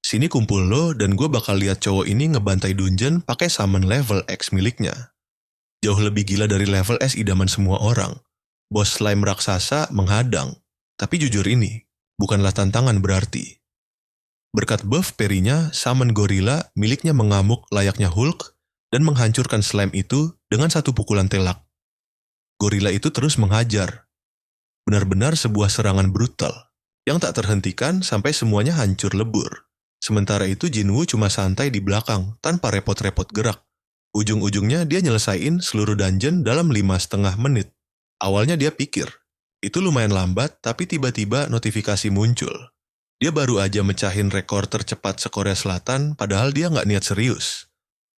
Sini kumpul lo dan gue bakal lihat cowok ini ngebantai dungeon pakai summon level X miliknya. Jauh lebih gila dari level S idaman semua orang. Bos slime raksasa menghadang. Tapi jujur ini, bukanlah tantangan berarti. Berkat buff perinya, summon gorila miliknya mengamuk layaknya Hulk dan menghancurkan slime itu dengan satu pukulan telak. Gorila itu terus menghajar. Benar-benar sebuah serangan brutal yang tak terhentikan sampai semuanya hancur lebur. Sementara itu Jinwoo cuma santai di belakang tanpa repot-repot gerak. Ujung-ujungnya dia nyelesain seluruh dungeon dalam 5,5 menit. Awalnya dia pikir, itu lumayan lambat tapi tiba-tiba notifikasi muncul. Dia baru aja mecahin rekor tercepat se-Korea Selatan padahal dia nggak niat serius.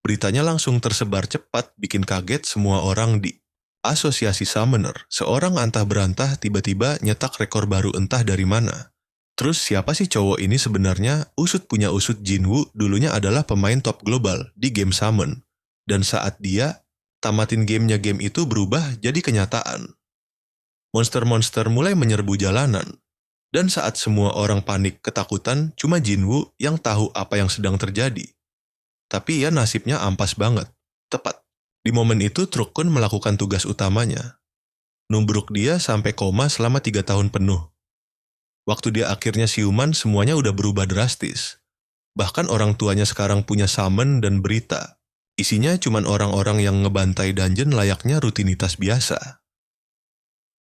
Beritanya langsung tersebar cepat bikin kaget semua orang di Asosiasi Summoner. Seorang antah berantah tiba-tiba nyetak rekor baru entah dari mana. Terus siapa sih cowok ini sebenarnya? Usut punya usut Jinwoo dulunya adalah pemain top global di game Summon. Dan saat dia tamatin gamenya, game itu berubah jadi kenyataan. Monster-monster mulai menyerbu jalanan. Dan saat semua orang panik ketakutan, cuma Jinwoo yang tahu apa yang sedang terjadi. Tapi ya nasibnya ampas banget. Tepat. Di momen itu Truk Kun melakukan tugas utamanya. Numbruk dia sampai koma selama 3 tahun penuh. Waktu dia akhirnya siuman semuanya udah berubah drastis. Bahkan orang tuanya sekarang punya summon dan berita. Isinya cuman orang-orang yang ngebantai dungeon layaknya rutinitas biasa.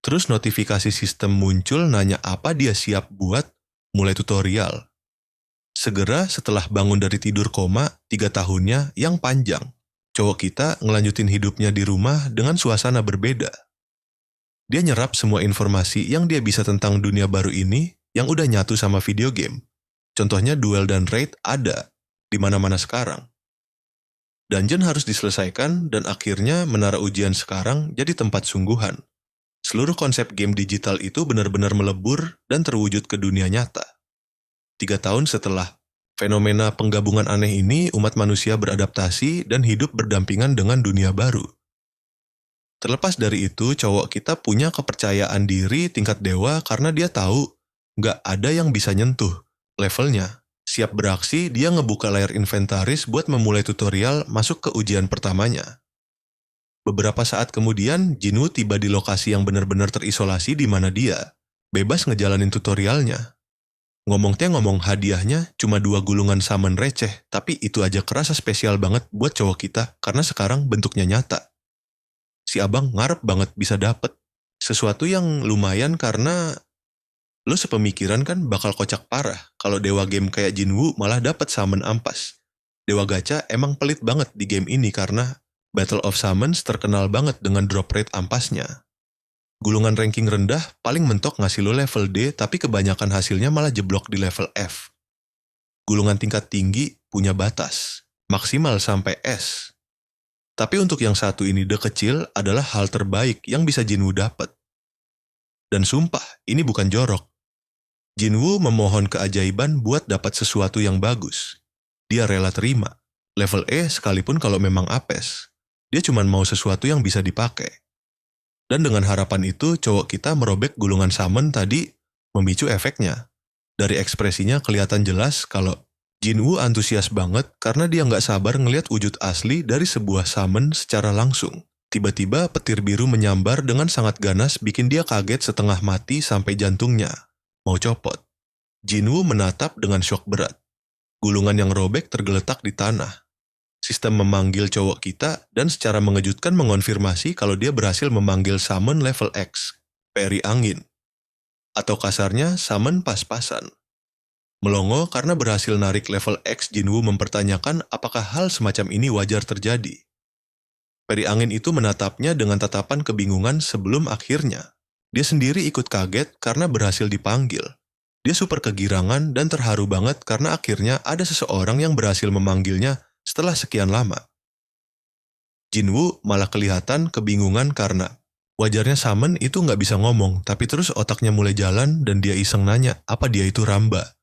Terus notifikasi sistem muncul nanya apa dia siap buat, mulai tutorial. Segera setelah bangun dari tidur koma 3 tahunnya yang panjang, cowok kita ngelanjutin hidupnya di rumah dengan suasana berbeda. Dia nyerap semua informasi yang dia bisa tentang dunia baru ini yang udah nyatu sama video game. Contohnya duel dan raid ada di mana-mana sekarang. Dungeon harus diselesaikan dan akhirnya menara ujian sekarang jadi tempat sungguhan. Seluruh konsep game digital itu benar-benar melebur dan terwujud ke dunia nyata. 3 tahun setelah fenomena penggabungan aneh ini, umat manusia beradaptasi dan hidup berdampingan dengan dunia baru. Terlepas dari itu, cowok kita punya kepercayaan diri tingkat dewa karena dia tahu nggak ada yang bisa nyentuh levelnya. Siap beraksi, dia ngebuka layar inventaris buat memulai tutorial masuk ke ujian pertamanya. Beberapa saat kemudian, Jinwoo tiba di lokasi yang benar-benar terisolasi di mana dia bebas ngejalanin tutorialnya. Ngomong hadiahnya cuma 2 gulungan summon receh, tapi itu aja kerasa spesial banget buat cowok kita karena sekarang bentuknya nyata. Si abang ngarep banget bisa dapet sesuatu yang lumayan karena lo sepemikiran kan bakal kocak parah kalau dewa game kayak Jinwoo malah dapet summon ampas. Dewa gacha emang pelit banget di game ini karena Battle of Summons terkenal banget dengan drop rate ampasnya. Gulungan ranking rendah paling mentok ngasih lo level D tapi kebanyakan hasilnya malah jeblok di level F. Gulungan tingkat tinggi punya batas, maksimal sampai S. Tapi untuk yang satu ini D kecil adalah hal terbaik yang bisa Jinwoo dapat. Dan sumpah, ini bukan jorok. Jinwoo memohon keajaiban buat dapat sesuatu yang bagus. Dia rela terima. Level E sekalipun kalau memang apes. Dia cuma mau sesuatu yang bisa dipakai. Dan dengan harapan itu, cowok kita merobek gulungan summon tadi memicu efeknya. Dari ekspresinya kelihatan jelas kalau Jinwoo antusias banget karena dia nggak sabar ngelihat wujud asli dari sebuah summon secara langsung. Tiba-tiba petir biru menyambar dengan sangat ganas bikin dia kaget setengah mati sampai jantungnya mau copot. Jinwoo menatap dengan syok berat. Gulungan yang robek tergeletak di tanah. Sistem memanggil cowok kita dan secara mengejutkan mengonfirmasi kalau dia berhasil memanggil summon level X, peri angin. Atau kasarnya summon pas-pasan. Melongo karena berhasil narik level X, Jinwoo mempertanyakan apakah hal semacam ini wajar terjadi. Peri angin itu menatapnya dengan tatapan kebingungan sebelum akhirnya. Dia sendiri ikut kaget karena berhasil dipanggil. Dia super kegirangan dan terharu banget karena akhirnya ada seseorang yang berhasil memanggilnya setelah sekian lama. Jinwoo malah kelihatan kebingungan karena wajarnya summon itu nggak bisa ngomong, tapi terus otaknya mulai jalan dan dia iseng nanya apa dia itu Ramba.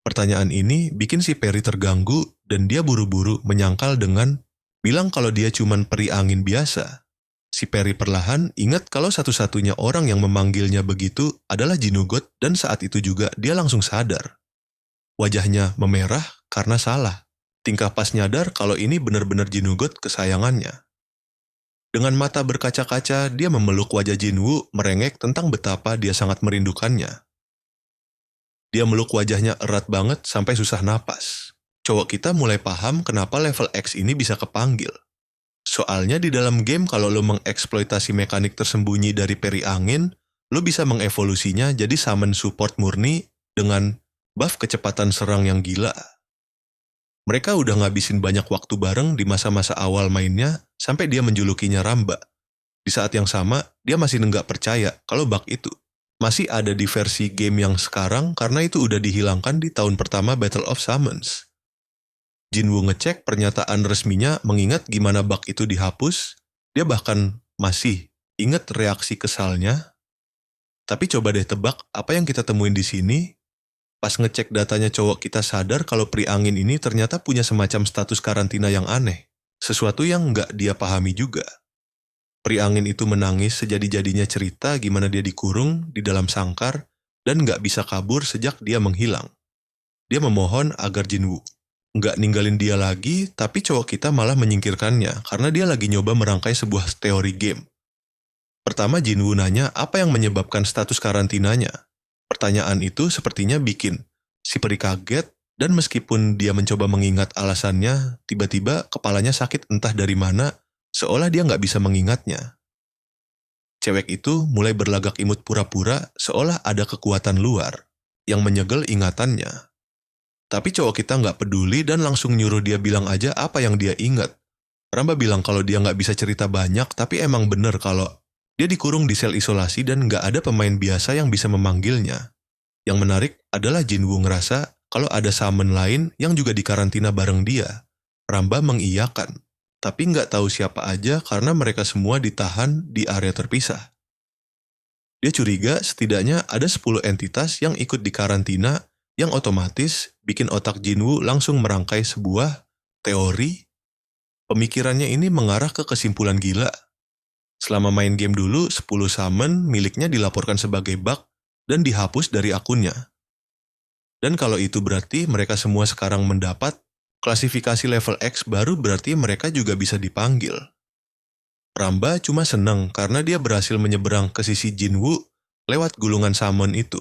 Pertanyaan ini bikin si Peri terganggu dan dia buru-buru menyangkal dengan bilang kalau dia cuman peri angin biasa. Si Peri perlahan ingat kalau satu-satunya orang yang memanggilnya begitu adalah Jinugot dan saat itu juga dia langsung sadar. Wajahnya memerah karena salah. Tingkah pas nyadar kalau ini benar-benar Jinugot kesayangannya. Dengan mata berkaca-kaca, dia memeluk wajah Jinwoo merengek tentang betapa dia sangat merindukannya. Dia meluk wajahnya erat banget sampai susah napas. Cowok kita mulai paham kenapa level X ini bisa kepanggil. Soalnya di dalam game kalau lo mengeksploitasi mekanik tersembunyi dari peri angin, lo bisa mengevolusinya jadi summon support murni dengan buff kecepatan serang yang gila. Mereka udah ngabisin banyak waktu bareng di masa-masa awal mainnya sampai dia menjulukinya Ramba. Di saat yang sama, dia masih nggak percaya kalau bug itu masih ada di versi game yang sekarang karena itu udah dihilangkan di tahun pertama Battle of Summons. Jinwoo ngecek pernyataan resminya mengingat gimana bug itu dihapus, dia bahkan masih ingat reaksi kesalnya. Tapi coba deh tebak apa yang kita temuin di sini. Pas ngecek datanya cowok kita sadar kalau peri angin ini ternyata punya semacam status karantina yang aneh. Sesuatu yang nggak dia pahami juga. Peri angin itu menangis sejadi-jadinya cerita gimana dia dikurung di dalam sangkar dan nggak bisa kabur sejak dia menghilang. Dia memohon agar Jinwoo nggak ninggalin dia lagi, tapi cowok kita malah menyingkirkannya karena dia lagi nyoba merangkai sebuah teori game. Pertama Jinwoo nanya apa yang menyebabkan status karantinanya. Pertanyaan itu sepertinya bikin si peri kaget dan meskipun dia mencoba mengingat alasannya, tiba-tiba kepalanya sakit entah dari mana, seolah dia nggak bisa mengingatnya. Cewek itu mulai berlagak imut pura-pura seolah ada kekuatan luar yang menyegel ingatannya. Tapi cowok kita nggak peduli dan langsung nyuruh dia bilang aja apa yang dia ingat. Ramba bilang kalau dia nggak bisa cerita banyak, tapi emang bener kalau dia dikurung di sel isolasi dan nggak ada pemain biasa yang bisa memanggilnya. Yang menarik adalah Jinwoo ngerasa kalau ada summon lain yang juga dikarantina bareng dia. Ramba mengiyakan, tapi nggak tahu siapa aja karena mereka semua ditahan di area terpisah. Dia curiga setidaknya ada 10 entitas yang ikut dikarantina yang otomatis bikin otak Jinwoo langsung merangkai sebuah teori. Pemikirannya ini mengarah ke kesimpulan gila. Selama main game dulu, 10 summon miliknya dilaporkan sebagai bug dan dihapus dari akunnya. Dan kalau itu berarti mereka semua sekarang mendapat klasifikasi level X baru berarti mereka juga bisa dipanggil. Ramba cuma senang karena dia berhasil menyeberang ke sisi Jinwoo lewat gulungan summon itu.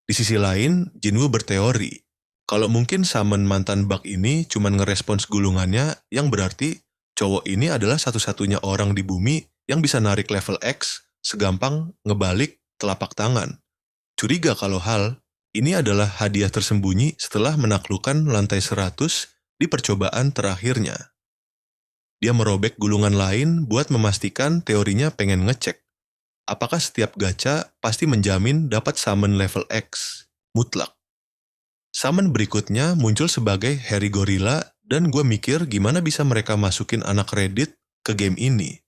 Di sisi lain, Jinwoo berteori, kalau mungkin summon mantan bug ini cuma ngerespons gulungannya yang berarti cowok ini adalah satu-satunya orang di bumi yang bisa narik level X segampang ngebalik telapak tangan. Curiga kalau hal ini adalah hadiah tersembunyi setelah menaklukkan lantai 100 di percobaan terakhirnya. Dia merobek gulungan lain buat memastikan teorinya pengen ngecek. Apakah setiap gacha pasti menjamin dapat summon level X mutlak. Summon berikutnya muncul sebagai Harry Gorilla dan gue mikir gimana bisa mereka masukin anak Reddit ke game ini.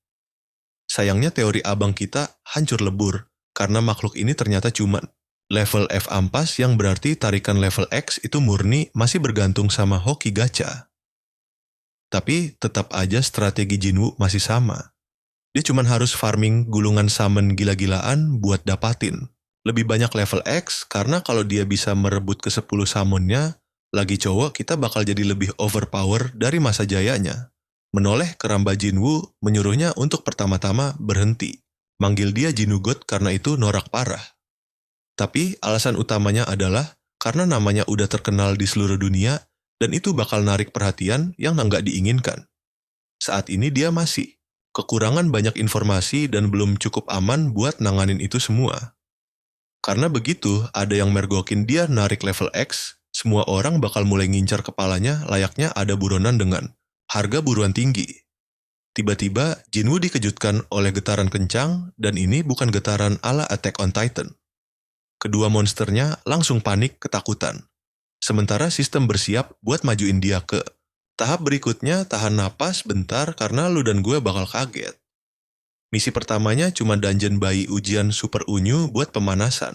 Sayangnya teori abang kita hancur lebur, karena makhluk ini ternyata cuman level F ampas yang berarti tarikan level X itu murni masih bergantung sama hoki gacha. Tapi tetap aja strategi Jinwoo masih sama. Dia cuman harus farming gulungan summon gila-gilaan buat dapatin lebih banyak level X karena kalau dia bisa merebut ke 10 summonnya, lagi cowok kita bakal jadi lebih overpower dari masa jayanya. Menoleh ke Ramba Jinwoo menyuruhnya untuk pertama-tama berhenti. Manggil dia Jinugot karena itu norak parah. Tapi alasan utamanya adalah karena namanya udah terkenal di seluruh dunia dan itu bakal narik perhatian yang nggak diinginkan. Saat ini dia masih kekurangan banyak informasi dan belum cukup aman buat nanganin itu semua. Karena begitu ada yang mergokin dia narik level X, semua orang bakal mulai ngincar kepalanya layaknya ada buronan dengan harga buruan tinggi. Tiba-tiba Jinwoo dikejutkan oleh getaran kencang dan ini bukan getaran ala Attack on Titan. Kedua monsternya langsung panik ketakutan. Sementara sistem bersiap buat majuin dia ke tahap berikutnya. Tahan napas bentar karena lu dan gue bakal kaget. Misi pertamanya cuma dungeon bayi ujian super unyu buat pemanasan.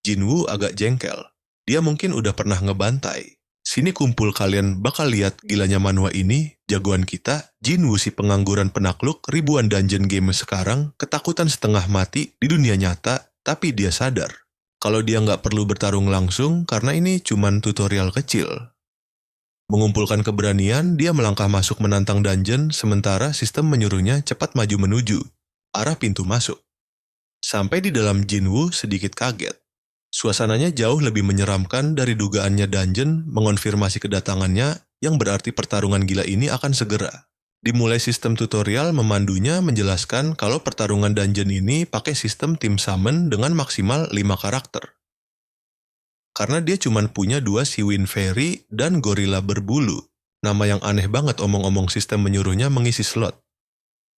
Jinwoo agak jengkel. Dia mungkin udah pernah ngebantai. Sini kumpul kalian bakal lihat gilanya manhwa ini, jagoan kita, Jinwoo si pengangguran penakluk ribuan dungeon game sekarang, ketakutan setengah mati di dunia nyata, tapi dia sadar Kalau dia nggak perlu bertarung langsung karena ini cuman tutorial kecil. Mengumpulkan keberanian, dia melangkah masuk menantang dungeon sementara sistem menyuruhnya cepat maju menuju arah pintu masuk. Sampai di dalam Jinwoo sedikit kaget. Suasananya jauh lebih menyeramkan dari dugaannya dungeon mengonfirmasi kedatangannya yang berarti pertarungan gila ini akan segera. Dimulai sistem tutorial memandunya menjelaskan kalau pertarungan dungeon ini pakai sistem tim summon dengan maksimal 5 karakter. Karena dia cuma punya 2 si Wind Fairy dan gorila berbulu. Nama yang aneh banget omong-omong sistem menyuruhnya mengisi slot.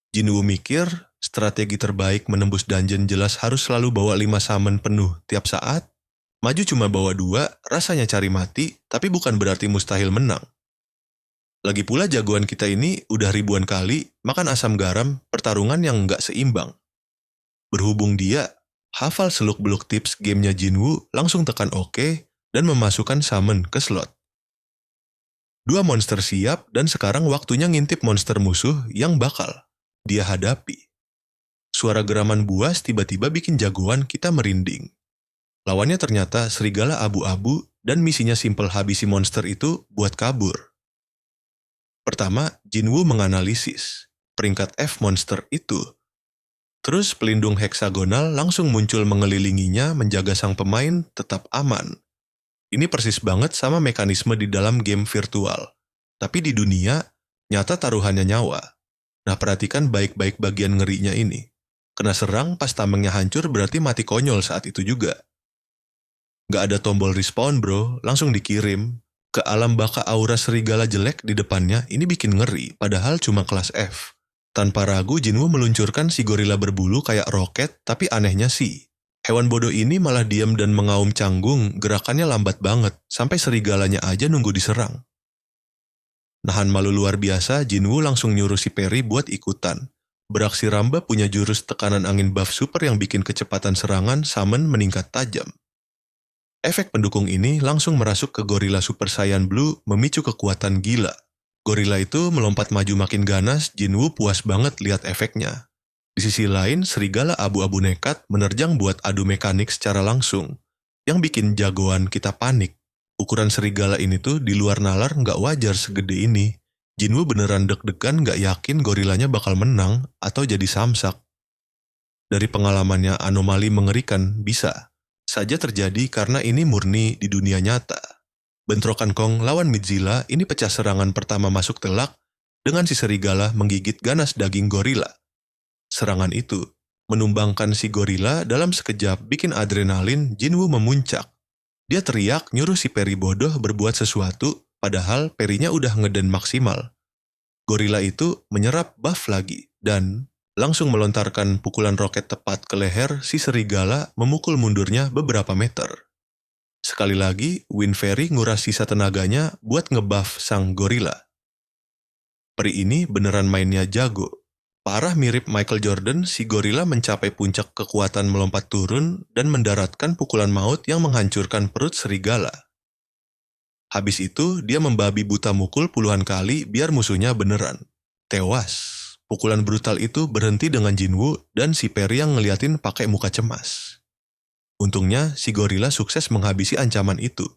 Jinwoo mikir, strategi terbaik menembus dungeon jelas harus selalu bawa 5 summon penuh tiap saat. Maju cuma bawa 2, rasanya cari mati, tapi bukan berarti mustahil menang. Lagi pula jagoan kita ini udah ribuan kali makan asam garam pertarungan yang nggak seimbang. Berhubung dia hafal seluk-beluk tips gamenya Jinwoo, langsung tekan OK dan memasukkan summon ke slot. 2 monster siap dan sekarang waktunya ngintip monster musuh yang bakal dia hadapi. Suara geraman buas tiba-tiba bikin jagoan kita merinding. Lawannya ternyata serigala abu-abu dan misinya simpel habisi monster itu buat kabur. Pertama, Jinwoo menganalisis peringkat F monster itu. Terus pelindung heksagonal langsung muncul mengelilinginya menjaga sang pemain tetap aman. Ini persis banget sama mekanisme di dalam game virtual. Tapi di dunia, nyata taruhannya nyawa. Nah perhatikan baik-baik bagian ngerinya ini. Kena serang pas tamengnya hancur berarti mati konyol saat itu juga. Gak ada tombol respawn bro, langsung dikirim. Ke alam baka aura serigala jelek di depannya ini bikin ngeri, padahal cuma kelas F. Tanpa ragu Jinwoo meluncurkan si gorila berbulu kayak roket, tapi anehnya sih, hewan bodoh ini malah diam dan mengaum canggung, gerakannya lambat banget, sampai serigalanya aja nunggu diserang. Nahan malu luar biasa, Jinwoo langsung nyuruh si Perry buat ikutan. Beraksi Ramba punya jurus tekanan angin buff super yang bikin kecepatan serangan summon meningkat tajam. Efek pendukung ini langsung merasuk ke gorila Super Saiyan Blue memicu kekuatan gila. Gorila itu melompat maju makin ganas, Jinwoo puas banget lihat efeknya. Di sisi lain, serigala abu-abu nekat menerjang buat adu mekanik secara langsung, yang bikin jagoan kita panik. Ukuran serigala ini tuh di luar nalar nggak wajar segede ini. Jinwoo beneran deg-degan nggak yakin gorilanya bakal menang atau jadi samsak. Dari pengalamannya anomali mengerikan bisa saja terjadi karena ini murni di dunia nyata. Bentrokan Kong lawan Midzilla ini pecah serangan pertama masuk telak dengan si serigala menggigit ganas daging gorila. Serangan itu menumbangkan si gorila dalam sekejap bikin adrenalin Jinwoo memuncak. Dia teriak nyuruh si Perry bodoh berbuat sesuatu padahal Perry-nya udah ngeden maksimal. Gorila itu menyerap buff lagi dan langsung melontarkan pukulan roket tepat ke leher si serigala memukul mundurnya beberapa meter. Sekali lagi, Wind Fairy nguras sisa tenaganya buat ngebuff sang gorila. Peri ini beneran mainnya jago. Parah mirip Michael Jordan, si gorila mencapai puncak kekuatan melompat turun dan mendaratkan pukulan maut yang menghancurkan perut serigala. Habis itu, dia membabi buta mukul puluhan kali biar musuhnya beneran tewas. Pukulan brutal itu berhenti dengan Jinwoo dan si Perry yang ngeliatin pakai muka cemas. Untungnya, si gorila sukses menghabisi ancaman itu.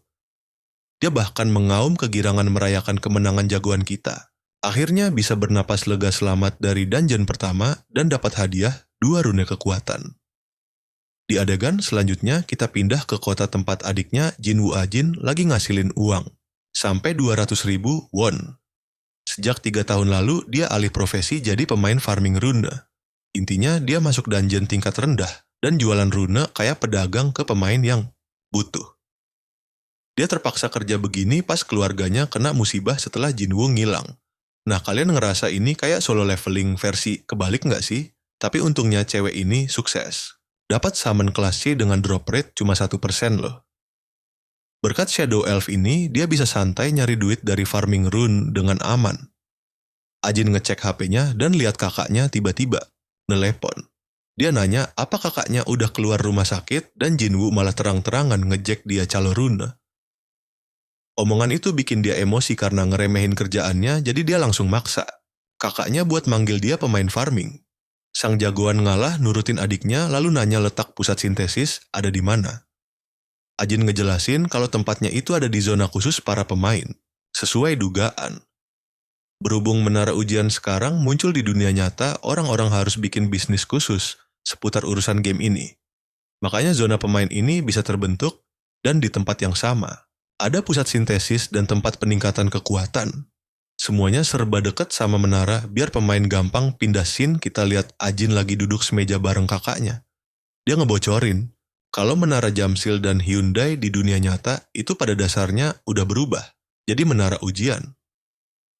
Dia bahkan mengaum kegirangan merayakan kemenangan jagoan kita. Akhirnya bisa bernapas lega selamat dari dungeon pertama dan dapat hadiah 2 rune kekuatan. Di adegan selanjutnya kita pindah ke kota tempat adiknya Jinwoo Ajin lagi ngasilin uang. Sampai 200.000 won. Sejak 3 tahun lalu dia alih profesi jadi pemain farming rune. Intinya dia masuk dungeon tingkat rendah dan jualan rune kayak pedagang ke pemain yang butuh. Dia terpaksa kerja begini pas keluarganya kena musibah setelah Jinwoo ngilang. Nah kalian ngerasa ini kayak solo leveling versi kebalik nggak sih? Tapi untungnya cewek ini sukses. Dapat summon kelas C dengan drop rate cuma 1% loh. Berkat Shadow Elf ini, dia bisa santai nyari duit dari farming rune dengan aman. Ajin ngecek HP-nya dan lihat kakaknya tiba-tiba nelepon. Dia nanya apa kakaknya udah keluar rumah sakit dan Jinwoo malah terang-terangan ngejek dia calo rune. Omongan itu bikin dia emosi karena ngeremehin kerjaannya, jadi dia langsung maksa kakaknya buat manggil dia pemain farming. Sang jagoan ngalah nurutin adiknya lalu nanya letak pusat sintesis ada di mana. Ajin ngejelasin kalau tempatnya itu ada di zona khusus para pemain, sesuai dugaan. Berhubung menara ujian sekarang muncul di dunia nyata, orang-orang harus bikin bisnis khusus seputar urusan game ini. Makanya zona pemain ini bisa terbentuk dan di tempat yang sama. Ada pusat sintesis dan tempat peningkatan kekuatan. Semuanya serba deket sama menara biar pemain gampang pindah scene kita lihat Ajin lagi duduk semeja bareng kakaknya. Dia ngebocorin kalau menara Jamsil dan Hyundai di dunia nyata itu pada dasarnya udah berubah jadi menara ujian.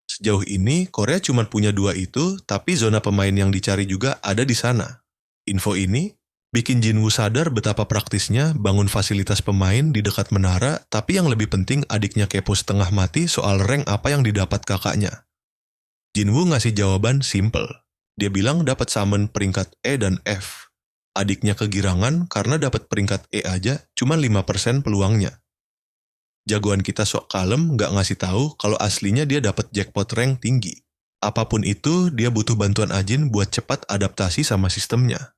Sejauh ini Korea cuma punya dua itu, tapi zona pemain yang dicari juga ada di sana. Info ini bikin Jinwoo sadar betapa praktisnya bangun fasilitas pemain di dekat menara, tapi yang lebih penting adiknya kepo setengah mati soal rank apa yang didapat kakaknya. Jinwoo ngasih jawaban simple. Dia bilang dapat summon peringkat E dan F. Adiknya kegirangan karena dapat peringkat E aja cuma 5% peluangnya. Jagoan kita sok kalem gak ngasih tahu kalau aslinya dia dapat jackpot rank tinggi. Apapun itu, dia butuh bantuan Ajin buat cepat adaptasi sama sistemnya.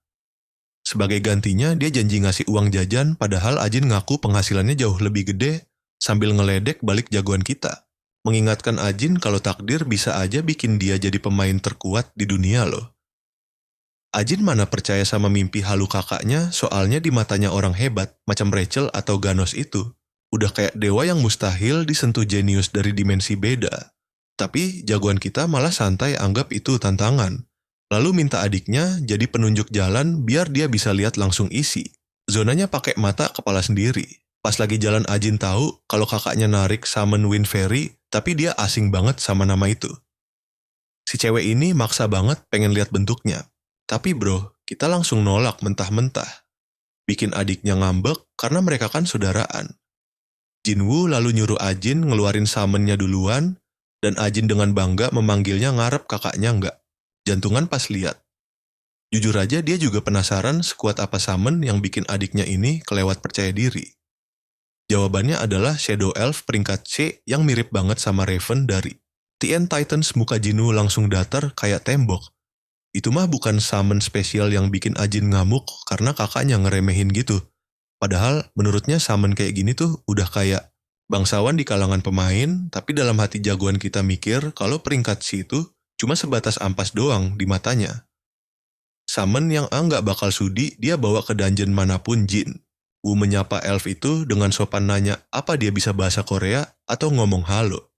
Sebagai gantinya, dia janji ngasih uang jajan padahal Ajin ngaku penghasilannya jauh lebih gede sambil ngeledek balik jagoan kita. Mengingatkan Ajin kalau takdir bisa aja bikin dia jadi pemain terkuat di dunia loh. Ajin mana percaya sama mimpi halu kakaknya soalnya di matanya orang hebat macam Rachel atau Ganos itu. Udah kayak dewa yang mustahil disentuh jenius dari dimensi beda. Tapi jagoan kita malah santai anggap itu tantangan. Lalu minta adiknya jadi penunjuk jalan biar dia bisa lihat langsung isi. Zonanya pakai mata kepala sendiri. Pas lagi jalan Ajin tahu kalau kakaknya narik summon Wind Fairy, tapi dia asing banget sama nama itu. Si cewek ini maksa banget pengen lihat bentuknya. Tapi bro, kita langsung nolak mentah-mentah. Bikin adiknya ngambek karena mereka kan saudaraan. Jinwoo lalu nyuruh Ajin ngeluarin summonnya duluan, dan Ajin dengan bangga memanggilnya ngarep kakaknya enggak. Jantungan pas lihat. Jujur aja dia juga penasaran sekuat apa summon yang bikin adiknya ini kelewat percaya diri. Jawabannya adalah Shadow Elf peringkat C yang mirip banget sama Raven dari TN Titans. Muka Jinwoo langsung datar kayak tembok. Itu mah bukan summon spesial yang bikin Ajin ngamuk karena kakaknya ngeremehin gitu. Padahal menurutnya summon kayak gini tuh udah kayak bangsawan di kalangan pemain, tapi dalam hati jagoan kita mikir kalau peringkat C itu cuma sebatas ampas doang di matanya. Summon yang nggak bakal sudi dia bawa ke dungeon manapun Jin. Wu menyapa elf itu dengan sopan nanya apa dia bisa bahasa Korea atau ngomong halo.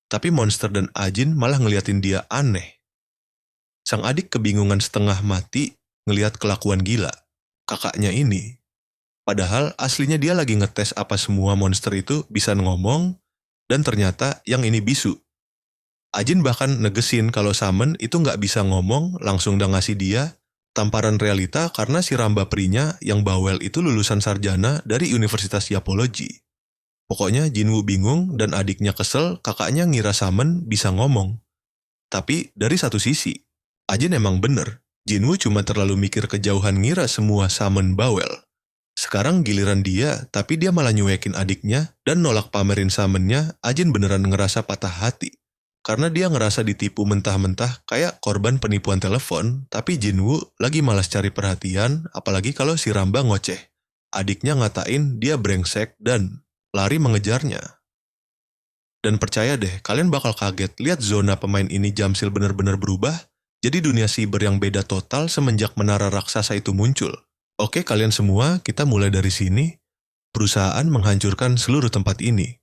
Tapi Monster dan Ajin malah ngeliatin dia aneh. Sang adik kebingungan setengah mati ngeliat kelakuan gila kakaknya ini. Padahal aslinya dia lagi ngetes apa semua monster itu bisa ngomong, dan ternyata yang ini bisu. Ajin bahkan negesin kalau summon itu nggak bisa ngomong, langsung udah ngasih dia tamparan realita karena si Ramba Prinya yang bawel itu lulusan sarjana dari Universitas Yapology. Pokoknya Jinwoo bingung dan adiknya kesel kakaknya ngira summon bisa ngomong. Tapi dari satu sisi, Ajin emang bener, Jinwoo cuma terlalu mikir kejauhan ngira semua summon bawel. Sekarang giliran dia, tapi dia malah nyuekin adiknya dan nolak pamerin summonnya. Ajin beneran ngerasa patah hati. Karena dia ngerasa ditipu mentah-mentah kayak korban penipuan telepon, tapi Jinwoo lagi malas cari perhatian, apalagi kalau si Ramba ngoceh. Adiknya ngatain dia brengsek dan lari mengejarnya. Dan percaya deh, kalian bakal kaget lihat zona pemain ini Jamsil bener-bener berubah, jadi dunia siber yang beda total semenjak menara raksasa itu muncul. Oke kalian semua, kita mulai dari sini. Perusahaan menghancurkan seluruh tempat ini.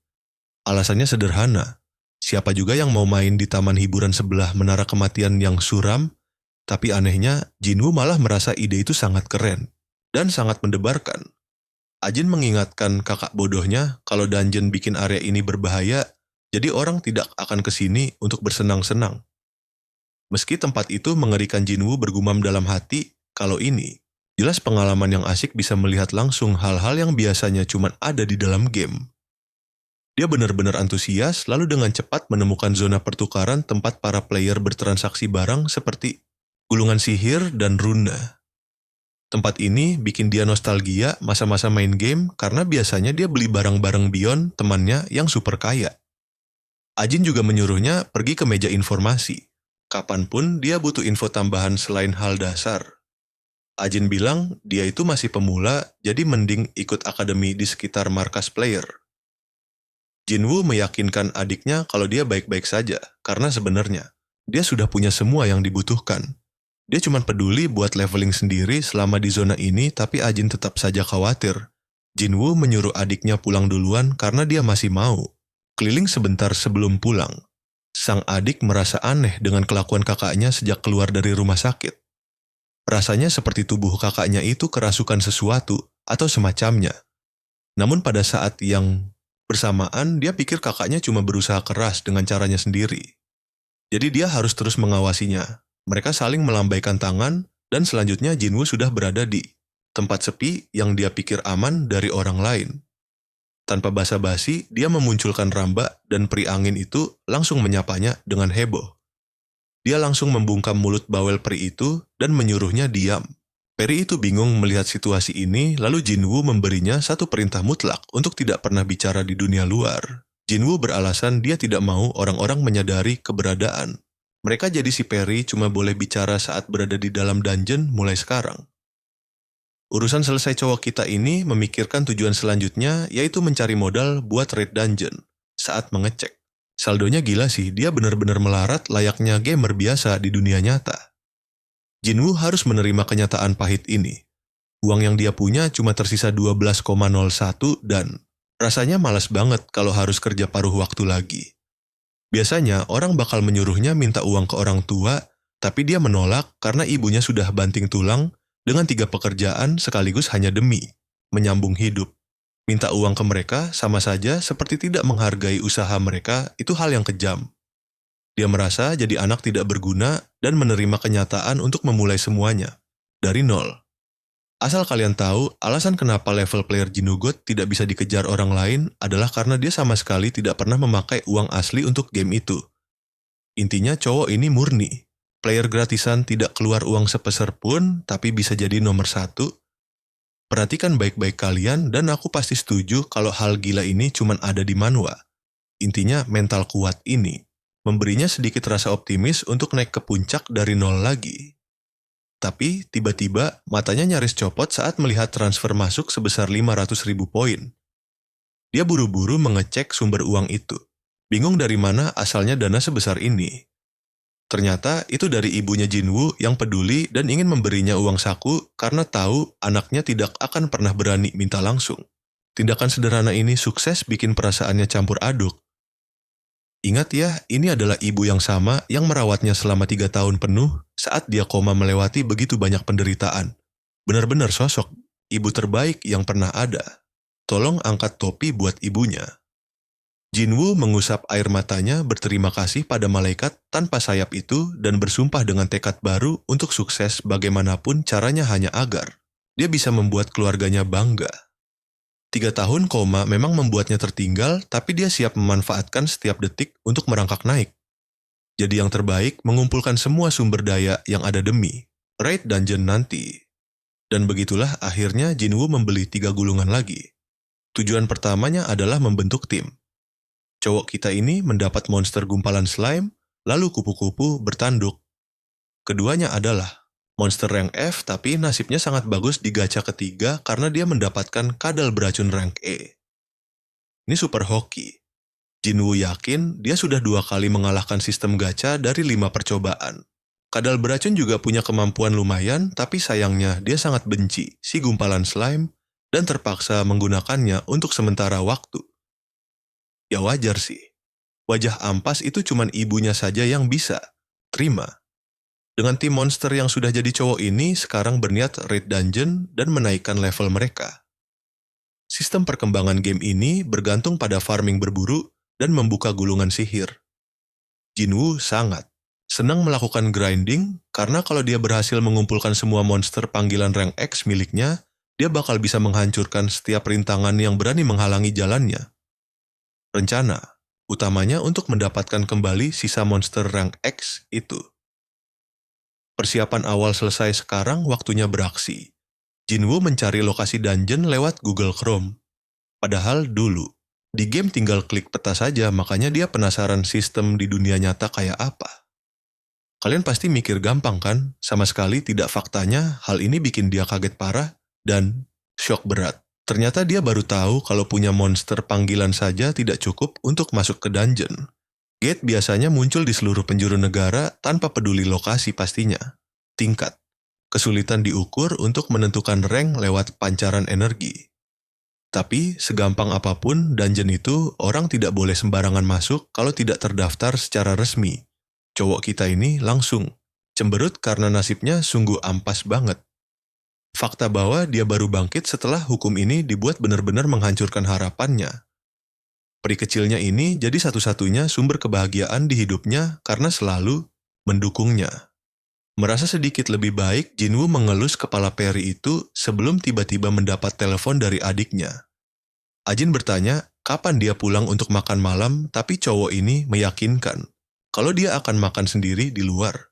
Alasannya sederhana. Siapa juga yang mau main di taman hiburan sebelah menara kematian yang suram? Tapi anehnya, Jinwoo malah merasa ide itu sangat keren dan sangat mendebarkan. Ajin mengingatkan kakak bodohnya kalau dungeon bikin area ini berbahaya, jadi orang tidak akan ke sini untuk bersenang-senang. Meski tempat itu mengerikan, Jinwoo bergumam dalam hati kalau ini jelas pengalaman yang asik bisa melihat langsung hal-hal yang biasanya cuma ada di dalam game. Dia benar-benar antusias lalu dengan cepat menemukan zona pertukaran tempat para player bertransaksi barang seperti gulungan sihir dan runa. Tempat ini bikin dia nostalgia masa-masa main game karena biasanya dia beli barang-barang Beyond temannya yang super kaya. Ajin juga menyuruhnya pergi ke meja informasi. Kapanpun dia butuh info tambahan selain hal dasar. Ajin bilang dia itu masih pemula, jadi mending ikut akademi di sekitar markas player. Jinwoo meyakinkan adiknya kalau dia baik-baik saja, karena sebenarnya dia sudah punya semua yang dibutuhkan. Dia cuma peduli buat leveling sendiri selama di zona ini, tapi Ajin tetap saja khawatir. Jinwoo menyuruh adiknya pulang duluan karena dia masih mau. Keliling sebentar sebelum pulang, sang adik merasa aneh dengan kelakuan kakaknya sejak keluar dari rumah sakit. Rasanya seperti tubuh kakaknya itu kerasukan sesuatu atau semacamnya. Namun pada saat yang bersamaan, dia pikir kakaknya cuma berusaha keras dengan caranya sendiri. Jadi dia harus terus mengawasinya. Mereka saling melambaikan tangan, dan selanjutnya Jinwoo sudah berada di tempat sepi yang dia pikir aman dari orang lain. Tanpa basa-basi, dia memunculkan Ramba dan peri angin itu langsung menyapanya dengan heboh. Dia langsung membungkam mulut bawel peri itu dan menyuruhnya diam. Peri itu bingung melihat situasi ini, lalu Jinwoo memberinya satu perintah mutlak untuk tidak pernah bicara di dunia luar. Jinwoo beralasan dia tidak mau orang-orang menyadari keberadaan. Mereka jadi si Peri cuma boleh bicara saat berada di dalam dungeon mulai sekarang. Urusan selesai cowok kita ini memikirkan tujuan selanjutnya, yaitu mencari modal buat raid dungeon. Saat mengecek, saldonya gila sih, dia benar-benar melarat layaknya gamer biasa di dunia nyata. Jinwoo harus menerima kenyataan pahit ini. Uang yang dia punya cuma tersisa 12,01 dan rasanya malas banget kalau harus kerja paruh waktu lagi. Biasanya orang bakal menyuruhnya minta uang ke orang tua, tapi dia menolak karena ibunya sudah banting tulang dengan 3 pekerjaan sekaligus hanya demi menyambung hidup. Minta uang ke mereka sama saja seperti tidak menghargai usaha mereka, itu hal yang kejam. Dia merasa jadi anak tidak berguna dan menerima kenyataan untuk memulai semuanya dari nol. Asal kalian tahu, alasan kenapa level player Jinugot tidak bisa dikejar orang lain adalah karena dia sama sekali tidak pernah memakai uang asli untuk game itu. Intinya cowok ini murni. Player gratisan tidak keluar uang sepeser pun, tapi bisa jadi nomor 1. Perhatikan baik-baik kalian dan aku pasti setuju kalau hal gila ini cuma ada di manhwa. Intinya mental kuat ini memberinya sedikit rasa optimis untuk naik ke puncak dari nol lagi. Tapi tiba-tiba matanya nyaris copot saat melihat transfer masuk sebesar 500.000 poin. Dia buru-buru mengecek sumber uang itu. Bingung dari mana asalnya dana sebesar ini. Ternyata itu dari ibunya Jinwoo yang peduli dan ingin memberinya uang saku karena tahu anaknya tidak akan pernah berani minta langsung. Tindakan sederhana ini sukses bikin perasaannya campur aduk. Ingat ya, ini adalah ibu yang sama yang merawatnya selama 3 tahun penuh saat dia koma melewati begitu banyak penderitaan. Benar-benar sosok ibu terbaik yang pernah ada. Tolong angkat topi buat ibunya. Jinwoo mengusap air matanya berterima kasih pada malaikat tanpa sayap itu dan bersumpah dengan tekad baru untuk sukses bagaimanapun caranya hanya agar dia bisa membuat keluarganya bangga. 3 tahun koma memang membuatnya tertinggal, tapi dia siap memanfaatkan setiap detik untuk merangkak naik. Jadi yang terbaik mengumpulkan semua sumber daya yang ada demi raid dungeon nanti. Dan begitulah akhirnya Jinwoo membeli 3 gulungan lagi. Tujuan pertamanya adalah membentuk tim. Cowok kita ini mendapat monster gumpalan slime, lalu kupu-kupu bertanduk. Keduanya adalah monster rank F, tapi nasibnya sangat bagus di gacha ketiga karena dia mendapatkan kadal beracun rank E. Ini super hoki. Jinwoo yakin dia sudah 2 kali mengalahkan sistem gacha dari 5 percobaan. Kadal beracun juga punya kemampuan lumayan, tapi sayangnya dia sangat benci si gumpalan slime dan terpaksa menggunakannya untuk sementara waktu. Ya wajar sih. Wajah ampas itu cuman ibunya saja yang bisa terima. Dengan tim monster yang sudah jadi cowok ini sekarang berniat raid dungeon dan menaikkan level mereka. Sistem perkembangan game ini bergantung pada farming berburu dan membuka gulungan sihir. Jinwoo sangat senang melakukan grinding karena kalau dia berhasil mengumpulkan semua monster panggilan rank X miliknya, dia bakal bisa menghancurkan setiap rintangan yang berani menghalangi jalannya. Rencana utamanya untuk mendapatkan kembali sisa monster rank X itu. Persiapan awal selesai, sekarang waktunya beraksi. Jinwoo mencari lokasi dungeon lewat Google Chrome. Padahal dulu, di game tinggal klik peta saja, makanya dia penasaran sistem di dunia nyata kayak apa. Kalian pasti mikir gampang kan? Sama sekali tidak faktanya, hal ini bikin dia kaget parah dan syok berat. Ternyata dia baru tahu kalau punya monster panggilan saja tidak cukup untuk masuk ke dungeon. Gate biasanya muncul di seluruh penjuru negara tanpa peduli lokasi pastinya. Tingkat. Kesulitan diukur untuk menentukan rank lewat pancaran energi. Tapi, segampang apapun dungeon itu, orang tidak boleh sembarangan masuk kalau tidak terdaftar secara resmi. Cowok kita ini langsung cemberut karena nasibnya sungguh ampas banget. Fakta bahwa dia baru bangkit setelah hukum ini dibuat benar-benar menghancurkan harapannya. Peri kecilnya ini jadi satu-satunya sumber kebahagiaan di hidupnya karena selalu mendukungnya. Merasa sedikit lebih baik, Jinwoo mengelus kepala peri itu sebelum tiba-tiba mendapat telepon dari adiknya. Ajin bertanya kapan dia pulang untuk makan malam, tapi cowok ini meyakinkan kalau dia akan makan sendiri di luar.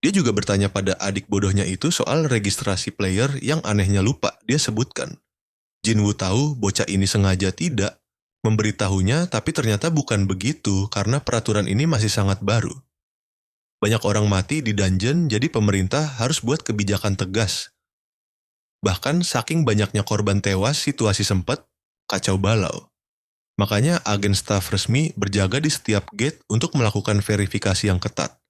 Dia juga bertanya pada adik bodohnya itu soal registrasi player yang anehnya lupa dia sebutkan. Jinwoo tahu bocah ini sengaja tidak memberitahunya, tapi ternyata bukan begitu karena peraturan ini masih sangat baru. Banyak orang mati di dungeon, jadi pemerintah harus buat kebijakan tegas. Bahkan saking banyaknya korban tewas, situasi sempat kacau balau. Makanya agen staf resmi berjaga di setiap gate untuk melakukan verifikasi yang ketat.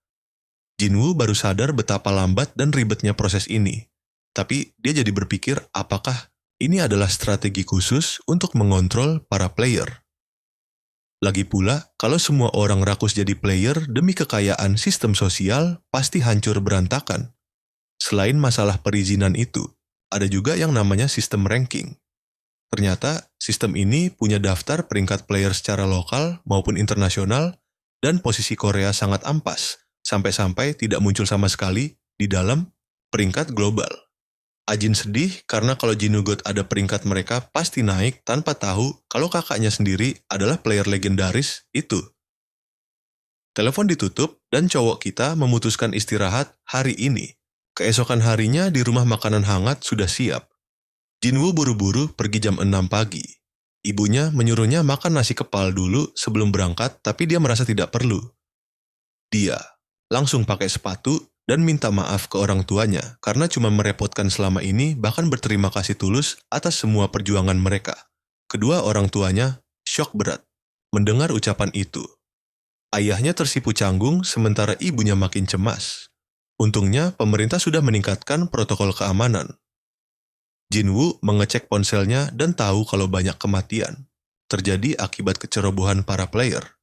Jinwoo baru sadar betapa lambat dan ribetnya proses ini. Tapi dia jadi berpikir apakah ini adalah strategi khusus untuk mengontrol para player. Lagi pula, kalau semua orang rakus jadi player demi kekayaan sistem sosial, pasti hancur berantakan. Selain masalah perizinan itu, ada juga yang namanya sistem ranking. Ternyata, sistem ini punya daftar peringkat player secara lokal maupun internasional, dan posisi Korea sangat ampas, sampai-sampai tidak muncul sama sekali di dalam peringkat global. Ajin sedih karena kalau Jinugot ada peringkat mereka pasti naik tanpa tahu kalau kakaknya sendiri adalah player legendaris itu. Telepon ditutup dan cowok kita memutuskan istirahat hari ini. Keesokan harinya di rumah makanan hangat sudah siap. Jinwoo buru-buru pergi jam 6 pagi. Ibunya menyuruhnya makan nasi kepal dulu sebelum berangkat, tapi dia merasa tidak perlu. Dia langsung pakai sepatu dan minta maaf ke orang tuanya karena cuma merepotkan selama ini, bahkan berterima kasih tulus atas semua perjuangan mereka. Kedua orang tuanya syok berat mendengar ucapan itu. Ayahnya tersipu canggung sementara ibunya makin cemas. Untungnya pemerintah sudah meningkatkan protokol keamanan. Jinwoo mengecek ponselnya dan tahu kalau banyak kematian terjadi akibat kecerobohan para player.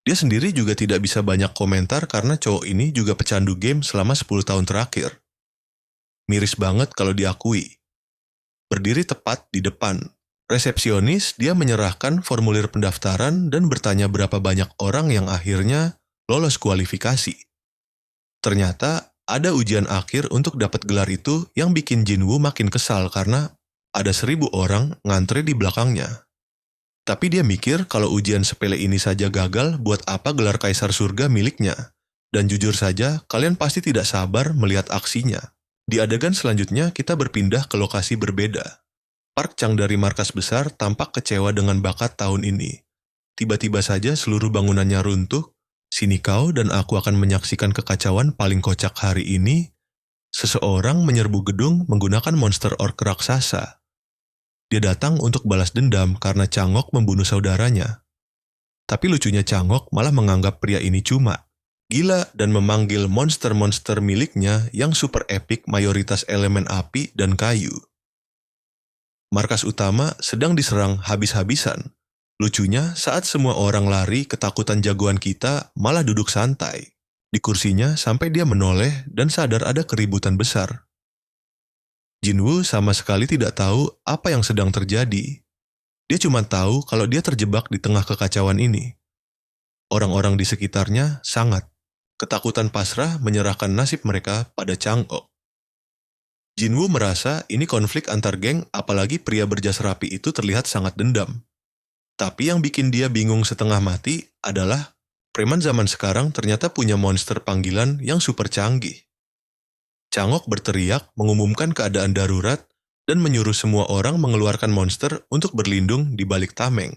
Dia sendiri juga tidak bisa banyak komentar karena cowok ini juga pecandu game selama 10 tahun terakhir. Miris banget kalau diakui. Berdiri tepat di depan resepsionis, dia menyerahkan formulir pendaftaran dan bertanya berapa banyak orang yang akhirnya lolos kualifikasi. Ternyata ada ujian akhir untuk dapat gelar itu yang bikin Jinwoo makin kesal karena ada 1.000 orang ngantri di belakangnya. Tapi dia mikir kalau ujian sepele ini saja gagal, buat apa gelar Kaisar Surga miliknya? Dan jujur saja, kalian pasti tidak sabar melihat aksinya. Di adegan selanjutnya, kita berpindah ke lokasi berbeda. Park Chang dari markas besar tampak kecewa dengan bakat tahun ini. Tiba-tiba saja seluruh bangunannya runtuh. Sini kau dan aku akan menyaksikan kekacauan paling kocak hari ini. Seseorang menyerbu gedung menggunakan monster orc raksasa. Dia datang untuk balas dendam karena Changok membunuh saudaranya. Tapi lucunya Changok malah menganggap pria ini cuma gila dan memanggil monster-monster miliknya yang super epic mayoritas elemen api dan kayu. Markas utama sedang diserang habis-habisan. Lucunya saat semua orang lari, ketakutan jagoan kita malah duduk santai di kursinya sampai dia menoleh dan sadar ada keributan besar. Jinwoo sama sekali tidak tahu apa yang sedang terjadi. Dia cuma tahu kalau dia terjebak di tengah kekacauan ini. Orang-orang di sekitarnya sangat ketakutan pasrah menyerahkan nasib mereka pada Changok. Jinwoo merasa ini konflik antar geng, apalagi pria berjas rapi itu terlihat sangat dendam. Tapi yang bikin dia bingung setengah mati adalah preman zaman sekarang ternyata punya monster panggilan yang super canggih. Changok berteriak mengumumkan keadaan darurat dan menyuruh semua orang mengeluarkan monster untuk berlindung di balik tameng.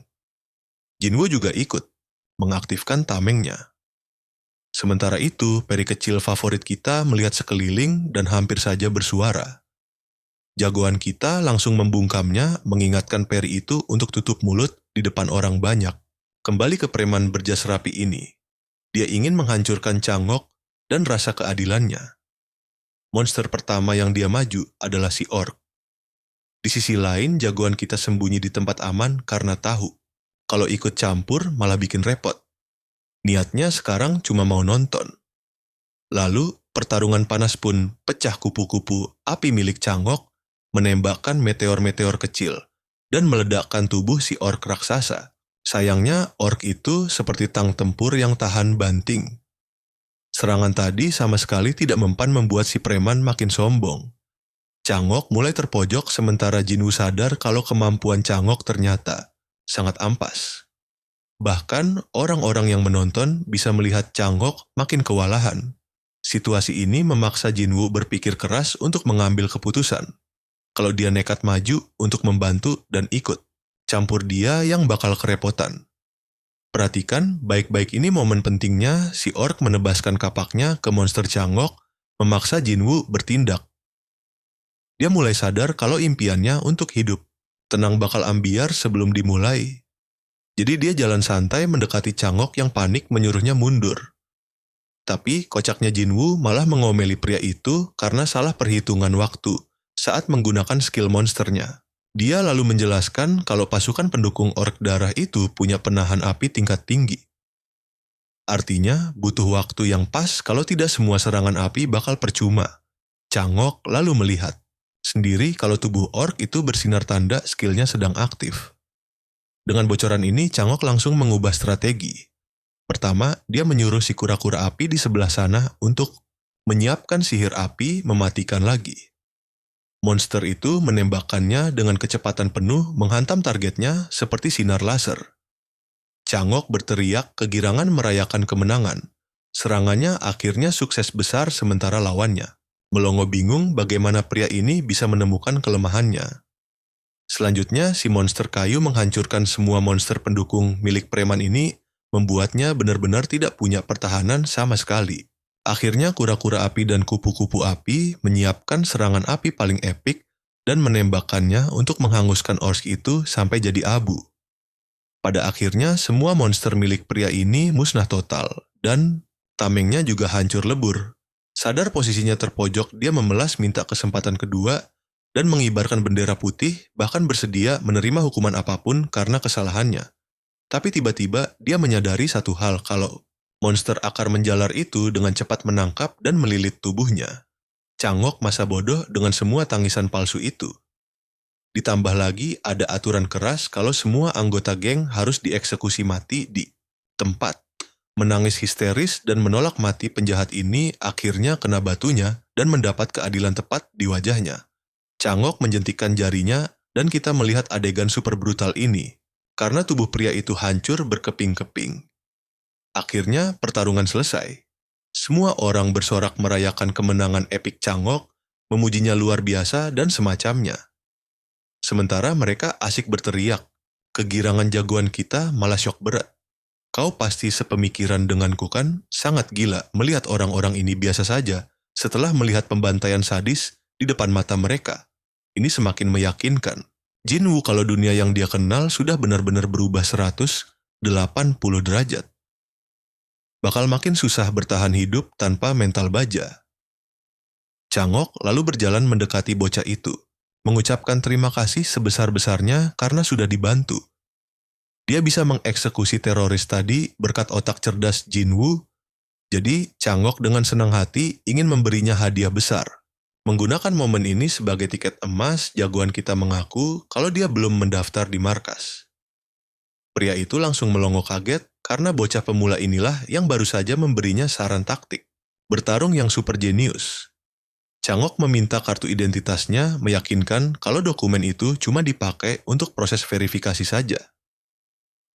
Jinwoo juga ikut mengaktifkan tamengnya. Sementara itu, peri kecil favorit kita melihat sekeliling dan hampir saja bersuara. Jagoan kita langsung membungkamnya, mengingatkan peri itu untuk tutup mulut di depan orang banyak. Kembali ke preman berjas rapi ini. Dia ingin menghancurkan Chang'ok dan rasa keadilannya. Monster pertama yang dia maju adalah si orc. Di sisi lain, jagoan kita sembunyi di tempat aman karena tahu. Kalau ikut campur malah bikin repot. Niatnya sekarang cuma mau nonton. Lalu, pertarungan panas pun pecah kupu-kupu api milik Chang'ok, menembakkan meteor-meteor kecil, dan meledakkan tubuh si orc raksasa. Sayangnya, orc itu seperti tang tempur yang tahan banting. Serangan tadi sama sekali tidak mempan membuat si preman makin sombong. Chang'ok mulai terpojok sementara Jinwoo sadar kalau kemampuan Chang'ok ternyata sangat ampas. Bahkan, orang-orang yang menonton bisa melihat Chang'ok makin kewalahan. Situasi ini memaksa Jinwoo berpikir keras untuk mengambil keputusan. Kalau dia nekat maju untuk membantu dan ikut, campur dia yang bakal kerepotan. Perhatikan, baik-baik ini momen pentingnya si orc menebaskan kapaknya ke monster Chang'ok, memaksa Jinwoo bertindak. Dia mulai sadar kalau impiannya untuk hidup tenang bakal ambiar sebelum dimulai. Jadi dia jalan santai mendekati Chang'ok yang panik menyuruhnya mundur. Tapi kocaknya Jinwoo malah mengomeli pria itu karena salah perhitungan waktu saat menggunakan skill monsternya. Dia lalu menjelaskan kalau pasukan pendukung orc darah itu punya penahan api tingkat tinggi. Artinya, butuh waktu yang pas kalau tidak semua serangan api bakal percuma. Chang'ok lalu melihat sendiri kalau tubuh orc itu bersinar tanda skillnya sedang aktif. Dengan bocoran ini, Chang'ok langsung mengubah strategi. Pertama, dia menyuruh si kura-kura api di sebelah sana untuk menyiapkan sihir api mematikan lagi. Monster itu menembakkannya dengan kecepatan penuh menghantam targetnya seperti sinar laser. Chang'ok berteriak kegirangan merayakan kemenangan. Serangannya akhirnya sukses besar sementara lawannya melongo bingung bagaimana pria ini bisa menemukan kelemahannya. Selanjutnya, si monster kayu menghancurkan semua monster pendukung milik preman ini, membuatnya benar-benar tidak punya pertahanan sama sekali. Akhirnya kura-kura api dan kupu-kupu api menyiapkan serangan api paling epik dan menembakkannya untuk menghanguskan orc itu sampai jadi abu. Pada akhirnya, semua monster milik pria ini musnah total, dan tamengnya juga hancur lebur. Sadar posisinya terpojok, dia memelas minta kesempatan kedua dan mengibarkan bendera putih, bahkan bersedia menerima hukuman apapun karena kesalahannya. Tapi tiba-tiba dia menyadari satu hal, kalau monster akar menjalar itu dengan cepat menangkap dan melilit tubuhnya. Chang'ok masa bodoh dengan semua tangisan palsu itu. Ditambah lagi ada aturan keras kalau semua anggota geng harus dieksekusi mati di tempat. Menangis histeris dan menolak mati penjahat ini akhirnya kena batunya dan mendapat keadilan tepat di wajahnya. Chang'ok menjentikkan jarinya dan kita melihat adegan super brutal ini karena tubuh pria itu hancur berkeping-keping. Akhirnya pertarungan selesai. Semua orang bersorak merayakan kemenangan epik Chang'ok, memujinya luar biasa dan semacamnya. Sementara mereka asik berteriak, kegirangan jagoan kita malah syok berat. Kau pasti sepemikiran denganku kan? Sangat gila melihat orang-orang ini biasa saja setelah melihat pembantaian sadis di depan mata mereka. Ini semakin meyakinkan. Jinwoo kalau dunia yang dia kenal sudah benar-benar berubah 180 derajat. Bakal makin susah bertahan hidup tanpa mental baja. Chang'ok lalu berjalan mendekati bocah itu, mengucapkan terima kasih sebesar-besarnya karena sudah dibantu. Dia bisa mengeksekusi teroris tadi berkat otak cerdas Jinwoo. Jadi, Chang'ok dengan senang hati ingin memberinya hadiah besar. Menggunakan momen ini sebagai tiket emas, jagoan kita mengaku kalau dia belum mendaftar di markas. Pria itu langsung melongo kaget karena bocah pemula inilah yang baru saja memberinya saran taktik. Bertarung yang super jenius. Chang'ok meminta kartu identitasnya, meyakinkan kalau dokumen itu cuma dipakai untuk proses verifikasi saja.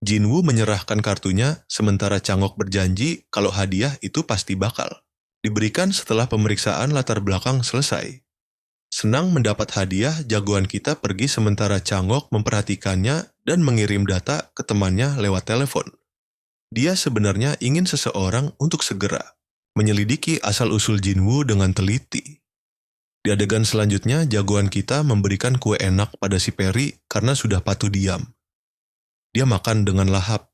Jinwoo menyerahkan kartunya, sementara Chang'ok berjanji kalau hadiah itu pasti bakal diberikan setelah pemeriksaan latar belakang selesai. Senang mendapat hadiah, jagoan kita pergi sementara Chang'ok memperhatikannya dan mengirim data ke temannya lewat telepon. Dia sebenarnya ingin seseorang untuk segera menyelidiki asal-usul Jinwoo dengan teliti. Di adegan selanjutnya, jagoan kita memberikan kue enak pada si Peri karena sudah patuh diam. Dia makan dengan lahap.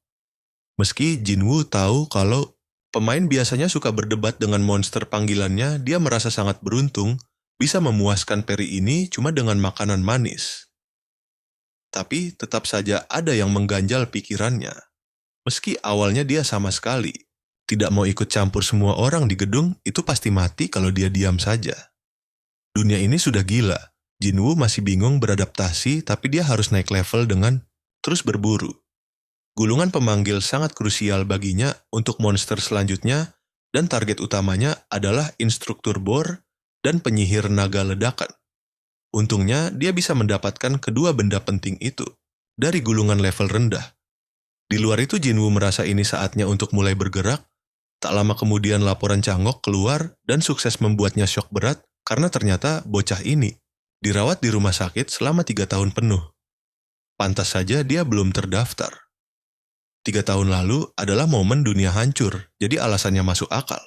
Meski Jinwoo tahu kalau pemain biasanya suka berdebat dengan monster panggilannya, dia merasa sangat beruntung bisa memuaskan Peri ini cuma dengan makanan manis. Tapi tetap saja ada yang mengganjal pikirannya. Meski awalnya dia sama sekali tidak mau ikut campur semua orang di gedung, itu pasti mati kalau dia diam saja. Dunia ini sudah gila. Jinwoo masih bingung beradaptasi, tapi dia harus naik level dengan terus berburu. Gulungan pemanggil sangat krusial baginya untuk monster selanjutnya, dan target utamanya adalah instruktur bor dan penyihir naga ledakan. Untungnya, dia bisa mendapatkan kedua benda penting itu dari gulungan level rendah. Di luar itu, Jinwoo merasa ini saatnya untuk mulai bergerak. Tak lama kemudian laporan Changok keluar dan sukses membuatnya syok berat karena ternyata bocah ini dirawat di rumah sakit selama 3 tahun penuh. Pantas saja dia belum terdaftar. 3 tahun lalu adalah momen dunia hancur, jadi alasannya masuk akal.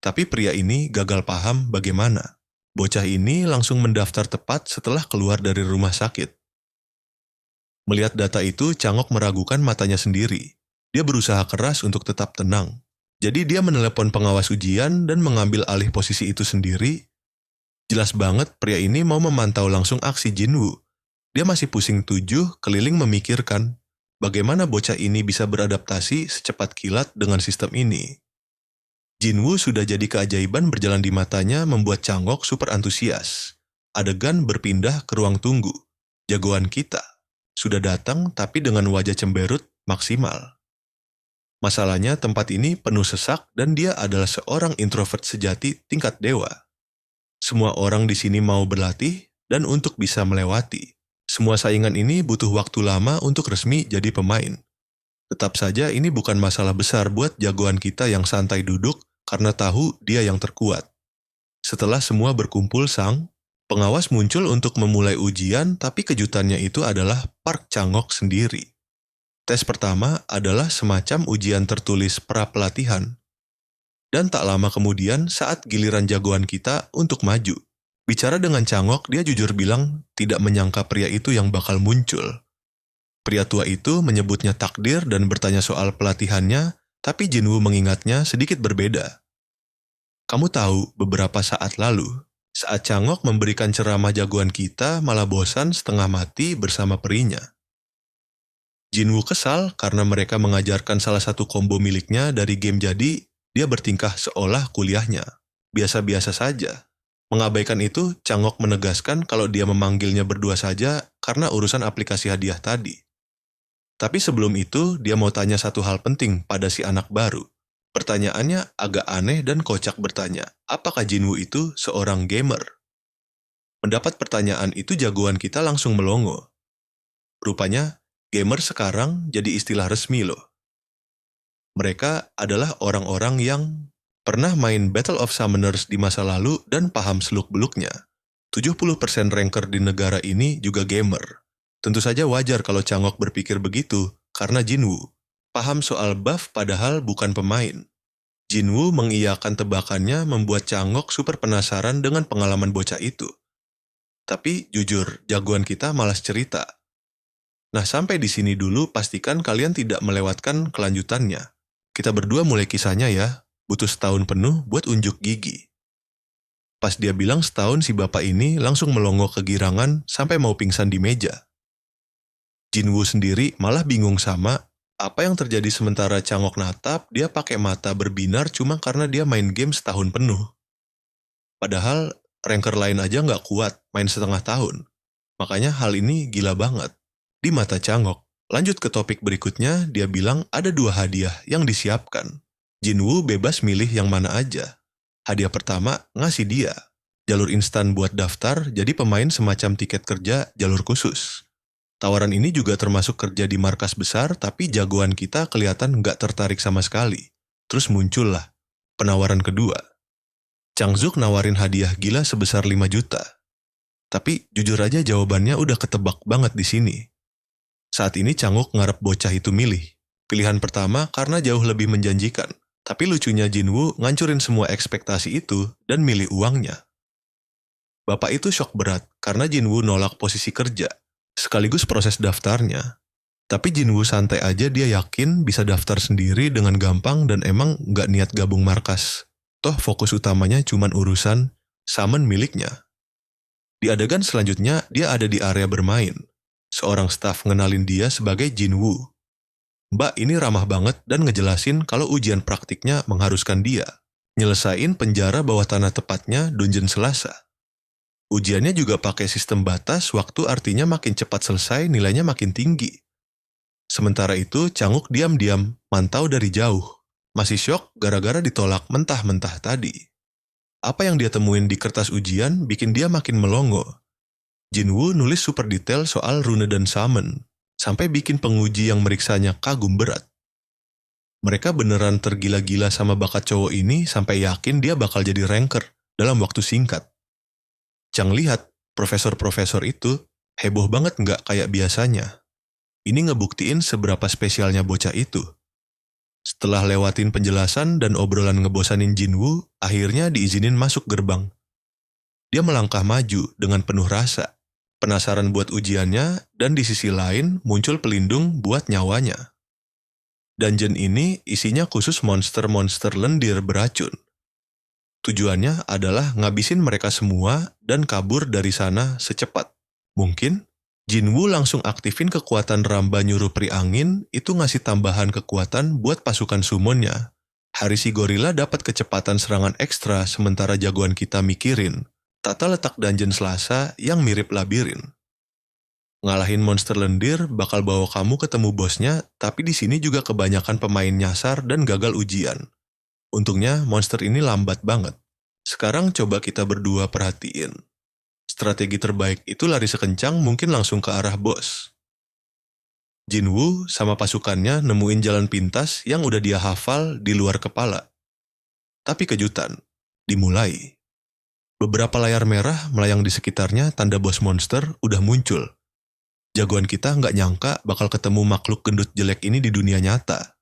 Tapi pria ini gagal paham bagaimana. Bocah ini langsung mendaftar tepat setelah keluar dari rumah sakit. Melihat data itu, Changok meragukan matanya sendiri. Dia berusaha keras untuk tetap tenang. Jadi dia menelepon pengawas ujian dan mengambil alih posisi itu sendiri. Jelas banget pria ini mau memantau langsung aksi Jinwoo. Dia masih pusing tujuh keliling memikirkan bagaimana bocah ini bisa beradaptasi secepat kilat dengan sistem ini. Jinwoo sudah jadi keajaiban berjalan di matanya membuat Changok super antusias. Adegan berpindah ke ruang tunggu. Jagoan kita sudah datang tapi dengan wajah cemberut maksimal. Masalahnya tempat ini penuh sesak dan dia adalah seorang introvert sejati tingkat dewa. Semua orang di sini mau berlatih dan untuk bisa melewati. Semua saingan ini butuh waktu lama untuk resmi jadi pemain. Tetap saja ini bukan masalah besar buat jagoan kita yang santai duduk karena tahu dia yang terkuat. Setelah semua berkumpul pengawas muncul untuk memulai ujian, tapi kejutannya itu adalah Park Changok sendiri. Tes pertama adalah semacam ujian tertulis pra-pelatihan. Dan tak lama kemudian saat giliran jagoan kita untuk maju. Bicara dengan Changok, dia jujur bilang tidak menyangka pria itu yang bakal muncul. Pria tua itu menyebutnya takdir dan bertanya soal pelatihannya, tapi Jinwoo mengingatnya sedikit berbeda. Kamu tahu, beberapa saat lalu, saat Changok memberikan ceramah jagoan kita malah bosan setengah mati bersama perinya. Jinwoo kesal karena mereka mengajarkan salah satu combo miliknya dari game jadi dia bertingkah seolah kuliahnya. Biasa-biasa saja. Mengabaikan itu, Changok menegaskan kalau dia memanggilnya berdua saja karena urusan aplikasi hadiah tadi. Tapi sebelum itu, dia mau tanya satu hal penting pada si anak baru. Pertanyaannya agak aneh dan kocak bertanya, apakah Jinwoo itu seorang gamer? Mendapat pertanyaan itu jagoan kita langsung melongo. Rupanya, gamer sekarang jadi istilah resmi loh. Mereka adalah orang-orang yang pernah main Battle of Summoners di masa lalu dan paham seluk-beluknya. 70% ranker di negara ini juga gamer. Tentu saja wajar kalau Changok berpikir begitu, karena Jinwoo paham soal buff padahal bukan pemain. Jinwoo mengiyakan tebakannya membuat Changok super penasaran dengan pengalaman bocah itu. Tapi jujur, jagoan kita malas cerita. Nah, sampai di sini dulu, pastikan kalian tidak melewatkan kelanjutannya. Kita berdua mulai kisahnya ya, butuh setahun penuh buat unjuk gigi. Pas dia bilang setahun, si bapak ini langsung melongo kegirangan sampai mau pingsan di meja. Jinwoo sendiri malah bingung sama apa yang terjadi sementara Changok natap, dia pakai mata berbinar cuma karena dia main game setahun penuh. Padahal ranker lain aja nggak kuat, main setengah tahun. Makanya hal ini gila banget. Di mata Changok. Lanjut ke topik berikutnya, dia bilang ada 2 hadiah yang disiapkan. Jinwoo bebas milih yang mana aja. Hadiah pertama ngasih dia jalur instan buat daftar jadi pemain semacam tiket kerja jalur khusus. Tawaran ini juga termasuk kerja di markas besar, tapi jagoan kita kelihatan nggak tertarik sama sekali. Terus muncullah penawaran kedua. Changzuk nawarin hadiah gila sebesar 5 juta. Tapi jujur aja jawabannya udah ketebak banget di sini. Saat ini Changok ngarep bocah itu milih. Pilihan pertama karena jauh lebih menjanjikan. Tapi lucunya Jinwoo ngancurin semua ekspektasi itu dan milih uangnya. Bapak itu shock berat karena Jinwoo nolak posisi kerja, sekaligus proses daftarnya. Tapi Jinwoo santai aja, dia yakin bisa daftar sendiri dengan gampang dan emang nggak niat gabung markas. Toh fokus utamanya cuman urusan summon miliknya. Di adegan selanjutnya, dia ada di area bermain. Seorang staf ngenalin dia sebagai Jinwoo. Mbak ini ramah banget dan ngejelasin kalau ujian praktiknya mengharuskan dia nyelesain penjara bawah tanah, tepatnya Dungeon Selasa. Ujiannya juga pakai sistem batas waktu, artinya makin cepat selesai nilainya makin tinggi. Sementara itu Canguk diam-diam mantau dari jauh. Masih syok gara-gara ditolak mentah-mentah tadi. Apa yang dia temuin di kertas ujian bikin dia makin melongo. Jinwoo nulis super detail soal rune dan summon, sampai bikin penguji yang meriksanya kagum berat. Mereka beneran tergila-gila sama bakat cowok ini sampai yakin dia bakal jadi ranker dalam waktu singkat. Chang lihat, profesor-profesor itu heboh banget nggak kayak biasanya. Ini ngebuktiin seberapa spesialnya bocah itu. Setelah lewatin penjelasan dan obrolan ngebosanin Jinwoo, akhirnya diizinin masuk gerbang. Dia melangkah maju dengan penuh rasa, penasaran buat ujiannya, dan di sisi lain muncul pelindung buat nyawanya. Dungeon ini isinya khusus monster-monster lendir beracun. Tujuannya adalah ngabisin mereka semua dan kabur dari sana secepat mungkin. Jinwoo langsung aktifin kekuatan Ramba nyuruh peri angin, itu ngasih tambahan kekuatan buat pasukan summonnya. Harisi Gorilla dapat kecepatan serangan ekstra, sementara jagoan kita mikirin tata letak Dungeon Selasa yang mirip labirin. Ngalahin monster lendir bakal bawa kamu ketemu bosnya, tapi di sini juga kebanyakan pemain nyasar dan gagal ujian. Untungnya monster ini lambat banget. Sekarang coba kita berdua perhatiin. Strategi terbaik itu lari sekencang mungkin langsung ke arah bos. Jinwoo sama pasukannya nemuin jalan pintas yang udah dia hafal di luar kepala. Tapi kejutan dimulai. Beberapa layar merah melayang di sekitarnya, tanda bos monster udah muncul. Jagoan kita nggak nyangka bakal ketemu makhluk gendut jelek ini di dunia nyata.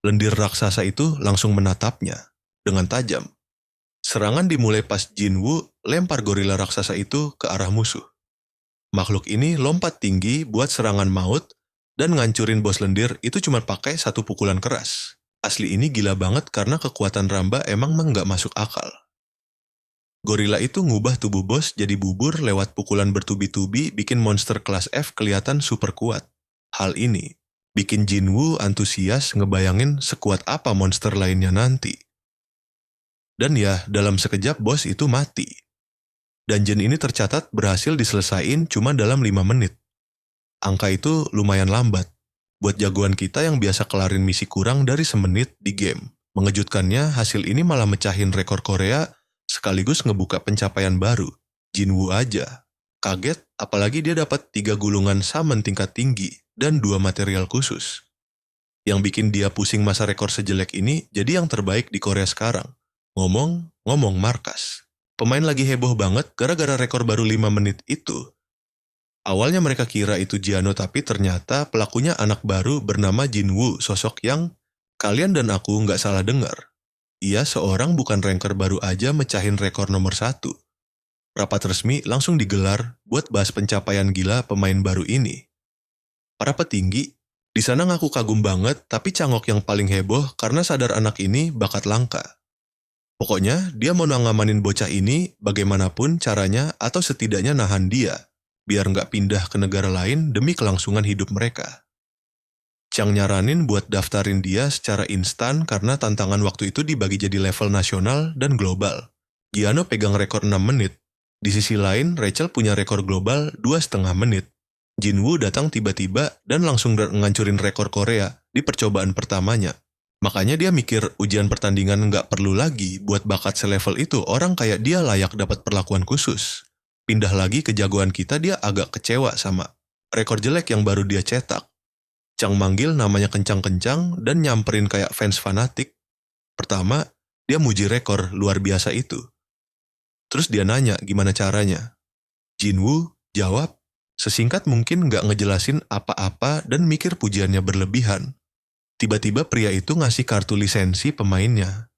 Lendir raksasa itu langsung menatapnya dengan tajam. Serangan dimulai pas Jinwoo lempar gorila raksasa itu ke arah musuh. Makhluk ini lompat tinggi buat serangan maut dan ngancurin bos lendir itu cuma pakai satu pukulan keras. Asli ini gila banget karena kekuatan Ramba emang nggak masuk akal. Gorila itu ngubah tubuh bos jadi bubur lewat pukulan bertubi-tubi, bikin monster kelas F kelihatan super kuat. Hal ini bikin Jinwoo antusias ngebayangin sekuat apa monster lainnya nanti. Dan ya, dalam sekejap bos itu mati. Dungeon ini tercatat berhasil diselesain cuma dalam 5 menit. Angka itu lumayan lambat buat jagoan kita yang biasa kelarin misi kurang dari semenit di game. Mengejutkannya, hasil ini malah mecahin rekor Korea sekaligus ngebuka pencapaian baru. Jinwoo aja kaget, apalagi dia dapat 3 gulungan summon tingkat tinggi dan 2 material khusus. Yang bikin dia pusing, masa rekor sejelek ini jadi yang terbaik di Korea sekarang. Ngomong markas. Pemain lagi heboh banget gara-gara rekor baru 5 menit itu. Awalnya mereka kira itu Giano, tapi ternyata pelakunya anak baru bernama Jinwoo, sosok yang kalian dan aku nggak salah dengar. Ia seorang bukan ranker baru aja mecahin rekor nomor 1. Rapat resmi langsung digelar buat bahas pencapaian gila pemain baru ini. Para petinggi di sana ngaku kagum banget, tapi Cangok yang paling heboh karena sadar anak ini bakat langka. Pokoknya dia mau ngamanin bocah ini bagaimanapun caranya, atau setidaknya nahan dia biar nggak pindah ke negara lain demi kelangsungan hidup mereka. Chang nyaranin buat daftarin dia secara instan karena tantangan waktu itu dibagi jadi level nasional dan global. Giano pegang rekor 6 menit. Di sisi lain, Rachel punya rekor global 2,5 menit. Jinwoo datang tiba-tiba dan langsung ngancurin rekor Korea di percobaan pertamanya. Makanya dia mikir ujian pertandingan nggak perlu lagi buat bakat selevel itu, orang kayak dia layak dapat perlakuan khusus. Pindah lagi ke jagoan kita, dia agak kecewa sama rekor jelek yang baru dia cetak. Chang manggil namanya kencang-kencang dan nyamperin kayak fans fanatik. Pertama, dia muji rekor luar biasa itu. Terus dia nanya gimana caranya. Jinwoo jawab sesingkat mungkin, nggak ngejelasin apa-apa dan mikir pujiannya berlebihan. Tiba-tiba pria itu ngasih kartu lisensi pemainnya.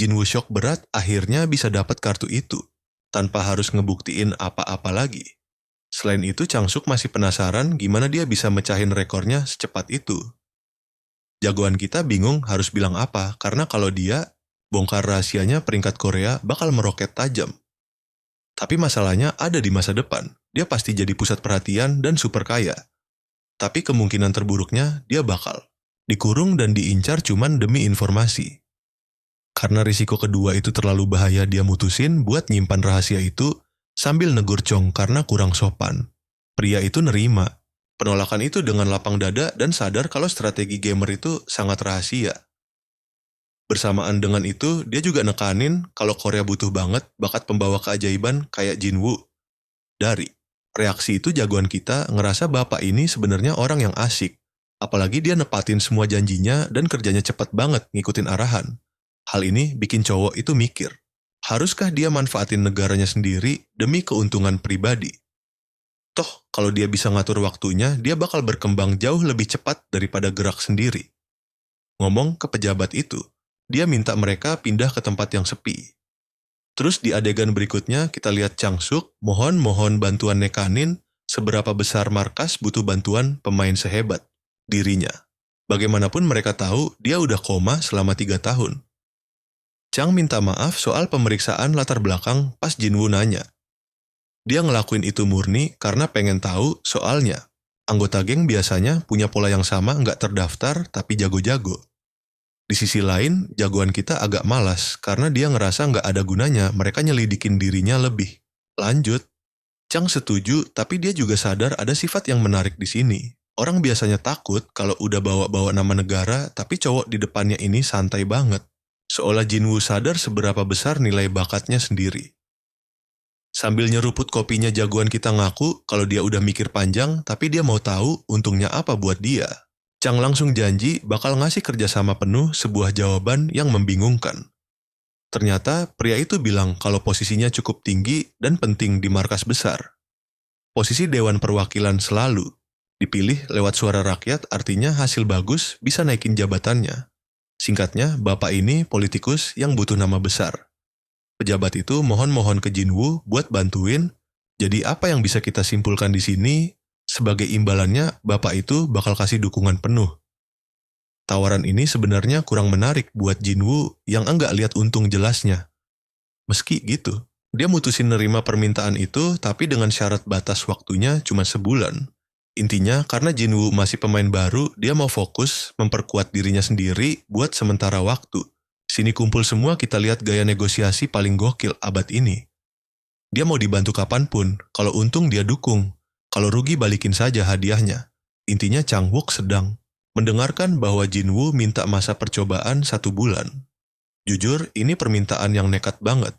Jinwoo shock berat akhirnya bisa dapat kartu itu, tanpa harus ngebuktiin apa-apa lagi. Selain itu, Changsuk masih penasaran gimana dia bisa mecahin rekornya secepat itu. Jagoan kita bingung harus bilang apa, karena kalau dia bongkar rahasianya peringkat Korea bakal meroket tajam. Tapi masalahnya ada di masa depan, dia pasti jadi pusat perhatian dan super kaya. Tapi kemungkinan terburuknya dia bakal dikurung dan diincar cuman demi informasi. Karena risiko kedua itu terlalu bahaya, dia mutusin buat nyimpan rahasia itu sambil negur Chong karena kurang sopan. Pria itu nerima penolakan itu dengan lapang dada dan sadar kalau strategi gamer itu sangat rahasia. Bersamaan dengan itu, dia juga nekanin kalau Korea butuh banget bakat pembawa keajaiban kayak Jinwoo. Dari reaksi itu, jagoan kita ngerasa bapak ini sebenarnya orang yang asik. Apalagi dia nepatin semua janjinya dan kerjanya cepat banget ngikutin arahan. Hal ini bikin cowok itu mikir, haruskah dia manfaatin negaranya sendiri demi keuntungan pribadi? Toh, kalau dia bisa ngatur waktunya, dia bakal berkembang jauh lebih cepat daripada gerak sendiri. Ngomong ke pejabat itu, dia minta mereka pindah ke tempat yang sepi. Terus di adegan berikutnya kita lihat Changsuk mohon bantuan nekanin seberapa besar markas butuh bantuan pemain sehebat dirinya. Bagaimanapun mereka tahu dia udah koma selama 3 tahun. Chang minta maaf soal pemeriksaan latar belakang pas Jinwoo nanya. Dia ngelakuin itu murni karena pengen tahu soalnya. Anggota geng biasanya punya pola yang sama, nggak terdaftar tapi jago-jago. Di sisi lain, jagoan kita agak malas karena dia ngerasa nggak ada gunanya mereka nyelidikin dirinya lebih lanjut. Chang setuju, tapi dia juga sadar ada sifat yang menarik di sini. Orang biasanya takut kalau udah bawa-bawa nama negara, tapi cowok di depannya ini santai banget. Seolah Jinwoo sadar seberapa besar nilai bakatnya sendiri. Sambil nyeruput kopinya, jagoan kita ngaku kalau dia udah mikir panjang, tapi dia mau tahu untungnya apa buat dia. Chang langsung janji bakal ngasih kerjasama penuh sebuah jawaban yang membingungkan. Ternyata pria itu bilang kalau posisinya cukup tinggi dan penting di markas besar. Posisi Dewan Perwakilan selalu dipilih lewat suara rakyat, artinya hasil bagus bisa naikin jabatannya. Singkatnya, bapak ini politikus yang butuh nama besar. Pejabat itu mohon ke Jinwoo buat bantuin. Jadi apa yang bisa kita simpulkan di sini? Sebagai imbalannya, bapak itu bakal kasih dukungan penuh. Tawaran ini sebenarnya kurang menarik buat Jinwoo yang enggak lihat untung jelasnya. Meski gitu, dia mutusin nerima permintaan itu tapi dengan syarat batas waktunya cuma sebulan. Intinya karena Jinwoo masih pemain baru, dia mau fokus memperkuat dirinya sendiri buat sementara waktu. Sini kumpul semua, kita lihat gaya negosiasi paling gokil abad ini. Dia mau dibantu kapanpun, kalau untung dia dukung. Kalau rugi balikin saja hadiahnya. Intinya Changwook sedang mendengarkan bahwa Jinwoo minta masa percobaan 1 bulan. Jujur, ini permintaan yang nekat banget.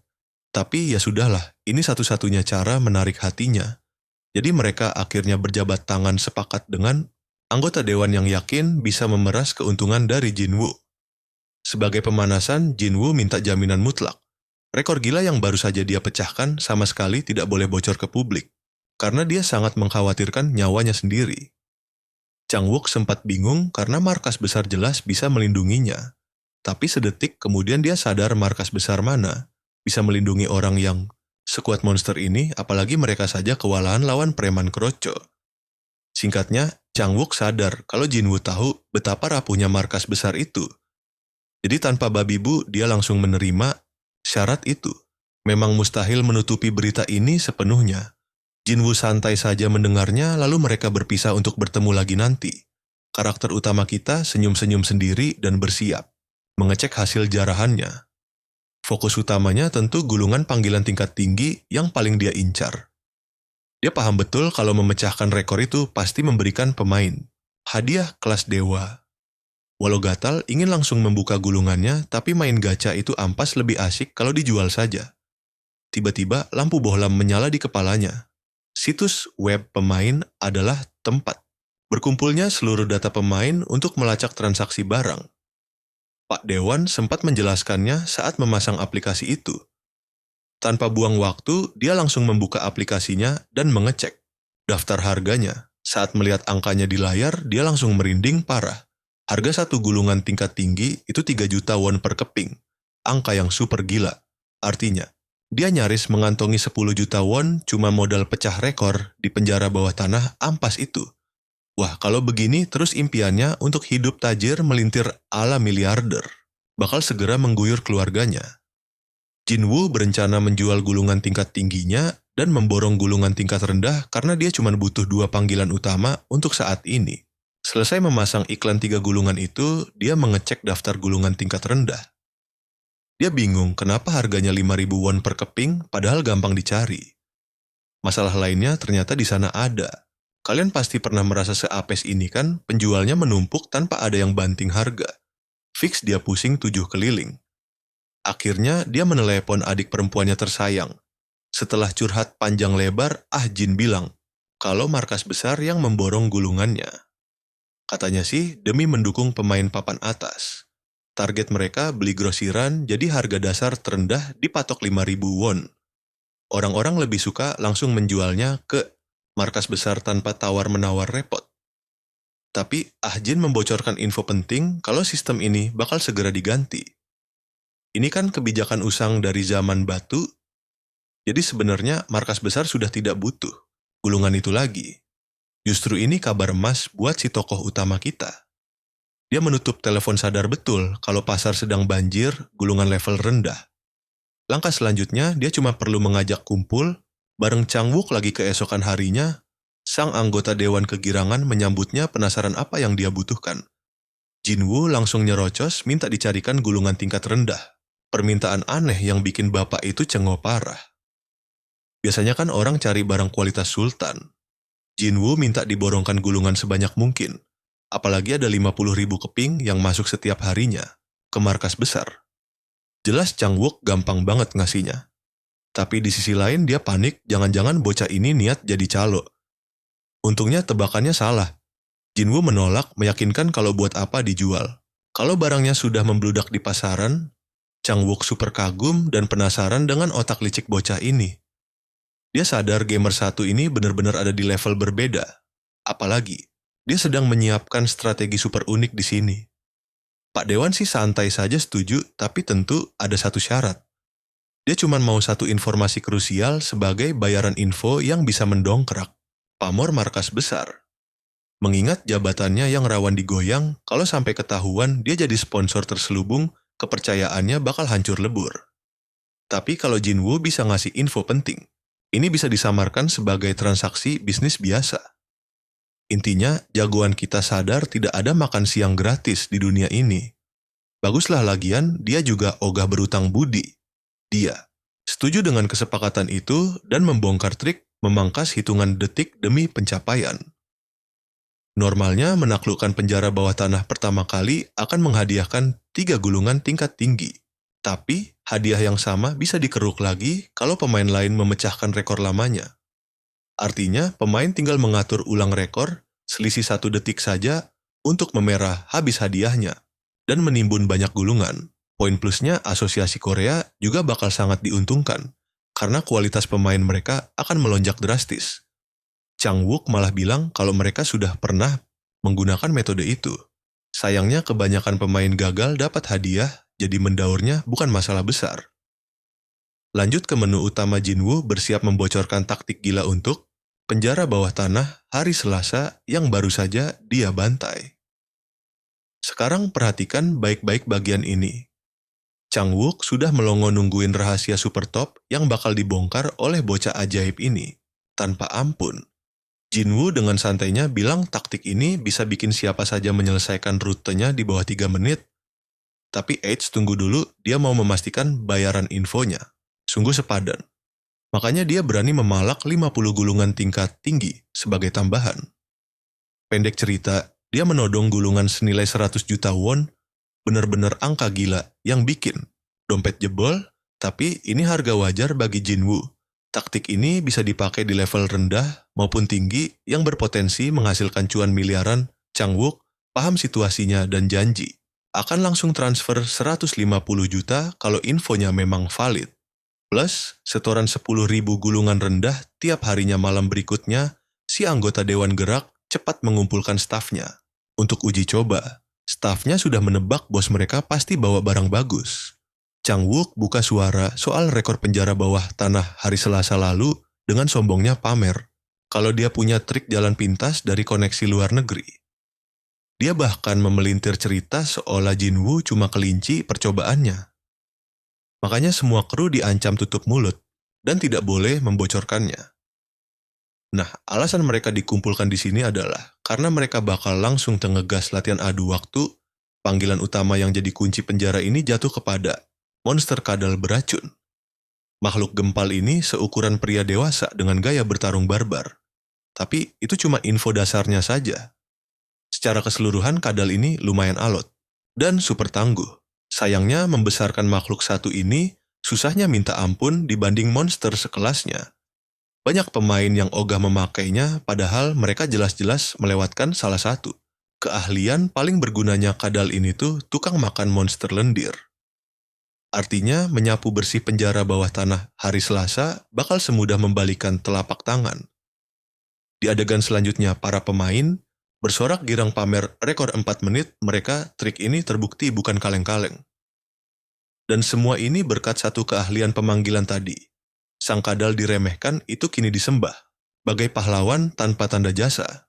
Tapi ya sudahlah, ini satu-satunya cara menarik hatinya. Jadi mereka akhirnya berjabat tangan sepakat dengan anggota dewan yang yakin bisa memeras keuntungan dari Jinwoo. Sebagai pemanasan, Jinwoo minta jaminan mutlak. Rekor gila yang baru saja dia pecahkan sama sekali tidak boleh bocor ke publik. Karena dia sangat mengkhawatirkan nyawanya sendiri. Changwook sempat bingung karena markas besar jelas bisa melindunginya. Tapi sedetik kemudian dia sadar markas besar mana bisa melindungi orang yang sekuat monster ini, apalagi mereka saja kewalahan lawan preman kroco. Singkatnya, Changwook sadar kalau Jinwoo tahu betapa rapuhnya markas besar itu. Jadi tanpa babi bu, dia langsung menerima syarat itu. Memang mustahil menutupi berita ini sepenuhnya. Jinwoo santai saja mendengarnya, lalu mereka berpisah untuk bertemu lagi nanti. Karakter utama kita senyum-senyum sendiri dan bersiap mengecek hasil jarahannya. Fokus utamanya tentu gulungan panggilan tingkat tinggi yang paling dia incar. Dia paham betul kalau memecahkan rekor itu pasti memberikan pemain hadiah kelas dewa. Walau gatal ingin langsung membuka gulungannya, tapi main gacha itu ampas lebih asik kalau dijual saja. Tiba-tiba lampu bohlam menyala di kepalanya. Situs web pemain adalah tempat berkumpulnya seluruh data pemain untuk melacak transaksi barang. Pak Dewan sempat menjelaskannya saat memasang aplikasi itu. Tanpa buang waktu, dia langsung membuka aplikasinya dan mengecek daftar harganya. Saat melihat angkanya di layar, dia langsung merinding parah. Harga satu gulungan tingkat tinggi itu 3 juta won per keping. Angka yang super gila. Artinya, dia nyaris mengantongi 10 juta won cuma modal pecah rekor di penjara bawah tanah ampas itu. Wah, kalau begini terus impiannya untuk hidup tajir melintir ala miliarder bakal segera mengguyur keluarganya. Jinwoo berencana menjual gulungan tingkat tingginya dan memborong gulungan tingkat rendah karena dia cuma butuh 2 panggilan utama untuk saat ini. Selesai memasang iklan 3 gulungan itu, dia mengecek daftar gulungan tingkat rendah. Dia bingung kenapa harganya 5.000 won per keping padahal gampang dicari. Masalah lainnya ternyata di sana ada. Kalian pasti pernah merasa seapes ini kan, penjualnya menumpuk tanpa ada yang banting harga. Fix dia pusing 7 keliling. Akhirnya dia menelepon adik perempuannya tersayang. Setelah curhat panjang lebar, Jin bilang kalau markas besar yang memborong gulungannya. Katanya sih demi mendukung pemain papan atas. Target mereka beli grosiran, jadi harga dasar terendah dipatok 5.000 won. Orang-orang lebih suka langsung menjualnya ke markas besar tanpa tawar-menawar repot. Tapi Jin membocorkan info penting kalau sistem ini bakal segera diganti. Ini kan kebijakan usang dari zaman batu, jadi sebenarnya markas besar sudah tidak butuh gulungan itu lagi. Justru ini kabar emas buat si tokoh utama kita. Dia menutup telepon sadar betul kalau pasar sedang banjir gulungan level rendah. Langkah selanjutnya, dia cuma perlu mengajak kumpul, bareng Changwook lagi keesokan harinya, sang anggota Dewan Kegirangan menyambutnya penasaran apa yang dia butuhkan. Jinwoo langsung nyerocos minta dicarikan gulungan tingkat rendah. Permintaan aneh yang bikin bapak itu cengok parah. Biasanya kan orang cari barang kualitas sultan. Jinwoo minta diborongkan gulungan sebanyak mungkin. Apalagi ada 50.000 keping yang masuk setiap harinya ke markas besar. Jelas Changwook gampang banget ngasihnya. Tapi di sisi lain dia panik jangan-jangan bocah ini niat jadi calo. Untungnya tebakannya salah. Jinwoo menolak meyakinkan kalau buat apa dijual. Kalau barangnya sudah membludak di pasaran, Changwook super kagum dan penasaran dengan otak licik bocah ini. Dia sadar gamer satu ini benar-benar ada di level berbeda. Apalagi, dia sedang menyiapkan strategi super unik di sini. Pak Dewan sih santai saja setuju, tapi tentu ada satu syarat. Dia cuma mau satu informasi krusial sebagai bayaran info yang bisa mendongkrak pamor markas besar. Mengingat jabatannya yang rawan digoyang, kalau sampai ketahuan dia jadi sponsor terselubung, kepercayaannya bakal hancur lebur. Tapi kalau Jinwoo bisa ngasih info penting, ini bisa disamarkan sebagai transaksi bisnis biasa. Intinya, jagoan kita sadar tidak ada makan siang gratis di dunia ini. Baguslah lagian, dia juga ogah berutang budi. Dia setuju dengan kesepakatan itu dan membongkar trik memangkas hitungan detik demi pencapaian. Normalnya menaklukkan penjara bawah tanah pertama kali akan menghadiahkan 3 gulungan tingkat tinggi. Tapi hadiah yang sama bisa dikeruk lagi kalau pemain lain memecahkan rekor lamanya. Artinya, pemain tinggal mengatur ulang rekor, selisih 1 detik saja untuk memerah habis hadiahnya, dan menimbun banyak gulungan. Poin plusnya, Asosiasi Korea juga bakal sangat diuntungkan, karena kualitas pemain mereka akan melonjak drastis. Changwook malah bilang kalau mereka sudah pernah menggunakan metode itu. Sayangnya kebanyakan pemain gagal dapat hadiah, jadi mendaurnya bukan masalah besar. Lanjut ke menu utama, Jinwoo bersiap membocorkan taktik gila untuk penjara bawah tanah hari Selasa yang baru saja dia bantai. Sekarang perhatikan baik-baik bagian ini. Changwook sudah melongo nungguin rahasia super top yang bakal dibongkar oleh bocah ajaib ini. Tanpa ampun. Jinwoo dengan santainya bilang taktik ini bisa bikin siapa saja menyelesaikan rutenya di bawah 3 menit. Tapi tunggu dulu, dia mau memastikan bayaran infonya. Sungguh sepadan. Makanya dia berani memalak 50 gulungan tingkat tinggi sebagai tambahan. Pendek cerita, dia menodong gulungan senilai 100 juta won, benar-benar angka gila yang bikin dompet jebol, tapi ini harga wajar bagi Jinwoo. Taktik ini bisa dipakai di level rendah maupun tinggi yang berpotensi menghasilkan cuan miliaran. Changwook paham situasinya dan janji akan langsung transfer 150 juta kalau infonya memang valid. Plus, setoran 10.000 gulungan rendah tiap harinya malam berikutnya, si anggota Dewan Gerak cepat mengumpulkan stafnya untuk uji coba. Stafnya sudah menebak bos mereka pasti bawa barang bagus. Chang Wook buka suara soal rekor penjara bawah tanah hari Selasa lalu dengan sombongnya pamer kalau dia punya trik jalan pintas dari koneksi luar negeri. Dia bahkan memelintir cerita seolah Jinwoo cuma kelinci percobaannya. Makanya semua kru diancam tutup mulut dan tidak boleh membocorkannya. Nah, alasan mereka dikumpulkan di sini adalah karena mereka bakal langsung tengegas latihan adu waktu. Panggilan utama yang jadi kunci penjara ini jatuh kepada monster kadal beracun. Makhluk gempal ini seukuran pria dewasa dengan gaya bertarung barbar. Tapi itu cuma info dasarnya saja. Secara keseluruhan kadal ini lumayan alot dan super tangguh. Sayangnya membesarkan makhluk satu ini susahnya minta ampun dibanding monster sekelasnya. Banyak pemain yang ogah memakainya padahal mereka jelas-jelas melewatkan salah satu. Keahlian paling bergunanya kadal ini tuh tukang makan monster lendir. Artinya menyapu bersih penjara bawah tanah hari Selasa bakal semudah membalikan telapak tangan. Di adegan selanjutnya para pemain bersorak girang pamer rekor 4 menit mereka trik ini terbukti bukan kaleng-kaleng. Dan semua ini berkat satu keahlian pemanggilan tadi. Sang kadal diremehkan itu kini disembah, bagai pahlawan tanpa tanda jasa.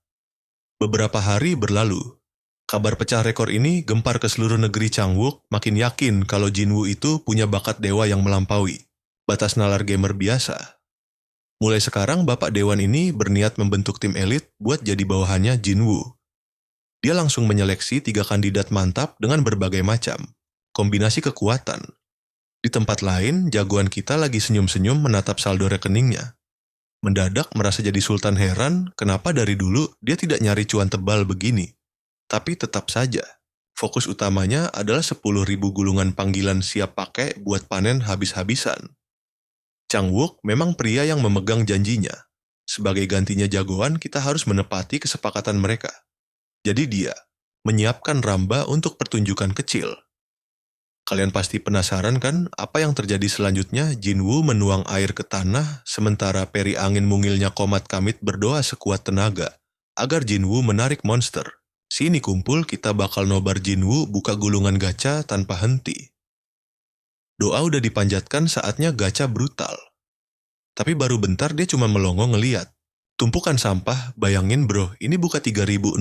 Beberapa hari berlalu. Kabar pecah rekor ini gempar ke seluruh negeri. Chang Wook makin yakin kalau Jinwoo itu punya bakat dewa yang melampaui batas nalar gamer biasa. Mulai sekarang Bapak Dewan ini berniat membentuk tim elit buat jadi bawahannya Jinwoo. Dia langsung menyeleksi 3 kandidat mantap dengan berbagai macam kombinasi kekuatan. Di tempat lain, jagoan kita lagi senyum-senyum menatap saldo rekeningnya. Mendadak merasa jadi sultan heran kenapa dari dulu dia tidak nyari cuan tebal begini. Tapi tetap saja, fokus utamanya adalah 10.000 gulungan panggilan siap pakai buat panen habis-habisan. Chang Wook memang pria yang memegang janjinya. Sebagai gantinya jagoan, kita harus menepati kesepakatan mereka. Jadi dia menyiapkan ramba untuk pertunjukan kecil. Kalian pasti penasaran kan apa yang terjadi selanjutnya? Jinwoo menuang air ke tanah sementara peri angin mungilnya Komat Kamit berdoa sekuat tenaga agar Jinwoo menarik monster. Sini kumpul kita bakal nobar Jinwoo buka gulungan gacha tanpa henti. Doa udah dipanjatkan saatnya gacha brutal. Tapi baru bentar dia cuma melongo ngeliat. Tumpukan sampah, bayangin bro, ini buka 3.600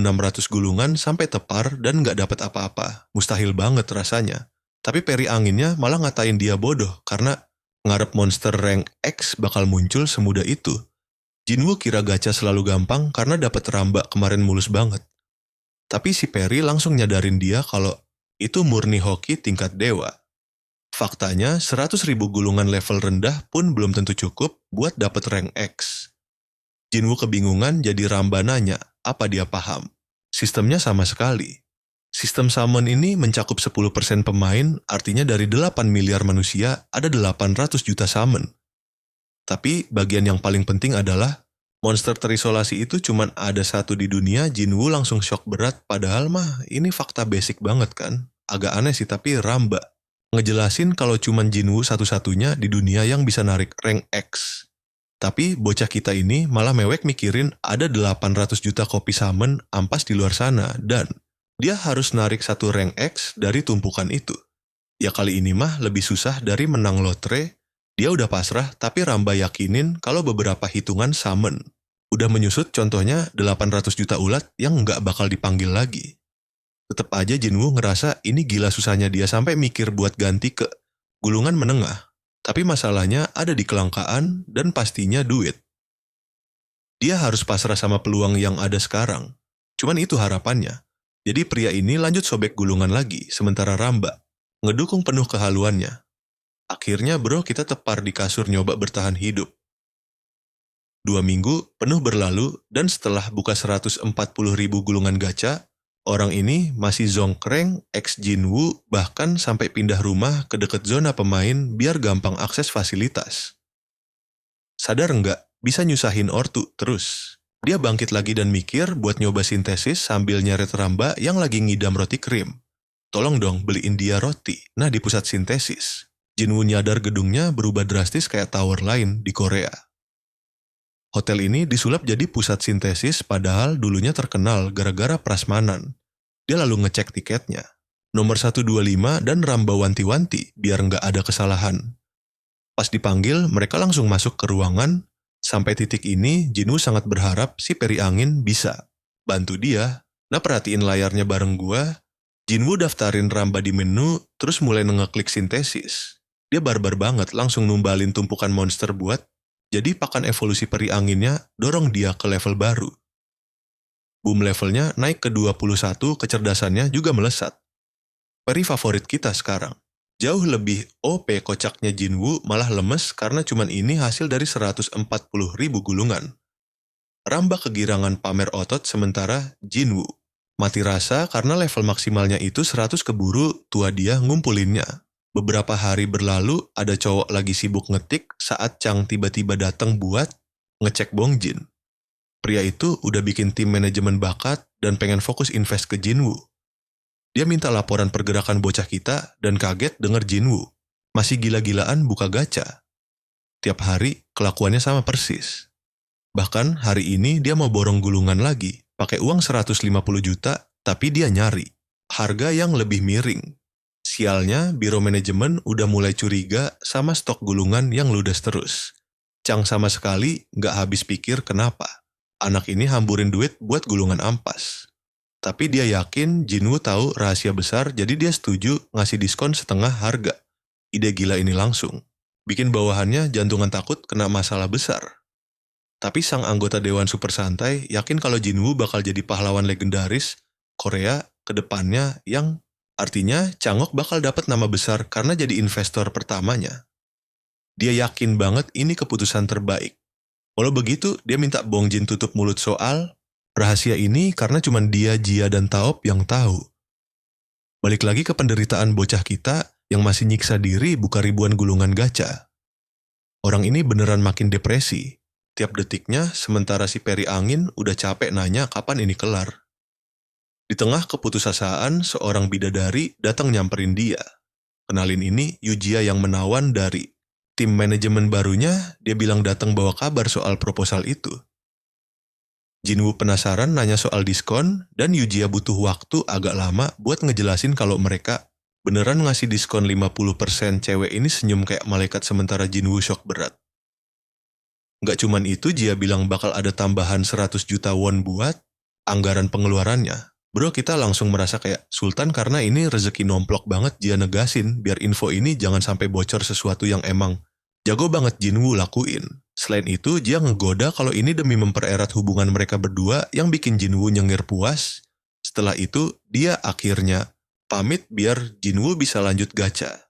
gulungan sampai tepar dan nggak dapat apa-apa. Mustahil banget rasanya. Tapi peri anginnya malah ngatain dia bodoh karena ngarep monster rank X bakal muncul semudah itu. Jinwoo kira gacha selalu gampang karena dapat ramba kemarin mulus banget. Tapi si Peri langsung nyadarin dia kalau itu murni hoki tingkat dewa. Faktanya 100.000 gulungan level rendah pun belum tentu cukup buat dapat rank X. Jinwoo kebingungan jadi ramba nanya apa dia paham. Sistemnya sama sekali. Sistem summon ini mencakup 10% pemain, artinya dari 8 miliar manusia ada 800 juta summon. Tapi bagian yang paling penting adalah monster terisolasi itu cuma ada satu di dunia. Jinwoo langsung shock berat, padahal mah ini fakta basic banget kan. Agak aneh sih tapi ramba. Ngejelasin kalau cuma Jinwoo satu-satunya di dunia yang bisa narik rank X. Tapi bocah kita ini malah mewek mikirin ada 800 juta kopi summon ampas di luar sana dan dia harus narik satu rank X dari tumpukan itu. Ya kali ini mah lebih susah dari menang lotre. Dia udah pasrah tapi Ramba yakinin kalau beberapa hitungan summon. Udah menyusut contohnya 800 juta ulat yang nggak bakal dipanggil lagi. Tetep aja Jinwoo ngerasa ini gila susahnya dia sampai mikir buat ganti ke gulungan menengah. Tapi masalahnya ada di kelangkaan dan pastinya duit. Dia harus pasrah sama peluang yang ada sekarang. Cuman itu harapannya. Jadi pria ini lanjut sobek gulungan lagi, sementara Ramba ngedukung penuh kehaluannya. Akhirnya bro kita tepar di kasur nyoba bertahan hidup. 2 minggu penuh berlalu dan setelah buka 140.000 gulungan gacha, orang ini masih zongkreng ex Jinwoo bahkan sampai pindah rumah ke dekat zona pemain biar gampang akses fasilitas. Sadar nggak bisa nyusahin ortu terus. Dia bangkit lagi dan mikir buat nyoba sintesis sambil nyeret Ramba yang lagi ngidam roti krim. Tolong dong beliin dia roti. Nah di pusat sintesis, Jinwoo nyadar gedungnya berubah drastis kayak tower lain di Korea. Hotel ini disulap jadi pusat sintesis padahal dulunya terkenal gara-gara prasmanan. Dia lalu ngecek tiketnya. Nomor 125 dan Ramba wanti-wanti biar nggak ada kesalahan. Pas dipanggil, mereka langsung masuk ke ruangan. Sampai titik ini, Jinwoo sangat berharap si peri angin bisa bantu dia. Nah, perhatiin layarnya bareng gua. Jinwoo daftarin Ramba di menu, terus mulai ngeklik sintesis. Dia barbar banget, langsung numbalin tumpukan monster buat. Jadi pakan evolusi peri anginnya dorong dia ke level baru. Boom levelnya naik ke 21, kecerdasannya juga melesat. Peri favorit kita sekarang. Jauh lebih OP kocaknya Jinwoo malah lemes karena cuman ini hasil dari 140.000 gulungan. Ramba kegirangan pamer otot sementara Jinwoo mati rasa karena level maksimalnya itu 100 keburu tua dia ngumpulinnya. Beberapa hari berlalu ada cowok lagi sibuk ngetik saat Chang tiba-tiba datang buat ngecek Bongjin. Pria itu udah bikin tim manajemen bakat dan pengen fokus invest ke Jinwoo. Dia minta laporan pergerakan bocah kita dan kaget denger Jinwoo masih gila-gilaan buka gacha. Tiap hari kelakuannya sama persis. Bahkan hari ini dia mau borong gulungan lagi, pakai uang 150 juta, tapi dia nyari harga yang lebih miring. Sialnya, biro manajemen udah mulai curiga sama stok gulungan yang ludes terus. Chang sama sekali nggak habis pikir kenapa anak ini hamburin duit buat gulungan ampas. Tapi dia yakin Jinwoo tahu rahasia besar, jadi dia setuju ngasih diskon setengah harga. Ide gila ini langsung bikin bawahannya jantungan takut kena masalah besar. Tapi sang anggota Dewan Super Santai yakin kalau Jinwoo bakal jadi pahlawan legendaris Korea ke depannya yang artinya Changok bakal dapat nama besar karena jadi investor pertamanya. Dia yakin banget ini keputusan terbaik. Walau begitu, dia minta Bongjin tutup mulut soal rahasia ini karena cuma dia, Jia, dan Taop yang tahu. Balik lagi ke penderitaan bocah kita yang masih nyiksa diri buka ribuan gulungan gacha. Orang ini beneran makin depresi. Tiap detiknya, sementara si peri angin udah capek nanya kapan ini kelar. Di tengah keputusasaan, seorang bidadari datang nyamperin dia. Kenalin ini Yujia yang menawan dari tim manajemen barunya. Dia bilang datang bawa kabar soal proposal itu. Jinwoo penasaran nanya soal diskon dan Yujia butuh waktu agak lama buat ngejelasin kalau mereka beneran ngasih diskon 50%. Cewek ini senyum kayak malaikat sementara Jinwoo shock berat. Nggak cuman itu, Jia bilang bakal ada tambahan 100 juta won buat anggaran pengeluarannya. Bro, kita langsung merasa kayak sultan karena ini rezeki nomplok banget. Jia negasin biar info ini jangan sampai bocor sesuatu yang emang jago banget Jinwoo lakuin. Selain itu, Jia ngegoda kalau ini demi mempererat hubungan mereka berdua yang bikin Jinwoo nyengir puas. Setelah itu, dia akhirnya pamit biar Jinwoo bisa lanjut gacha.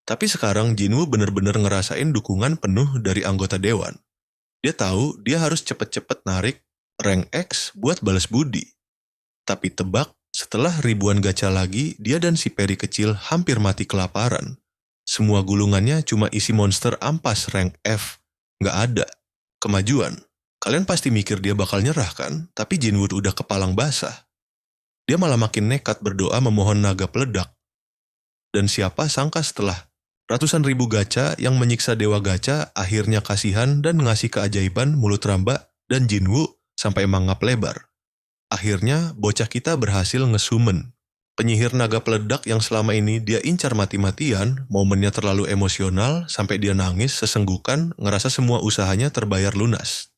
Tapi sekarang Jinwoo bener-bener ngerasain dukungan penuh dari anggota dewan. Dia tahu dia harus cepet-cepet narik rank X buat balas budi. Tapi tebak, setelah ribuan gacha lagi, dia dan si peri kecil hampir mati kelaparan. Semua gulungannya cuma isi monster ampas rank F. Nggak ada kemajuan. Kalian pasti mikir dia bakal nyerah kan? Tapi Jinwoo udah kepalang basah. Dia malah makin nekat berdoa memohon naga peledak. Dan siapa sangka setelah ratusan ribu gacha yang menyiksa dewa gacha akhirnya kasihan dan ngasih keajaiban mulut Ramba dan Jinwoo sampai mangap lebar. Akhirnya bocah kita berhasil ngesumen penyihir naga peledak yang selama ini dia incar mati-matian. Momennya terlalu emosional sampai dia nangis sesenggukan ngerasa semua usahanya terbayar lunas.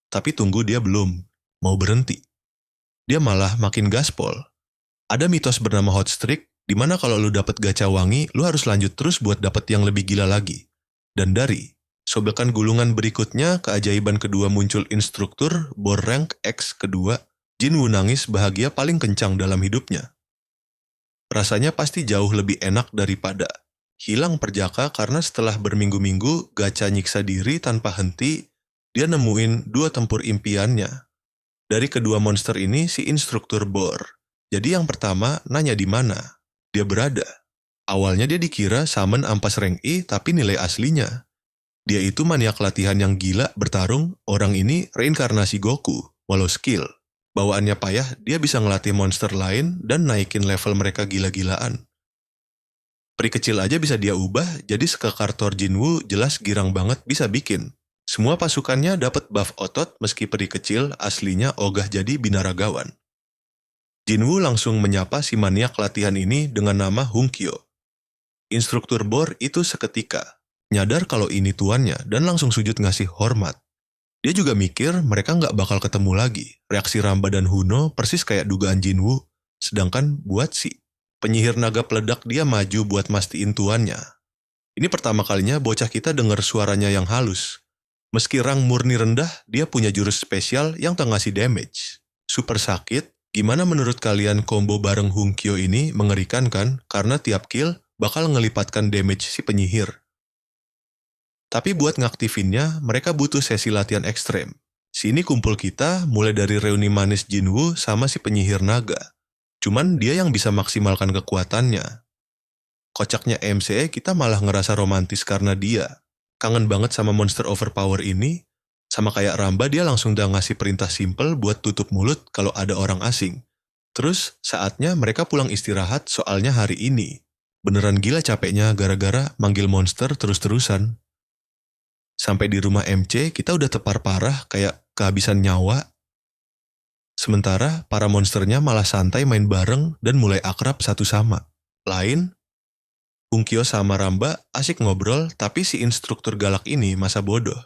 Tapi tunggu, dia belum mau berhenti. Dia malah makin gaspol. Ada mitos bernama hot streak, di mana kalau lu dapet gacha wangi, lu harus lanjut terus buat dapet yang lebih gila lagi. Dan dari sobekan gulungan berikutnya, keajaiban kedua muncul instruktur bor rank X kedua. Jinwoo nangis bahagia paling kencang dalam hidupnya. Rasanya pasti jauh lebih enak daripada hilang perjaka karena setelah berminggu-minggu gacha nyiksa diri tanpa henti, dia nemuin 2 tempur impiannya. Dari kedua monster ini si instruktur bor. Jadi yang pertama nanya di mana dia berada. Awalnya dia dikira summon ampas rank I, tapi nilai aslinya dia itu maniak latihan yang gila bertarung. Orang ini reinkarnasi Goku. Walau skill bawaannya payah, dia bisa ngelatih monster lain dan naikin level mereka gila-gilaan. Peri kecil aja bisa dia ubah, jadi Skekator Jinwoo jelas girang banget bisa bikin semua pasukannya dapat buff otot meski peri kecil aslinya ogah jadi binaragawan. Jinwoo langsung menyapa si maniak latihan ini dengan nama Hungkyo. Instruktur Bor itu seketika nyadar kalau ini tuannya dan langsung sujud ngasih hormat. Dia juga mikir mereka nggak bakal ketemu lagi. Reaksi Ramba dan Huno persis kayak dugaan Jinwoo. Sedangkan buat si penyihir naga peledak, dia maju buat mastiin tuannya. Ini pertama kalinya bocah kita dengar suaranya yang halus. Meski rang murni rendah, dia punya jurus spesial yang tak ngasih damage. Super sakit. Gimana menurut kalian combo bareng Hungkyo ini? Mengerikan kan? Karena tiap kill bakal ngelipatkan damage si penyihir. Tapi buat ngaktifinnya, mereka butuh sesi latihan ekstrem. Sini kumpul kita mulai dari reuni manis Jinwoo sama si penyihir naga. Cuman dia yang bisa maksimalkan kekuatannya. Kocaknya MCE kita malah ngerasa romantis karena dia kangen banget sama monster overpower ini. Sama kayak Ramba, dia langsung udah ngasih perintah simple buat tutup mulut kalau ada orang asing. Terus saatnya mereka pulang istirahat soalnya hari ini beneran gila capeknya gara-gara manggil monster terus-terusan. Sampai di rumah MC kita udah tepar parah kayak kehabisan nyawa. Sementara para monsternya malah santai main bareng dan mulai akrab satu sama lain. Hungkyo sama Ramba asik ngobrol, tapi si instruktur galak ini masa bodoh.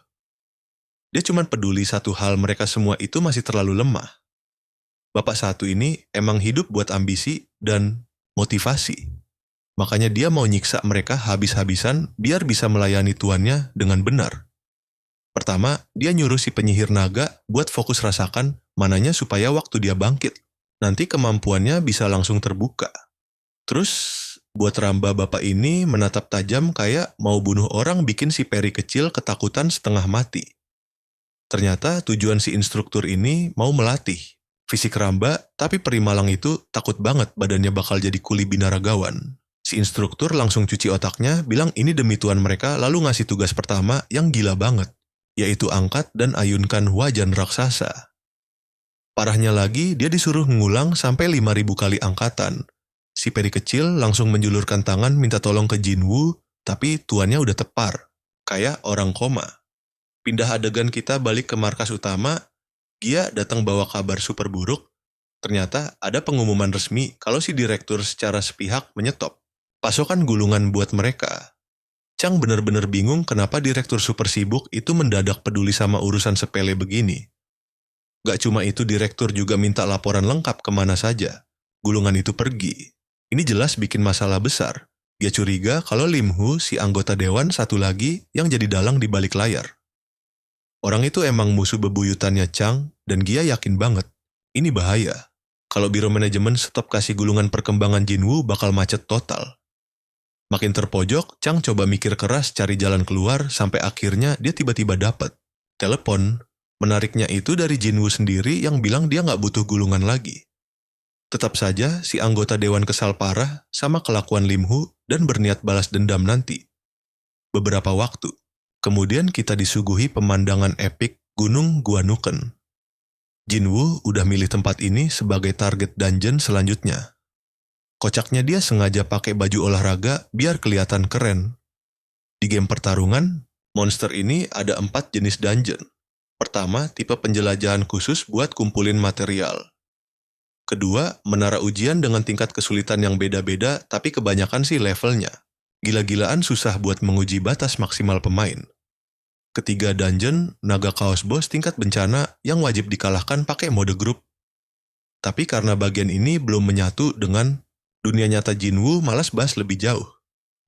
Dia cuma peduli satu hal, mereka semua itu masih terlalu lemah. Bapak satu ini emang hidup buat ambisi dan motivasi. Makanya dia mau nyiksa mereka habis-habisan biar bisa melayani tuannya dengan benar. Pertama, dia nyuruh si penyihir naga buat fokus rasakan mananya supaya waktu dia bangkit, nanti kemampuannya bisa langsung terbuka. Terus, buat Ramba bapak ini menatap tajam kayak mau bunuh orang, bikin si peri kecil ketakutan setengah mati. Ternyata tujuan si instruktur ini mau melatih fisik Ramba, tapi peri malang itu takut banget badannya bakal jadi kuli binaragawan. Si instruktur langsung cuci otaknya, bilang ini demi tuan mereka, lalu ngasih tugas pertama yang gila banget, yaitu angkat dan ayunkan wajan raksasa. Parahnya lagi, dia disuruh ngulang sampai 5.000 kali angkatan. Si peri kecil langsung menjulurkan tangan minta tolong ke Jinwoo, tapi tuannya udah tepar, kayak orang koma. Pindah adegan kita balik ke markas utama, Gia datang bawa kabar super buruk. Ternyata ada pengumuman resmi kalau si direktur secara sepihak menyetop pasokan gulungan buat mereka. Chang bener-bener bingung kenapa direktur super sibuk itu mendadak peduli sama urusan sepele begini. Gak cuma itu, direktur juga minta laporan lengkap kemana saja gulungan itu pergi. Ini jelas bikin masalah besar. Dia curiga kalau Lim Hu, si anggota dewan satu lagi yang jadi dalang di balik layar. Orang itu emang musuh bebuyutannya Chang, dan Gia yakin banget ini bahaya. Kalau biro manajemen stop kasih gulungan perkembangan Jinwoo bakal macet total. Makin terpojok, Chang coba mikir keras cari jalan keluar sampai akhirnya dia tiba-tiba dapat telepon. Menariknya itu dari Jinwoo sendiri yang bilang dia nggak butuh gulungan lagi. Tetap saja si anggota dewan kesal parah sama kelakuan Lim Hu dan berniat balas dendam nanti. Beberapa waktu kemudian kita disuguhi pemandangan epik Gunung Guanuken. Jinwoo udah milih tempat ini sebagai target dungeon selanjutnya. Kocaknya dia sengaja pakai baju olahraga biar kelihatan keren. Di game pertarungan, monster ini ada 4 jenis dungeon. Pertama, tipe penjelajahan khusus buat kumpulin material. Kedua, menara ujian dengan tingkat kesulitan yang beda-beda, tapi kebanyakan sih levelnya. Gila-gilaan susah buat menguji batas maksimal pemain. Ketiga, dungeon naga kaos bos tingkat bencana yang wajib dikalahkan pakai mode grup. Tapi karena bagian ini belum menyatu dengan dunia nyata Jinwoo, malas bahas lebih jauh.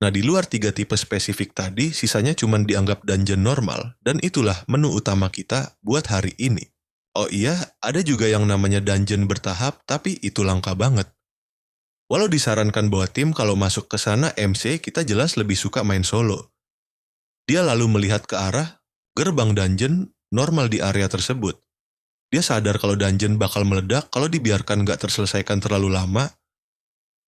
Nah, di luar 3 tipe spesifik tadi, sisanya cuma dianggap dungeon normal, dan itulah menu utama kita buat hari ini. Oh iya, ada juga yang namanya dungeon bertahap, tapi itu langka banget. Walau disarankan bawa tim kalau masuk ke sana, MC kita jelas lebih suka main solo. Dia lalu melihat ke arah gerbang dungeon normal di area tersebut. Dia sadar kalau dungeon bakal meledak kalau dibiarkan gak terselesaikan terlalu lama.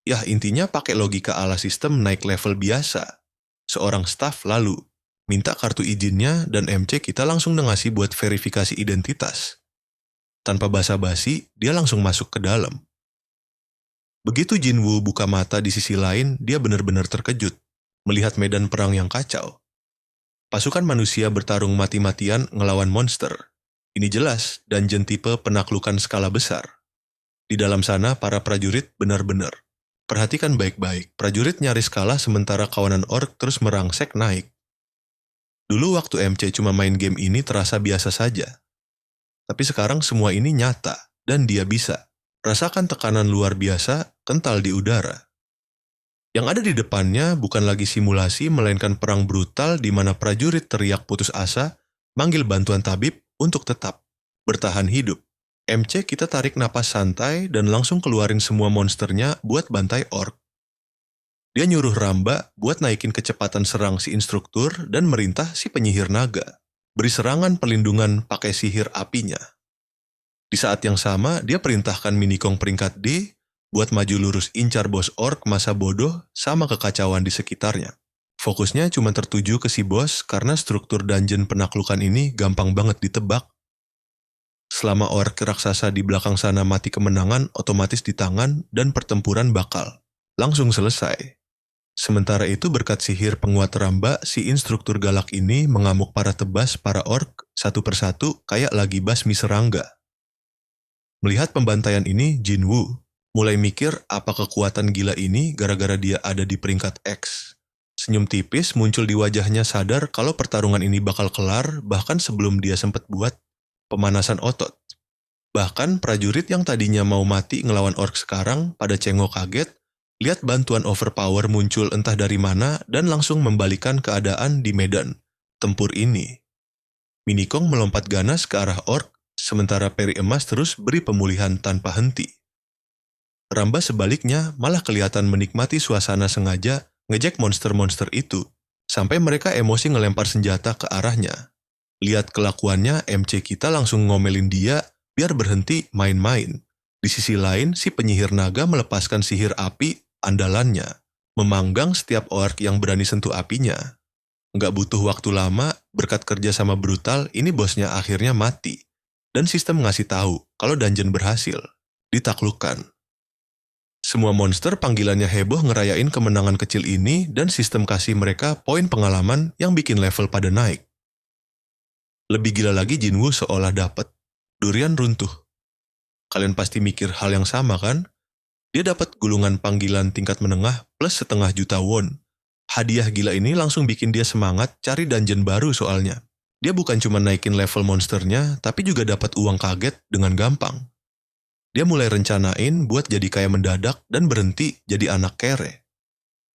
Ya intinya pakai logika ala sistem naik level biasa. Seorang staff lalu minta kartu izinnya dan MC kita langsung ngasih buat verifikasi identitas. Tanpa basa-basi, dia langsung masuk ke dalam. Begitu Jinwoo buka mata di sisi lain, dia benar-benar terkejut melihat medan perang yang kacau. Pasukan manusia bertarung mati-matian ngelawan monster. Ini jelas dungeon tipe penaklukan skala besar. Di dalam sana para prajurit benar-benar. Perhatikan baik-baik, prajurit nyaris kalah sementara kawanan orc terus merangsek naik. Dulu waktu MC cuma main game ini terasa biasa saja. Tapi sekarang semua ini nyata, dan dia bisa. Rasakan tekanan luar biasa, kental di udara. Yang ada di depannya bukan lagi simulasi, melainkan perang brutal di mana prajurit teriak putus asa, manggil bantuan tabib untuk tetap bertahan hidup. MC kita tarik napas santai dan langsung keluarin semua monsternya buat bantai orc. Dia nyuruh Ramba buat naikin kecepatan serang si instruktur dan merintah si penyihir naga. Beri serangan perlindungan pakai sihir apinya. Di saat yang sama, dia perintahkan Minikong peringkat D buat maju lurus incar bos orc masa bodoh sama kekacauan di sekitarnya. Fokusnya cuma tertuju ke si bos karena struktur dungeon penaklukan ini gampang banget ditebak. Selama orc raksasa di belakang sana mati kemenangan otomatis di tangan dan pertempuran bakal langsung selesai. Sementara itu berkat sihir penguat Ramba, si instruktur galak ini mengamuk para tebas para orc satu persatu kayak lagi basmi serangga. Melihat pembantaian ini, Jinwoo mulai mikir apa kekuatan gila ini gara-gara dia ada di peringkat X. Senyum tipis muncul di wajahnya sadar kalau pertarungan ini bakal kelar bahkan sebelum dia sempat buat pemanasan otot. Bahkan prajurit yang tadinya mau mati ngelawan orc sekarang pada cengok kaget, lihat bantuan overpower muncul entah dari mana dan langsung membalikan keadaan di medan tempur ini. Minikong melompat ganas ke arah orc, sementara peri emas terus beri pemulihan tanpa henti. Ramba sebaliknya malah kelihatan menikmati suasana sengaja ngejek monster-monster itu, sampai mereka emosi ngelempar senjata ke arahnya. Lihat kelakuannya, MC kita langsung ngomelin dia biar berhenti main-main. Di sisi lain, si penyihir naga melepaskan sihir api andalannya, memanggang setiap orc yang berani sentuh apinya. Nggak butuh waktu lama, berkat kerja sama brutal, ini bosnya akhirnya mati. Dan sistem ngasih tahu kalau dungeon berhasil, ditaklukkan. Semua monster panggilannya heboh ngerayain kemenangan kecil ini dan sistem kasih mereka poin pengalaman yang bikin level pada naik. Lebih gila lagi Jinwoo seolah dapet durian runtuh. Kalian pasti mikir hal yang sama kan? Dia dapat gulungan panggilan tingkat menengah plus 0,5 juta won. Hadiah gila ini langsung bikin dia semangat cari dungeon baru soalnya. Dia bukan cuma naikin level monsternya, tapi juga dapat uang kaget dengan gampang. Dia mulai rencanain buat jadi kaya mendadak dan berhenti jadi anak kere.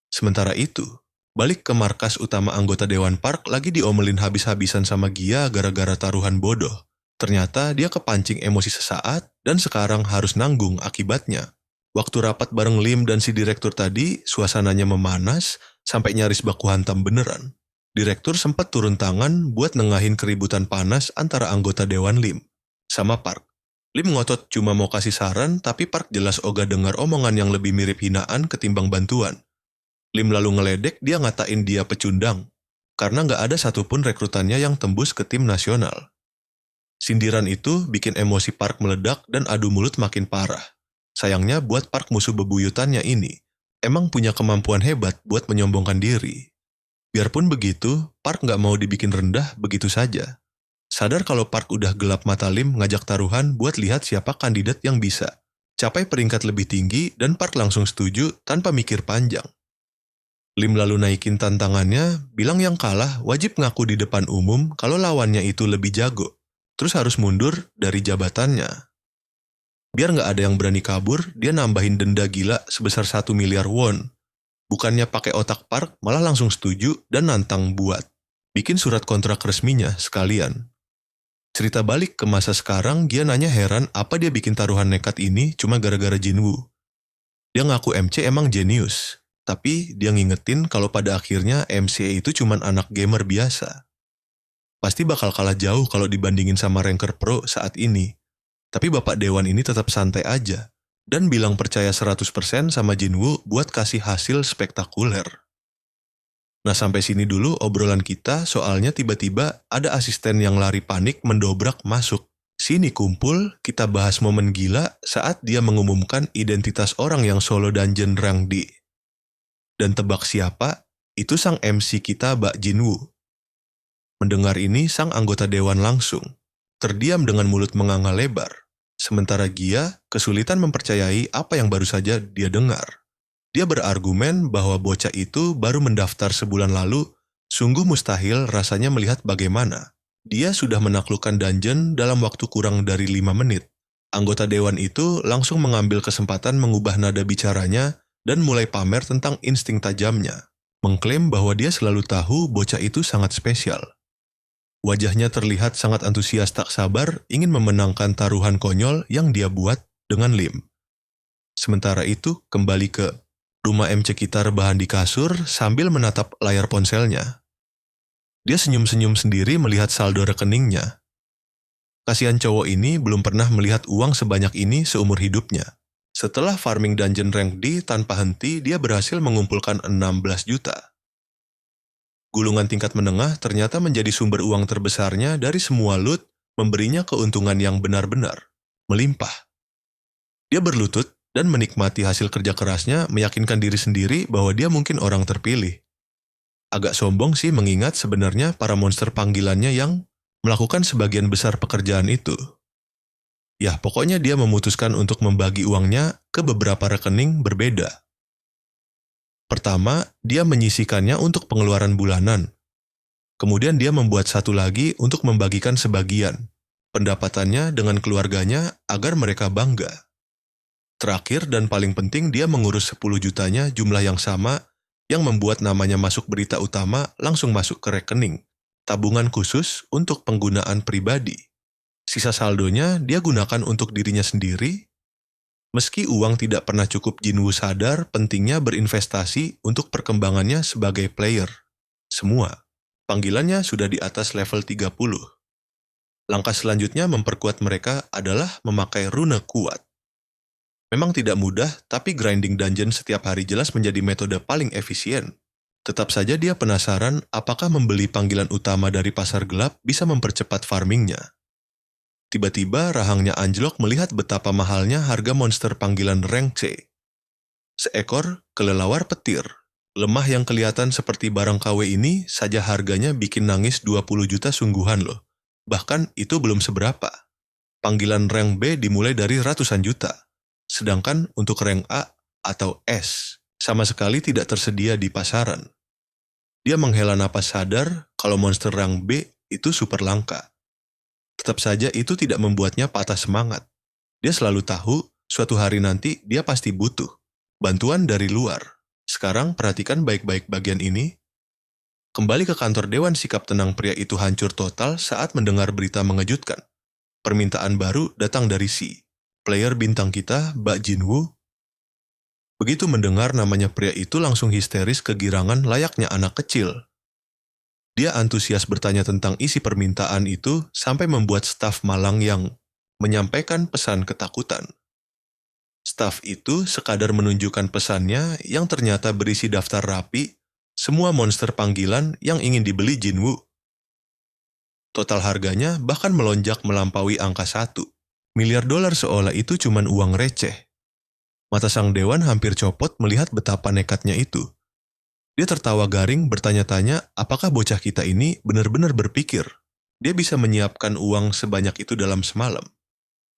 Sementara itu, balik ke markas utama anggota Dewan Park lagi diomelin habis-habisan sama Gia gara-gara taruhan bodoh. Ternyata dia kepancing emosi sesaat dan sekarang harus nanggung akibatnya. Waktu rapat bareng Lim dan si direktur tadi, suasananya memanas sampai nyaris baku hantam beneran. Direktur sempat turun tangan buat nengahin keributan panas antara anggota Dewan Lim sama Park. Lim ngotot cuma mau kasih saran, tapi Park jelas ogah dengar omongan yang lebih mirip hinaan ketimbang bantuan. Lim lalu ngeledek dia ngatain dia pecundang, karena nggak ada satupun rekrutannya yang tembus ke tim nasional. Sindiran itu bikin emosi Park meledak dan adu mulut makin parah. Sayangnya buat Park musuh bebuyutannya ini, emang punya kemampuan hebat buat menyombongkan diri. Biarpun begitu, Park nggak mau dibikin rendah begitu saja. Sadar kalau Park udah gelap mata Lim ngajak taruhan buat lihat siapa kandidat yang bisa capai peringkat lebih tinggi dan Park langsung setuju tanpa mikir panjang. Lim lalu naikin tantangannya, bilang yang kalah wajib ngaku di depan umum kalau lawannya itu lebih jago, terus harus mundur dari jabatannya. Biar nggak ada yang berani kabur, dia nambahin denda gila sebesar 1 miliar won. Bukannya pakai otak Park, malah langsung setuju dan nantang buat bikin surat kontrak resminya sekalian. Cerita balik ke masa sekarang, dia nanya heran apa dia bikin taruhan nekat ini cuma gara-gara Jinwoo. Dia ngaku MC emang jenius, tapi dia ngingetin kalau pada akhirnya MC itu cuma anak gamer biasa. Pasti bakal kalah jauh kalau dibandingin sama ranker pro saat ini. Tapi Bapak Dewan ini tetap santai aja, dan bilang percaya 100% sama Jinwoo buat kasih hasil spektakuler. Nah sampai sini dulu obrolan kita, soalnya tiba-tiba ada asisten yang lari panik mendobrak masuk. Sini kumpul, kita bahas momen gila saat dia mengumumkan identitas orang yang solo dungeon rank D. Dan tebak siapa? Itu sang MC kita Mbak Jinwoo. Mendengar ini sang anggota dewan langsung terdiam dengan mulut menganga lebar. Sementara Gia kesulitan mempercayai apa yang baru saja dia dengar. Dia berargumen bahwa bocah itu baru mendaftar sebulan lalu, sungguh mustahil rasanya melihat bagaimana dia sudah menaklukkan dungeon dalam waktu kurang dari 5 menit. Anggota dewan itu langsung mengambil kesempatan mengubah nada bicaranya dan mulai pamer tentang insting tajamnya, mengklaim bahwa dia selalu tahu bocah itu sangat spesial. Wajahnya terlihat sangat antusias tak sabar ingin memenangkan taruhan konyol yang dia buat dengan Lim. Sementara itu, kembali ke rumah MC kita rebahan di kasur sambil menatap layar ponselnya. Dia senyum-senyum sendiri melihat saldo rekeningnya. Kasihan cowok ini belum pernah melihat uang sebanyak ini seumur hidupnya. Setelah farming dungeon rank D tanpa henti, dia berhasil mengumpulkan 16 juta. Gulungan tingkat menengah ternyata menjadi sumber uang terbesarnya dari semua loot, memberinya keuntungan yang benar-benar melimpah. Dia berlutut dan menikmati hasil kerja kerasnya, meyakinkan diri sendiri bahwa dia mungkin orang terpilih. Agak sombong sih mengingat sebenarnya para monster panggilannya yang melakukan sebagian besar pekerjaan itu. Ya, pokoknya dia memutuskan untuk membagi uangnya ke beberapa rekening berbeda. Pertama, dia menyisihkannya untuk pengeluaran bulanan. Kemudian dia membuat satu lagi untuk membagikan sebagian pendapatannya dengan keluarganya agar mereka bangga. Terakhir dan paling penting, dia mengurus 10 jutanya, jumlah yang sama, yang membuat namanya masuk berita utama langsung masuk ke rekening tabungan khusus untuk penggunaan pribadi. Sisa saldonya dia gunakan untuk dirinya sendiri. Meski uang tidak pernah cukup, Jinwoo sadar pentingnya berinvestasi untuk perkembangannya sebagai player. Semua panggilannya sudah di atas level 30. Langkah selanjutnya memperkuat mereka adalah memakai rune kuat. Memang tidak mudah, tapi grinding dungeon setiap hari jelas menjadi metode paling efisien. Tetap saja dia penasaran apakah membeli panggilan utama dari pasar gelap bisa mempercepat farmingnya. Tiba-tiba rahangnya anjlok melihat betapa mahalnya harga monster panggilan rank C. Seekor kelelawar petir, lemah yang kelihatan seperti barang KW ini saja harganya bikin nangis 20 juta sungguhan loh. Bahkan itu belum seberapa. Panggilan rank B dimulai dari ratusan juta. Sedangkan untuk rank A atau S, sama sekali tidak tersedia di pasaran. Dia menghela napas sadar kalau monster rank B itu super langka. Tetap saja itu tidak membuatnya patah semangat. Dia selalu tahu suatu hari nanti dia pasti butuh bantuan dari luar. Sekarang perhatikan baik-baik bagian ini. Kembali ke kantor Dewan, sikap tenang pria itu hancur total saat mendengar berita mengejutkan. Permintaan baru datang dari si player bintang kita, Mbak Jinwoo. Begitu mendengar namanya, pria itu langsung histeris kegirangan layaknya anak kecil. Dia antusias bertanya tentang isi permintaan itu sampai membuat staf malang yang menyampaikan pesan ketakutan. Staf itu sekadar menunjukkan pesannya yang ternyata berisi daftar rapi semua monster panggilan yang ingin dibeli Jinwoo. Total harganya bahkan melonjak melampaui angka 1 miliar dolar, seolah itu cuman uang receh. Mata sang dewan hampir copot melihat betapa nekatnya itu. Dia tertawa garing bertanya-tanya apakah bocah kita ini benar-benar berpikir dia bisa menyiapkan uang sebanyak itu dalam semalam.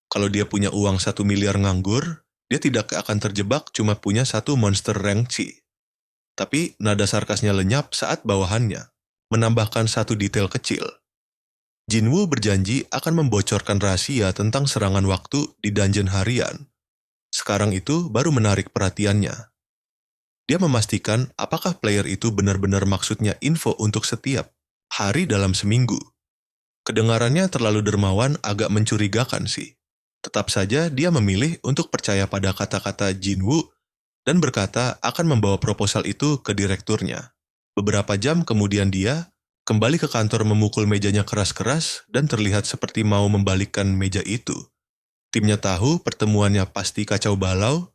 Kalau dia punya uang 1 miliar nganggur, dia tidak akan terjebak cuma punya satu monster rank C. Tapi nada sarkasnya lenyap saat bawahannya menambahkan satu detail kecil. Jinwoo berjanji akan membocorkan rahasia tentang serangan waktu di dungeon harian. Sekarang itu baru menarik perhatiannya. Dia memastikan apakah player itu benar-benar maksudnya info untuk setiap hari dalam seminggu. Kedengarannya terlalu dermawan, agak mencurigakan sih. Tetap saja dia memilih untuk percaya pada kata-kata Jinwoo dan berkata akan membawa proposal itu ke direkturnya. Beberapa jam kemudian dia kembali ke kantor, memukul mejanya keras-keras dan terlihat seperti mau membalikkan meja itu. Timnya tahu pertemuannya pasti kacau balau.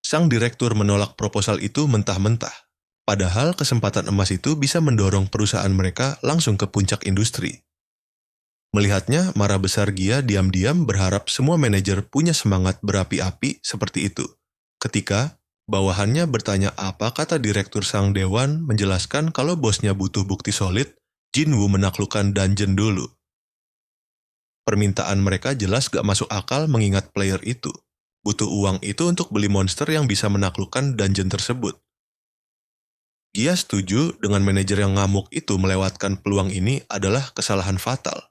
Sang direktur menolak proposal itu mentah-mentah. Padahal kesempatan emas itu bisa mendorong perusahaan mereka langsung ke puncak industri. Melihatnya, marah besar Gia diam-diam berharap semua manajer punya semangat berapi-api seperti itu. Ketika bawahannya bertanya apa kata direktur sang dewan menjelaskan kalau bosnya butuh bukti solid, Jinwoo menaklukkan dungeon dulu. Permintaan mereka jelas gak masuk akal mengingat player itu butuh uang itu untuk beli monster yang bisa menaklukkan dungeon tersebut. Gia setuju dengan manajer yang ngamuk itu melewatkan peluang ini adalah kesalahan fatal.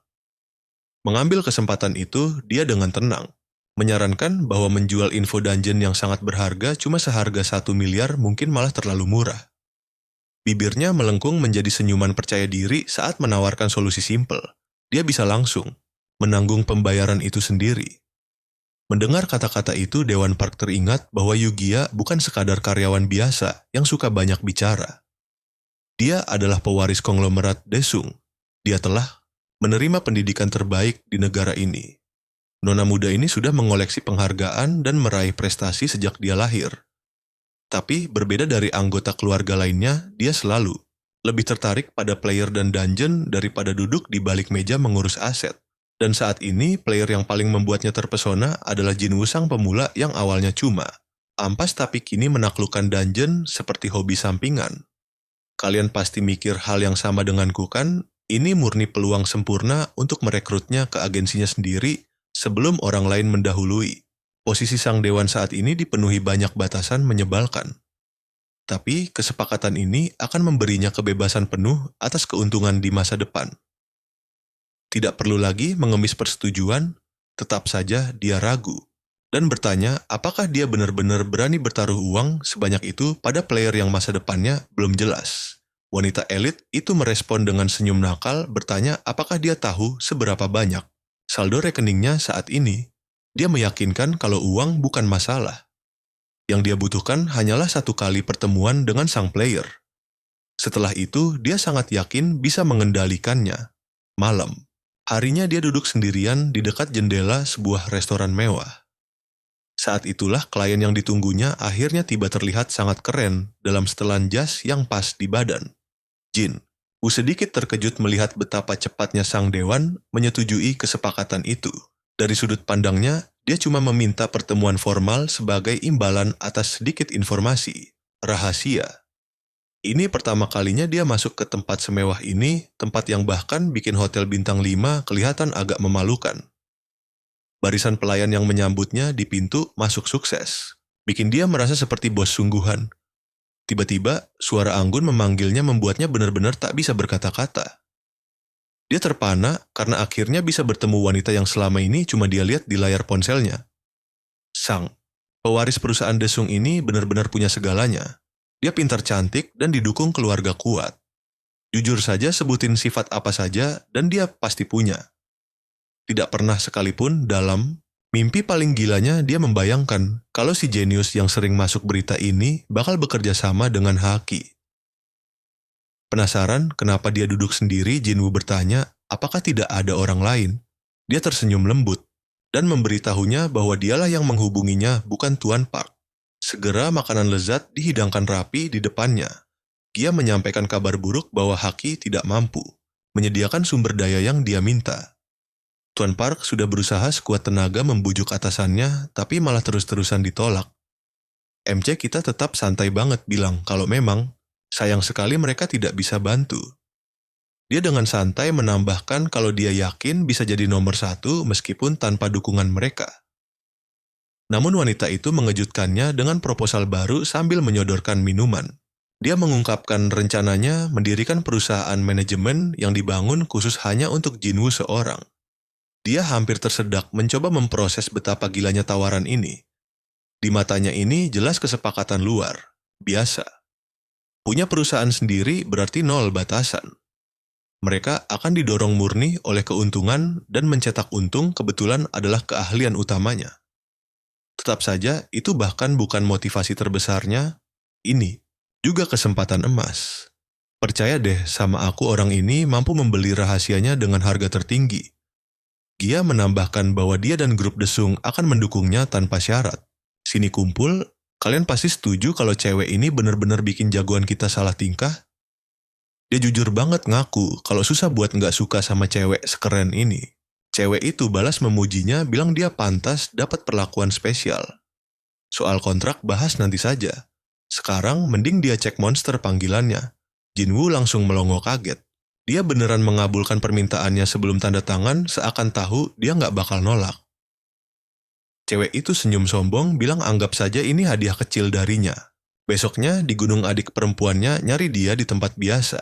Mengambil kesempatan itu, dia dengan tenang menyarankan bahwa menjual info dungeon yang sangat berharga cuma seharga 1 miliar mungkin malah terlalu murah. Bibirnya melengkung menjadi senyuman percaya diri saat menawarkan solusi simpel. Dia bisa langsung menanggung pembayaran itu sendiri. Mendengar kata-kata itu, Dewan Park teringat bahwa Yugia bukan sekadar karyawan biasa yang suka banyak bicara. Dia adalah pewaris konglomerat Desung. Dia telah menerima pendidikan terbaik di negara ini. Nona muda ini sudah mengoleksi penghargaan dan meraih prestasi sejak dia lahir. Tapi berbeda dari anggota keluarga lainnya, dia selalu lebih tertarik pada player dan dungeon daripada duduk di balik meja mengurus aset. Dan saat ini, player yang paling membuatnya terpesona adalah Jinwoo sang pemula yang awalnya cuma ampas tapi kini menaklukkan dungeon seperti hobi sampingan. Kalian pasti mikir hal yang sama denganku kan? Ini murni peluang sempurna untuk merekrutnya ke agensinya sendiri sebelum orang lain mendahului. Posisi sang dewan saat ini dipenuhi banyak batasan menyebalkan. Tapi kesepakatan ini akan memberinya kebebasan penuh atas keuntungan di masa depan. Tidak perlu lagi mengemis persetujuan, tetap saja dia ragu dan bertanya apakah dia benar-benar berani bertaruh uang sebanyak itu pada player yang masa depannya belum jelas. Wanita elit itu merespon dengan senyum nakal bertanya apakah dia tahu seberapa banyak saldo rekeningnya saat ini. Dia meyakinkan kalau uang bukan masalah. Yang dia butuhkan hanyalah 1 kali pertemuan dengan sang player. Setelah itu, dia sangat yakin bisa mengendalikannya. Malam. Harinya dia duduk sendirian di dekat jendela sebuah restoran mewah. Saat itulah klien yang ditunggunya akhirnya tiba terlihat sangat keren dalam setelan jas yang pas di badan. Jin, sedikit terkejut melihat betapa cepatnya sang dewan menyetujui kesepakatan itu. Dari sudut pandangnya, dia cuma meminta pertemuan formal sebagai imbalan atas sedikit informasi, rahasia. Ini pertama kalinya dia masuk ke tempat semewah ini, tempat yang bahkan bikin hotel bintang 5 kelihatan agak memalukan. Barisan pelayan yang menyambutnya di pintu masuk sukses, bikin dia merasa seperti bos sungguhan. Tiba-tiba, suara anggun memanggilnya membuatnya benar-benar tak bisa berkata-kata. Dia terpana karena akhirnya bisa bertemu wanita yang selama ini cuma dia lihat di layar ponselnya. Sang pewaris perusahaan Desung ini benar-benar punya segalanya. Dia pintar cantik dan didukung keluarga kuat. Jujur saja sebutin sifat apa saja dan dia pasti punya. Tidak pernah sekalipun dalam mimpi paling gilanya dia membayangkan kalau si jenius yang sering masuk berita ini bakal bekerja sama dengan Haki. Penasaran kenapa dia duduk sendiri, Jinwoo bertanya apakah tidak ada orang lain. Dia tersenyum lembut dan memberitahunya bahwa dialah yang menghubunginya bukan Tuan Park. Segera makanan lezat dihidangkan rapi di depannya. Gia menyampaikan kabar buruk bahwa Haki tidak mampu menyediakan sumber daya yang dia minta. Tuan Park sudah berusaha sekuat tenaga membujuk atasannya, tapi malah terus-terusan ditolak. MC kita tetap santai banget bilang kalau memang sayang sekali mereka tidak bisa bantu. Dia dengan santai menambahkan kalau dia yakin bisa jadi nomor 1 meskipun tanpa dukungan mereka. Namun wanita itu mengejutkannya dengan proposal baru sambil menyodorkan minuman. Dia mengungkapkan rencananya mendirikan perusahaan manajemen yang dibangun khusus hanya untuk Jinwoo seorang. Dia hampir tersedak mencoba memproses betapa gilanya tawaran ini. Di matanya ini jelas kesepakatan luar, biasa. Punya perusahaan sendiri berarti nol batasan. Mereka akan didorong murni oleh keuntungan dan mencetak untung kebetulan adalah keahlian utamanya. Tetap saja, itu bahkan bukan motivasi terbesarnya. Ini juga kesempatan emas. Percaya deh sama aku, orang ini mampu membeli rahasianya dengan harga tertinggi. Gia menambahkan bahwa dia dan grup Desung akan mendukungnya tanpa syarat. Sini kumpul, kalian pasti setuju kalau cewek ini benar-benar bikin jagoan kita salah tingkah? Dia jujur banget ngaku kalau susah buat nggak suka sama cewek sekeren ini. Cewek itu balas memujinya, bilang dia pantas dapat perlakuan spesial. Soal kontrak bahas nanti saja. Sekarang mending dia cek monster panggilannya. Jinwoo langsung melongo kaget. Dia beneran mengabulkan permintaannya sebelum tanda tangan seakan tahu dia nggak bakal nolak. Cewek itu senyum sombong bilang anggap saja ini hadiah kecil darinya. Besoknya di gunung adik perempuannya nyari dia di tempat biasa.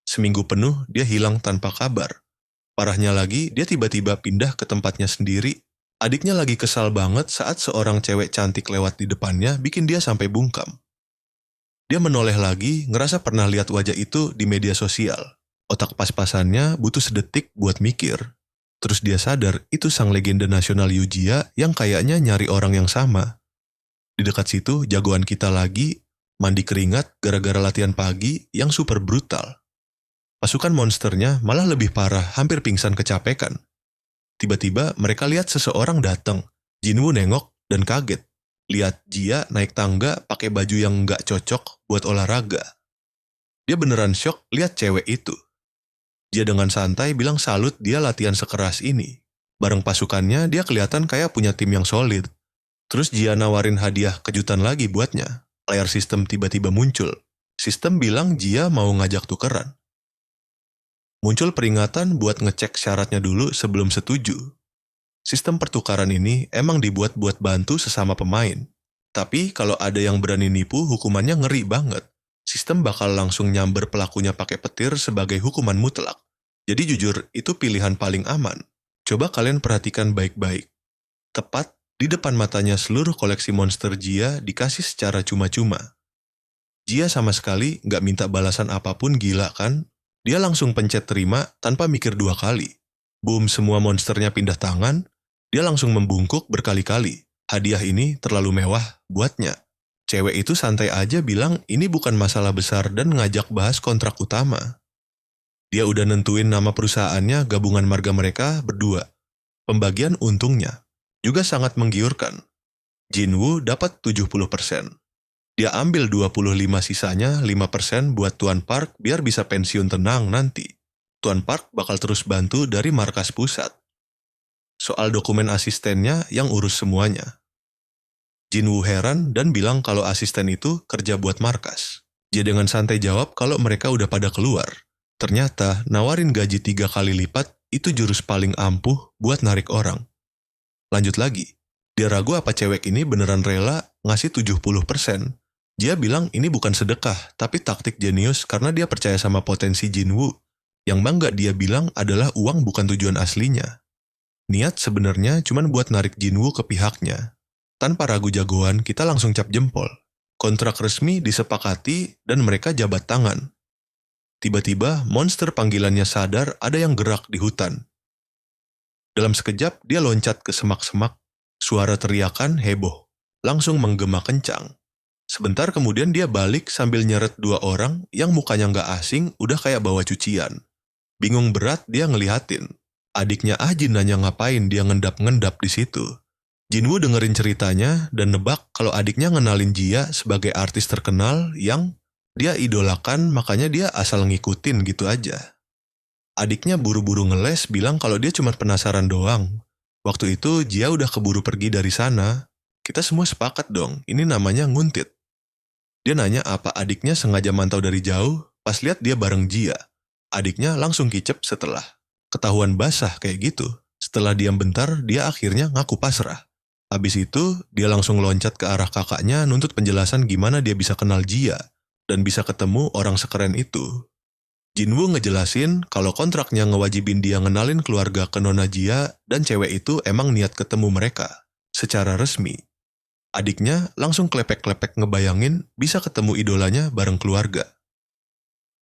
Seminggu penuh dia hilang tanpa kabar. Parahnya lagi dia tiba-tiba pindah ke tempatnya sendiri. Adiknya lagi kesal banget saat seorang cewek cantik lewat di depannya bikin dia sampai bungkam. Dia menoleh lagi ngerasa pernah lihat wajah itu di media sosial. Otak pas-pasannya butuh sedetik buat mikir. Terus dia sadar itu sang legenda nasional Yujia yang kayaknya nyari orang yang sama. Di dekat situ jagoan kita lagi mandi keringat gara-gara latihan pagi yang super brutal. Pasukan monsternya malah lebih parah, hampir pingsan kecapekan. Tiba-tiba mereka lihat seseorang datang. Jinwoo nengok dan kaget. Lihat Jia naik tangga pakai baju yang nggak cocok buat olahraga. Dia beneran syok lihat cewek itu. Dia dengan santai bilang salut dia latihan sekeras ini. Bareng pasukannya dia kelihatan kayak punya tim yang solid. Terus Jia nawarin hadiah kejutan lagi buatnya. Layar sistem tiba-tiba muncul. Sistem bilang Jia mau ngajak tukeran. Muncul peringatan buat ngecek syaratnya dulu sebelum setuju. Sistem pertukaran ini emang dibuat buat bantu sesama pemain. Tapi kalau ada yang berani nipu, hukumannya ngeri banget. Sistem bakal langsung nyamber pelakunya pakai petir sebagai hukuman mutlak. Jadi jujur, itu pilihan paling aman. Coba kalian perhatikan baik-baik. Tepat di depan matanya seluruh koleksi monster Jia dikasih secara cuma-cuma. Jia sama sekali nggak minta balasan apapun, gila kan? Dia langsung pencet terima tanpa mikir dua kali. Boom, semua monsternya pindah tangan. Dia langsung membungkuk berkali-kali. Hadiah ini terlalu mewah buatnya. Cewek itu santai aja bilang ini bukan masalah besar dan ngajak bahas kontrak utama. Dia udah nentuin nama perusahaannya, gabungan marga mereka berdua. Pembagian untungnya juga sangat menggiurkan. Jinwoo dapat 70%. Dia ambil 25 sisanya, 5% buat Tuan Park biar bisa pensiun tenang nanti. Tuan Park bakal terus bantu dari markas pusat. Soal dokumen asistennya yang urus semuanya. Jinwoo heran dan bilang kalau asisten itu kerja buat markas. Dia dengan santai jawab kalau mereka udah pada keluar. Ternyata nawarin gaji 3 kali lipat itu jurus paling ampuh buat narik orang. Lanjut lagi. Dia ragu apa cewek ini beneran rela ngasih 70%. Dia bilang ini bukan sedekah, tapi taktik jenius karena dia percaya sama potensi Jinwoo. Yang bangga dia bilang adalah uang bukan tujuan aslinya. Niat sebenarnya cuma buat narik Jinwoo ke pihaknya. Tanpa ragu jagoan, kita langsung cap jempol. Kontrak resmi disepakati dan mereka jabat tangan. Tiba-tiba, monster panggilannya sadar ada yang gerak di hutan. Dalam sekejap, dia loncat ke semak-semak. Suara teriakan heboh. Langsung menggema kencang. Sebentar kemudian dia balik sambil nyeret 2 orang yang mukanya nggak asing, udah kayak bawa cucian. Bingung berat dia ngelihatin. Adiknya Ajin nanya ngapain dia ngendap-ngendap di situ. Jinwoo dengerin ceritanya dan nebak kalau adiknya ngenalin Jia sebagai artis terkenal yang dia idolakan, makanya dia asal ngikutin gitu aja. Adiknya buru-buru ngeles bilang kalau dia cuma penasaran doang. Waktu itu Jia udah keburu pergi dari sana. Kita semua sepakat dong, ini namanya nguntit. Dia nanya apa adiknya sengaja mantau dari jauh, pas lihat dia bareng Jia. Adiknya langsung kicep setelah ketahuan basah kayak gitu. Setelah diam bentar, dia akhirnya ngaku pasrah. Habis itu, dia langsung loncat ke arah kakaknya nuntut penjelasan gimana dia bisa kenal Jia dan bisa ketemu orang sekeren itu. Jinwoo ngejelasin kalau kontraknya ngewajibin dia ngenalin keluarga ke Nona Jia dan cewek itu emang niat ketemu mereka secara resmi. Adiknya langsung klepek-klepek ngebayangin bisa ketemu idolanya bareng keluarga.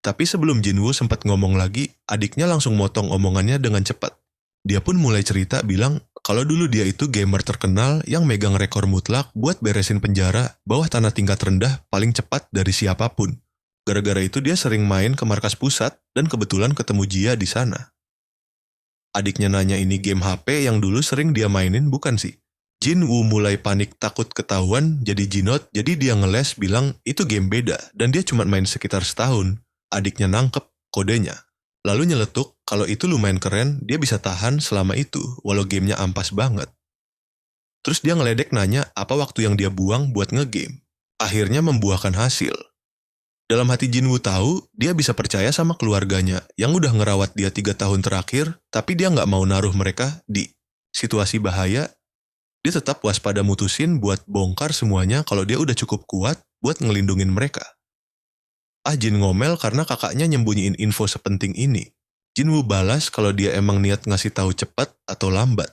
Tapi sebelum Jinwoo sempat ngomong lagi, adiknya langsung motong omongannya dengan cepat. Dia pun mulai cerita bilang kalau dulu dia itu gamer terkenal yang megang rekor mutlak buat beresin penjara bawah tanah tingkat rendah paling cepat dari siapapun. Gara-gara itu dia sering main ke markas pusat dan kebetulan ketemu Jia di sana. Adiknya nanya ini game HP yang dulu sering dia mainin bukan sih? Jinwoo mulai panik takut ketahuan jadi jinot, jadi dia ngeles bilang itu game beda dan dia cuma main sekitar setahun. Adiknya nangkep kodenya. Lalu nyeletuk, kalau itu lumayan keren, dia bisa tahan selama itu, walau gamenya ampas banget. Terus dia ngeledek nanya apa waktu yang dia buang buat ngegame. Akhirnya membuahkan hasil. Dalam hati Jinwoo tahu, dia bisa percaya sama keluarganya yang udah ngerawat dia 3 tahun terakhir, tapi dia nggak mau naruh mereka di situasi bahaya. Dia tetap waspada mutusin buat bongkar semuanya kalau dia udah cukup kuat buat ngelindungin mereka. Jin ngomel karena kakaknya nyembunyiin info sepenting ini. Jinwoo balas kalau dia emang niat ngasih tahu cepat atau lambat.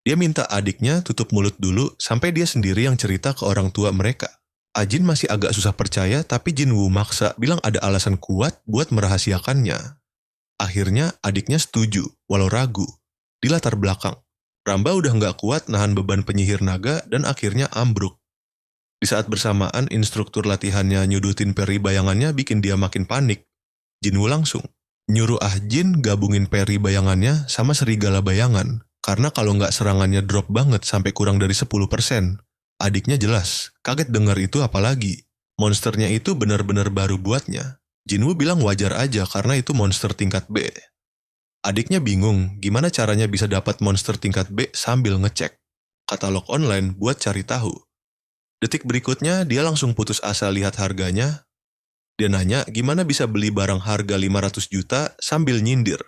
Dia minta adiknya tutup mulut dulu sampai dia sendiri yang cerita ke orang tua mereka. Jin masih agak susah percaya tapi Jinwoo maksa bilang ada alasan kuat buat merahasiakannya. Akhirnya adiknya setuju, walau ragu. Di latar belakang, Ramba udah nggak kuat nahan beban penyihir naga dan akhirnya ambruk. Di saat bersamaan instruktur latihannya nyudutin peri bayangannya bikin dia makin panik. Jinwoo langsung nyuruh Jin gabungin peri bayangannya sama serigala bayangan. Karena kalau nggak serangannya drop banget sampai kurang dari 10%. Adiknya jelas, kaget dengar itu apalagi. Monsternya itu benar-benar baru buatnya. Jinwoo bilang wajar aja karena itu monster tingkat B. Adiknya bingung gimana caranya bisa dapat monster tingkat B sambil ngecek katalog online buat cari tahu. Detik berikutnya dia langsung putus asa lihat harganya. Dia nanya gimana bisa beli barang harga 500 juta sambil nyindir.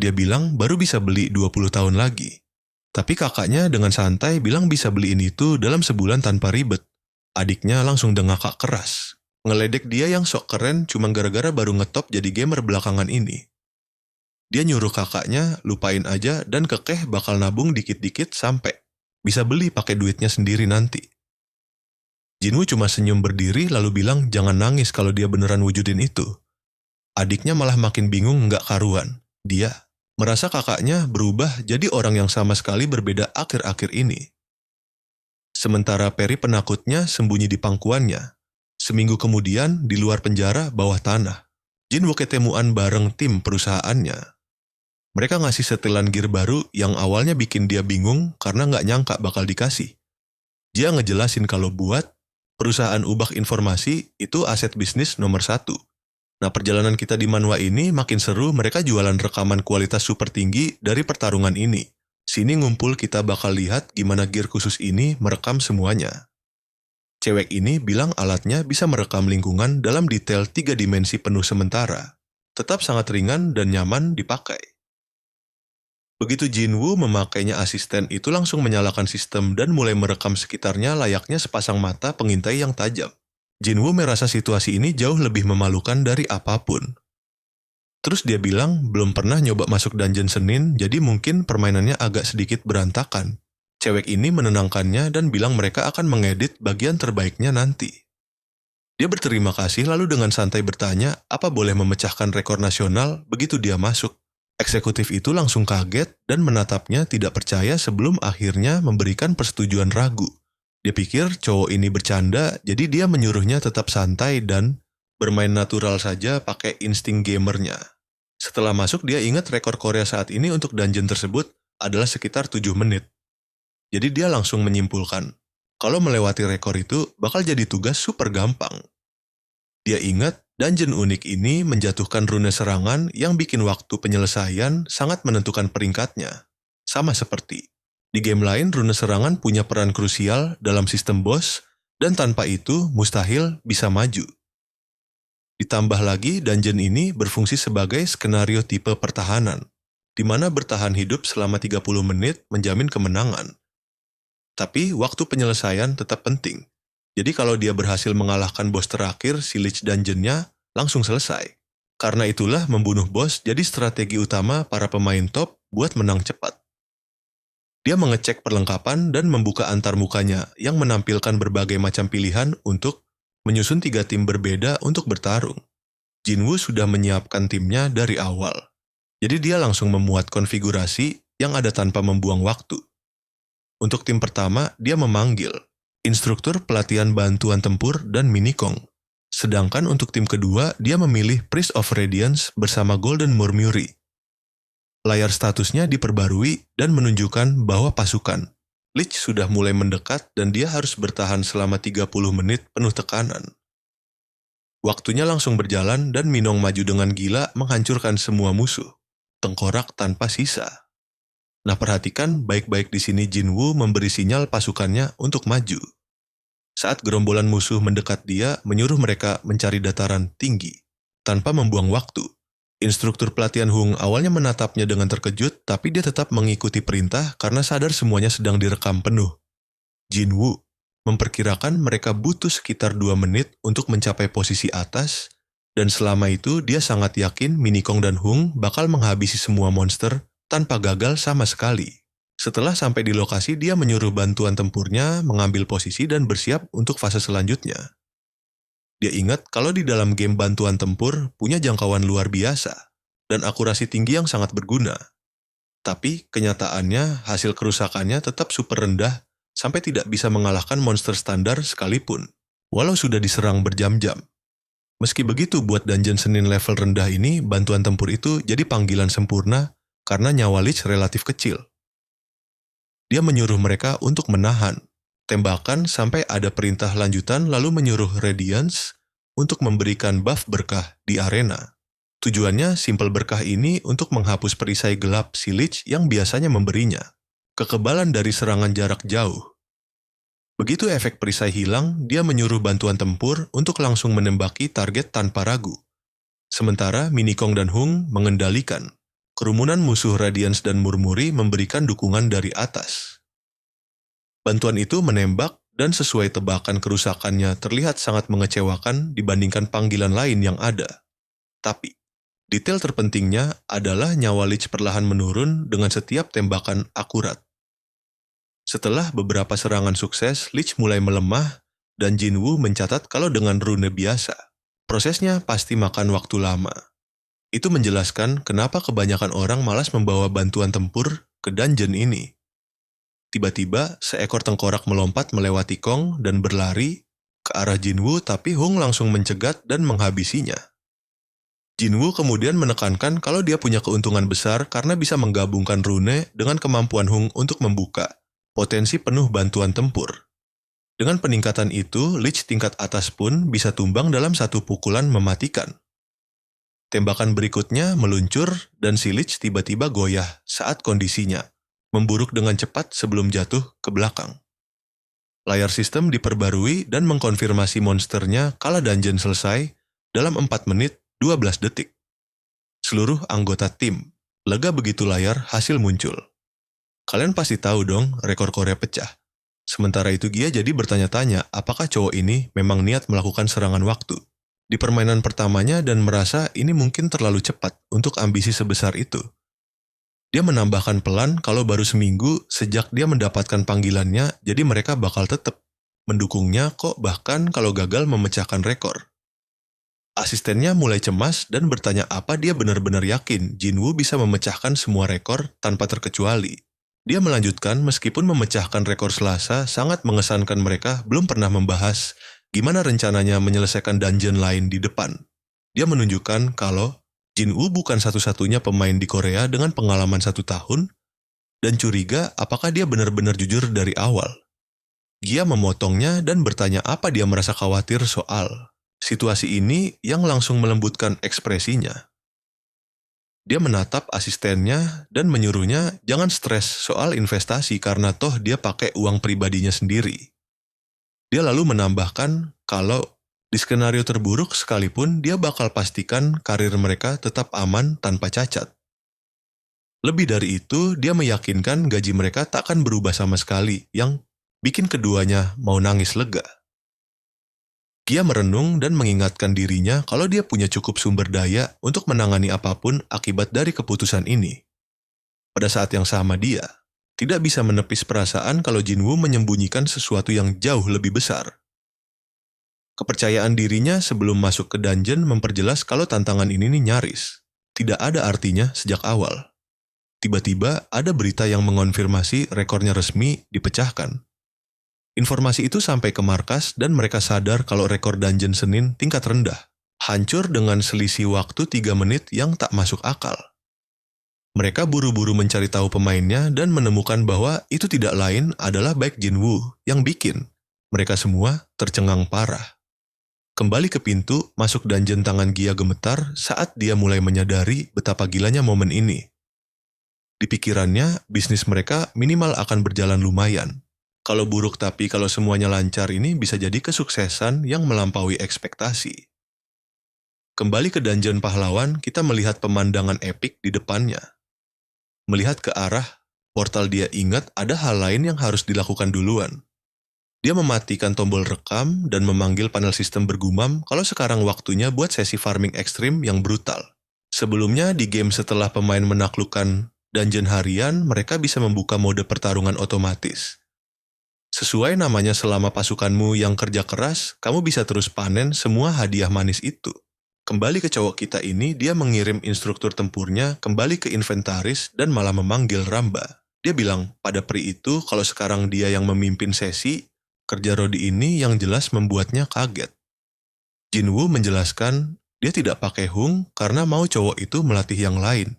Dia bilang baru bisa beli 20 tahun lagi. Tapi kakaknya dengan santai bilang bisa beliin itu dalam sebulan tanpa ribet. Adiknya langsung dengakak keras. Ngeledek dia yang sok keren cuma gara-gara baru ngetop jadi gamer belakangan ini. Dia nyuruh kakaknya lupain aja dan kekeh bakal nabung dikit-dikit sampai bisa beli pakai duitnya sendiri nanti. Jinwoo cuma senyum berdiri lalu bilang jangan nangis kalau dia beneran wujudin itu. Adiknya malah makin bingung nggak karuan. Dia merasa kakaknya berubah jadi orang yang sama sekali berbeda akhir-akhir ini. Sementara peri penakutnya sembunyi di pangkuannya. Seminggu kemudian di luar penjara bawah tanah, Jinwoo ketemuan bareng tim perusahaannya. Mereka ngasih setelan gear baru yang awalnya bikin dia bingung karena nggak nyangka bakal dikasih. Dia ngejelasin kalau buat perusahaan ubah informasi itu aset bisnis nomor 1. Nah, perjalanan kita di manhwa ini makin seru, mereka jualan rekaman kualitas super tinggi dari pertarungan ini. Sini ngumpul kita bakal lihat gimana gear khusus ini merekam semuanya. Cewek ini bilang alatnya bisa merekam lingkungan dalam detail 3 dimensi penuh sementara. Tetap sangat ringan dan nyaman dipakai. Begitu Jinwoo memakainya asisten itu langsung menyalakan sistem dan mulai merekam sekitarnya layaknya sepasang mata pengintai yang tajam. Jinwoo merasa situasi ini jauh lebih memalukan dari apapun. Terus dia bilang belum pernah nyoba masuk dungeon Senin, jadi mungkin permainannya agak sedikit berantakan. Cewek ini menenangkannya dan bilang mereka akan mengedit bagian terbaiknya nanti. Dia berterima kasih lalu dengan santai bertanya apa boleh memecahkan rekor nasional begitu dia masuk. Eksekutif itu langsung kaget dan menatapnya tidak percaya sebelum akhirnya memberikan persetujuan ragu. Dia pikir cowok ini bercanda, jadi dia menyuruhnya tetap santai dan bermain natural saja pakai insting gamernya. Setelah masuk dia ingat rekor Korea saat ini untuk dungeon tersebut adalah sekitar 7 menit. Jadi dia langsung menyimpulkan, kalau melewati rekor itu bakal jadi tugas super gampang. Dia ingat dungeon unik ini menjatuhkan rune serangan yang bikin waktu penyelesaian sangat menentukan peringkatnya. Sama seperti di game lain, rune serangan punya peran krusial dalam sistem boss, dan tanpa itu mustahil bisa maju. Ditambah lagi, dungeon ini berfungsi sebagai skenario tipe pertahanan, di mana bertahan hidup selama 30 menit menjamin kemenangan. Tapi waktu penyelesaian tetap penting. Jadi kalau dia berhasil mengalahkan bos terakhir, si Lich dungeonnya langsung selesai. Karena itulah membunuh bos jadi strategi utama para pemain top buat menang cepat. Dia mengecek perlengkapan dan membuka antarmukanya yang menampilkan berbagai macam pilihan untuk menyusun 3 tim berbeda untuk bertarung. Jinwoo sudah menyiapkan timnya dari awal. Jadi dia langsung memuat konfigurasi yang ada tanpa membuang waktu. Untuk tim pertama, dia memanggil instruktur pelatihan bantuan tempur dan minikong. Sedangkan untuk tim kedua, dia memilih Priest of Radiance bersama Golden Murmury. Layar statusnya diperbarui dan menunjukkan bahwa pasukan Lich sudah mulai mendekat dan dia harus bertahan selama 30 menit penuh tekanan. Waktunya langsung berjalan dan Minong maju dengan gila menghancurkan semua musuh. Tengkorak tanpa sisa. Nah, perhatikan baik-baik di sini Jinwoo memberi sinyal pasukannya untuk maju. Saat gerombolan musuh mendekat dia, menyuruh mereka mencari dataran tinggi, tanpa membuang waktu. Instruktur pelatihan Hung awalnya menatapnya dengan terkejut, tapi dia tetap mengikuti perintah karena sadar semuanya sedang direkam penuh. Jinwoo memperkirakan mereka butuh sekitar 2 menit untuk mencapai posisi atas, dan selama itu dia sangat yakin Minikong dan Hung bakal menghabisi semua monster tanpa gagal sama sekali. Setelah sampai di lokasi, dia menyuruh bantuan tempurnya mengambil posisi dan bersiap untuk fase selanjutnya. Dia ingat kalau di dalam game bantuan tempur punya jangkauan luar biasa dan akurasi tinggi yang sangat berguna. Tapi kenyataannya hasil kerusakannya tetap super rendah sampai tidak bisa mengalahkan monster standar sekalipun, walau sudah diserang berjam-jam. Meski begitu, buat dungeon Senin level rendah ini, bantuan tempur itu jadi panggilan sempurna karena nyawa Lich relatif kecil. Dia menyuruh mereka untuk menahan tembakan sampai ada perintah lanjutan, lalu menyuruh Radiance untuk memberikan buff berkah di arena. Tujuannya simpel, berkah ini untuk menghapus perisai gelap si Lich yang biasanya memberinya kekebalan dari serangan jarak jauh. Begitu efek perisai hilang, dia menyuruh bantuan tempur untuk langsung menembaki target tanpa ragu. Sementara Minikong dan Hung mengendalikan kerumunan musuh. Radiance dan Murmuri memberikan dukungan dari atas. Bantuan itu menembak dan sesuai tebakan kerusakannya terlihat sangat mengecewakan dibandingkan panggilan lain yang ada. Tapi, detail terpentingnya adalah nyawa Lich perlahan menurun dengan setiap tembakan akurat. Setelah beberapa serangan sukses, Lich mulai melemah dan Jinwoo mencatat kalau dengan rune biasa, prosesnya pasti makan waktu lama. Itu menjelaskan kenapa kebanyakan orang malas membawa bantuan tempur ke dungeon ini. Tiba-tiba, seekor tengkorak melompat melewati Kong dan berlari ke arah Jinwoo, tapi Hung langsung mencegat dan menghabisinya. Jinwoo kemudian menekankan kalau dia punya keuntungan besar karena bisa menggabungkan rune dengan kemampuan Hung untuk membuka potensi penuh bantuan tempur. Dengan peningkatan itu, Lich tingkat atas pun bisa tumbang dalam satu pukulan mematikan. Tembakan berikutnya meluncur dan si Lich tiba-tiba goyah saat kondisinya memburuk dengan cepat sebelum jatuh ke belakang. Layar sistem diperbarui dan mengkonfirmasi monsternya kala dungeon selesai dalam 4 menit 12 detik. Seluruh anggota tim lega begitu layar hasil muncul. Kalian pasti tahu dong rekor Korea pecah. Sementara itu Gia jadi bertanya-tanya apakah cowok ini memang niat melakukan serangan waktu di permainan pertamanya dan merasa ini mungkin terlalu cepat untuk ambisi sebesar itu. Dia menambahkan pelan kalau baru seminggu sejak dia mendapatkan panggilannya, jadi mereka bakal tetap mendukungnya kok bahkan kalau gagal memecahkan rekor. Asistennya mulai cemas dan bertanya apa dia benar-benar yakin Jinwoo bisa memecahkan semua rekor tanpa terkecuali. Dia melanjutkan meskipun memecahkan rekor Selasa sangat mengesankan, mereka belum pernah membahas gimana rencananya menyelesaikan dungeon lain di depan. Dia menunjukkan kalau Jinwoo bukan satu-satunya pemain di Korea dengan pengalaman 1 tahun, dan curiga apakah dia benar-benar jujur dari awal. Gia memotongnya dan bertanya apa dia merasa khawatir soal situasi ini yang langsung melembutkan ekspresinya. Dia menatap asistennya dan menyuruhnya jangan stres soal investasi karena toh dia pakai uang pribadinya sendiri. Dia lalu menambahkan kalau di skenario terburuk sekalipun, dia bakal pastikan karir mereka tetap aman tanpa cacat. Lebih dari itu, dia meyakinkan gaji mereka tak akan berubah sama sekali, yang bikin keduanya mau nangis lega. Gia merenung dan mengingatkan dirinya kalau dia punya cukup sumber daya untuk menangani apapun akibat dari keputusan ini. Pada saat yang sama dia tidak bisa menepis perasaan kalau Jinwoo menyembunyikan sesuatu yang jauh lebih besar. Kepercayaan dirinya sebelum masuk ke dungeon memperjelas kalau tantangan ini nyaris tidak ada artinya sejak awal. Tiba-tiba ada berita yang mengonfirmasi rekornya resmi dipecahkan. Informasi itu sampai ke markas dan mereka sadar kalau rekor dungeon Senin tingkat rendah hancur dengan selisih waktu 3 menit yang tak masuk akal. Mereka buru-buru mencari tahu pemainnya dan menemukan bahwa itu tidak lain adalah baik Jinwoo yang bikin mereka semua tercengang parah. Kembali ke pintu, masuk dungeon, tangan Gia gemetar saat dia mulai menyadari betapa gilanya momen ini. Di pikirannya, bisnis mereka minimal akan berjalan lumayan. Kalau buruk tapi kalau semuanya lancar ini bisa jadi kesuksesan yang melampaui ekspektasi. Kembali ke dungeon pahlawan, kita melihat pemandangan epik di depannya. Melihat ke arah portal, dia ingat ada hal lain yang harus dilakukan duluan. Dia mematikan tombol rekam dan memanggil panel sistem bergumam kalau sekarang waktunya buat sesi farming ekstrim yang brutal. Sebelumnya di game setelah pemain menaklukkan dungeon harian, mereka bisa membuka mode pertarungan otomatis. Sesuai namanya, selama pasukanmu yang kerja keras, kamu bisa terus panen semua hadiah manis itu. Kembali ke cowok kita ini, dia mengirim instruktur tempurnya kembali ke inventaris dan malah memanggil Ramba. Dia bilang pada pri itu kalau sekarang dia yang memimpin sesi, kerja Rodi ini yang jelas membuatnya kaget. Jinwoo menjelaskan dia tidak pakai Hung karena mau cowok itu melatih yang lain.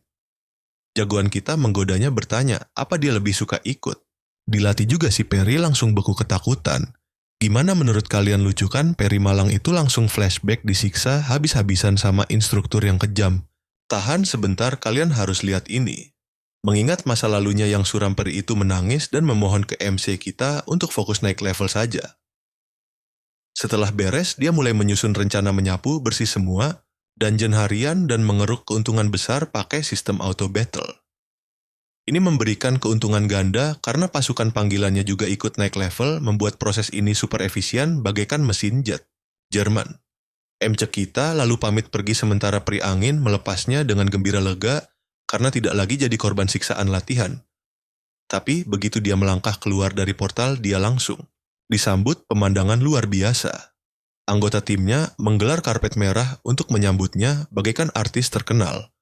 Jagoan kita menggodanya bertanya apa dia lebih suka ikut. Dilatih juga si Peri langsung beku ketakutan. Gimana menurut kalian, lucu kan? Peri Malang itu langsung flashback disiksa habis-habisan sama instruktur yang kejam. Tahan sebentar, kalian harus lihat ini. Mengingat masa lalunya yang suram, Peri itu menangis dan memohon ke MC kita untuk fokus naik level saja. Setelah beres, dia mulai menyusun rencana menyapu bersih semua dungeon harian dan mengeruk keuntungan besar pakai sistem auto battle. Ini memberikan keuntungan ganda karena pasukan panggilannya juga ikut naik level, membuat proses ini super efisien bagaikan mesin jet. Jerman. MC kita lalu pamit pergi sementara Pri Angin melepasnya dengan gembira lega karena tidak lagi jadi korban siksaan latihan. Tapi begitu dia melangkah keluar dari portal, dia langsung disambut pemandangan luar biasa. Anggota timnya menggelar karpet merah untuk menyambutnya bagaikan artis terkenal.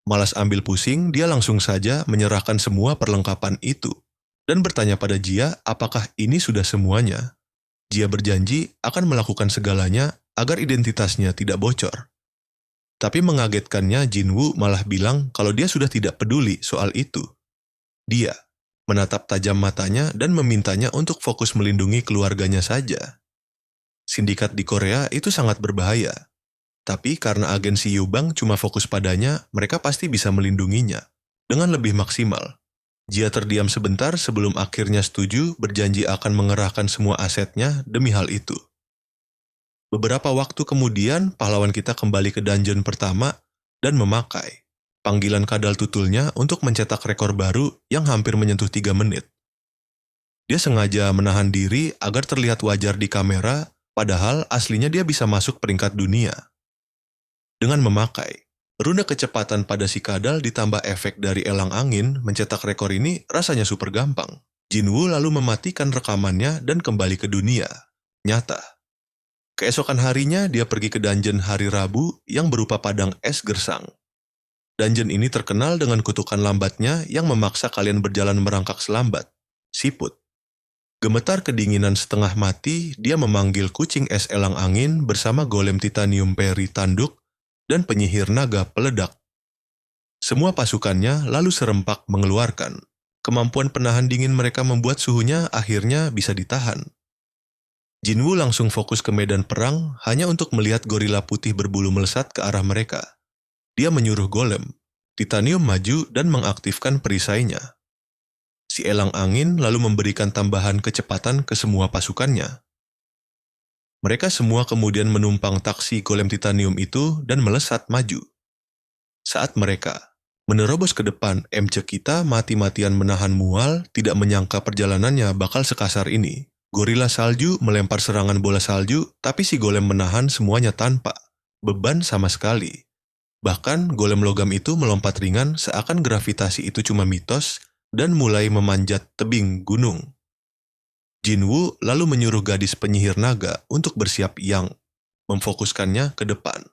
Malas ambil pusing, dia langsung saja menyerahkan semua perlengkapan itu dan bertanya pada Jia apakah ini sudah semuanya. Jia berjanji akan melakukan segalanya agar identitasnya tidak bocor. Tapi mengagetkannya, Jinwoo malah bilang kalau dia sudah tidak peduli soal itu. Dia menatap tajam matanya dan memintanya untuk fokus melindungi keluarganya saja. Sindikat di Korea itu sangat berbahaya. Tapi karena agensi Yubang cuma fokus padanya, mereka pasti bisa melindunginya dengan lebih maksimal. Jia terdiam sebentar sebelum akhirnya setuju, berjanji akan mengerahkan semua asetnya demi hal itu. Beberapa waktu kemudian, pahlawan kita kembali ke dungeon pertama dan memakai panggilan kadal tutulnya untuk mencetak rekor baru yang hampir menyentuh 3 menit. Dia sengaja menahan diri agar terlihat wajar di kamera, padahal aslinya dia bisa masuk peringkat dunia. Dengan memakai rune kecepatan pada si kadal ditambah efek dari elang angin, mencetak rekor ini rasanya super gampang. Jinwoo lalu mematikan rekamannya dan kembali ke dunia nyata. Keesokan harinya dia pergi ke dungeon hari Rabu yang berupa padang es gersang. Dungeon ini terkenal dengan kutukan lambatnya yang memaksa kalian berjalan merangkak selambat. Siput. Gemetar kedinginan setengah mati, dia memanggil kucing es elang angin bersama golem titanium peri tanduk dan penyihir naga peledak. Semua pasukannya lalu serempak mengeluarkan. Kemampuan penahan dingin mereka membuat suhunya akhirnya bisa ditahan. Jinwoo langsung fokus ke medan perang hanya untuk melihat gorila putih berbulu melesat ke arah mereka. Dia menyuruh golem titanium maju dan mengaktifkan perisainya. Si elang angin lalu memberikan tambahan kecepatan ke semua pasukannya. Mereka semua kemudian menumpang taksi golem titanium itu dan melesat maju. Saat mereka menerobos ke depan, MC kita mati-matian menahan mual, tidak menyangka perjalanannya bakal sekasar ini. Gorila salju melempar serangan bola salju, tapi si golem menahan semuanya tanpa beban sama sekali. Bahkan golem logam itu melompat ringan seakan gravitasi itu cuma mitos dan mulai memanjat tebing gunung. Jinwoo lalu menyuruh gadis penyihir naga untuk bersiap yang memfokuskannya ke depan.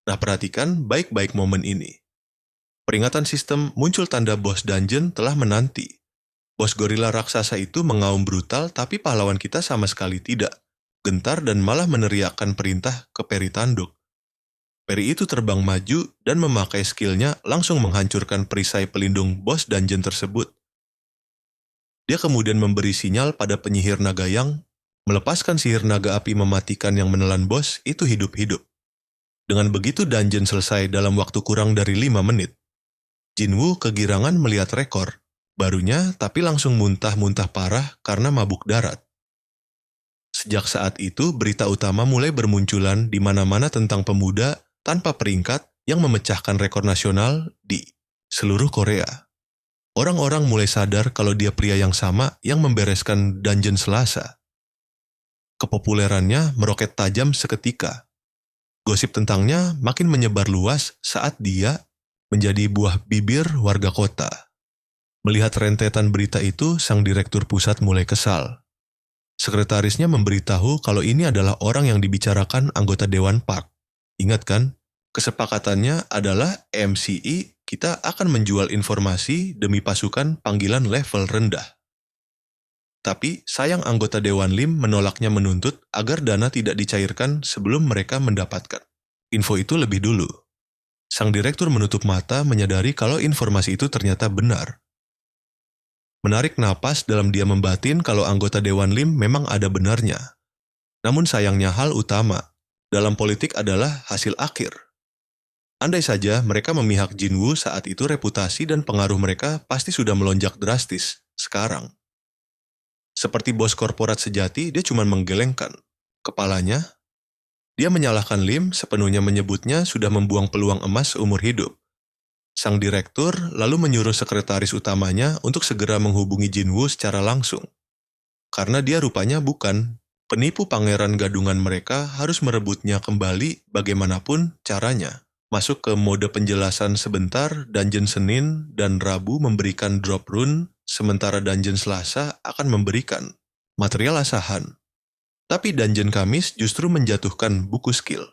Nah, perhatikan baik-baik momen ini. Peringatan sistem muncul tanda bos dungeon telah menanti. Bos gorila raksasa itu mengaum brutal, tapi pahlawan kita sama sekali tidak. Gentar dan malah meneriakkan perintah ke Peri tanduk. Peri itu terbang maju dan memakai skillnya langsung menghancurkan perisai pelindung bos dungeon tersebut. Dia kemudian memberi sinyal pada penyihir naga yang melepaskan sihir naga api mematikan yang menelan bos itu hidup-hidup. Dengan begitu dungeon selesai dalam waktu kurang dari 5 menit. Jinwoo kegirangan melihat rekor. Barunya, tapi langsung muntah-muntah parah karena mabuk darat. Sejak saat itu, berita utama mulai bermunculan di mana-mana tentang pemuda tanpa peringkat yang memecahkan rekor nasional di seluruh Korea. Orang-orang mulai sadar kalau dia pria yang sama yang membereskan dungeon Selasa. Kepopulerannya meroket tajam seketika. Gosip tentangnya makin menyebar luas saat dia menjadi buah bibir warga kota. Melihat rentetan berita itu, sang direktur pusat mulai kesal. Sekretarisnya memberitahu kalau ini adalah orang yang dibicarakan anggota Dewan Park. Ingat kan? Kesepakatannya adalah MCI kita akan menjual informasi demi pasukan panggilan level rendah. Tapi sayang anggota Dewan Lim menolaknya menuntut agar dana tidak dicairkan sebelum mereka mendapatkan info itu lebih dulu. Sang direktur menutup mata menyadari kalau informasi itu ternyata benar. Menarik napas dalam diam membatin kalau anggota Dewan Lim memang ada benarnya. Namun sayangnya hal utama dalam politik adalah hasil akhir. Andai saja mereka memihak Jinwoo saat itu, reputasi dan pengaruh mereka pasti sudah melonjak drastis sekarang. Seperti bos korporat sejati, dia cuma menggelengkan kepalanya. Dia menyalahkan Lim, sepenuhnya menyebutnya sudah membuang peluang emas seumur hidup. Sang direktur lalu menyuruh sekretaris utamanya untuk segera menghubungi Jinwoo secara langsung. Karena dia rupanya bukan penipu pangeran gadungan, mereka harus merebutnya kembali bagaimanapun caranya. Masuk ke mode penjelasan sebentar, dungeon Senin dan Rabu memberikan drop rune, sementara dungeon Selasa akan memberikan material asahan. Tapi dungeon Kamis justru menjatuhkan buku skill.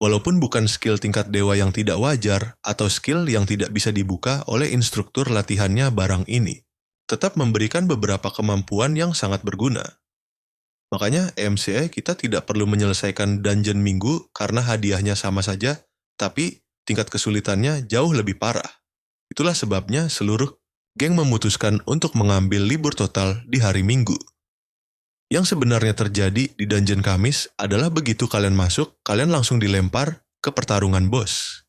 Walaupun bukan skill tingkat dewa yang tidak wajar atau skill yang tidak bisa dibuka oleh instruktur latihannya, barang ini tetap memberikan beberapa kemampuan yang sangat berguna. Makanya MCA kita tidak perlu menyelesaikan dungeon minggu karena hadiahnya sama saja, tapi tingkat kesulitannya jauh lebih parah. Itulah sebabnya seluruh geng memutuskan untuk mengambil libur total di hari Minggu. Yang sebenarnya terjadi di dungeon Kamis adalah begitu kalian masuk, kalian langsung dilempar ke pertarungan bos.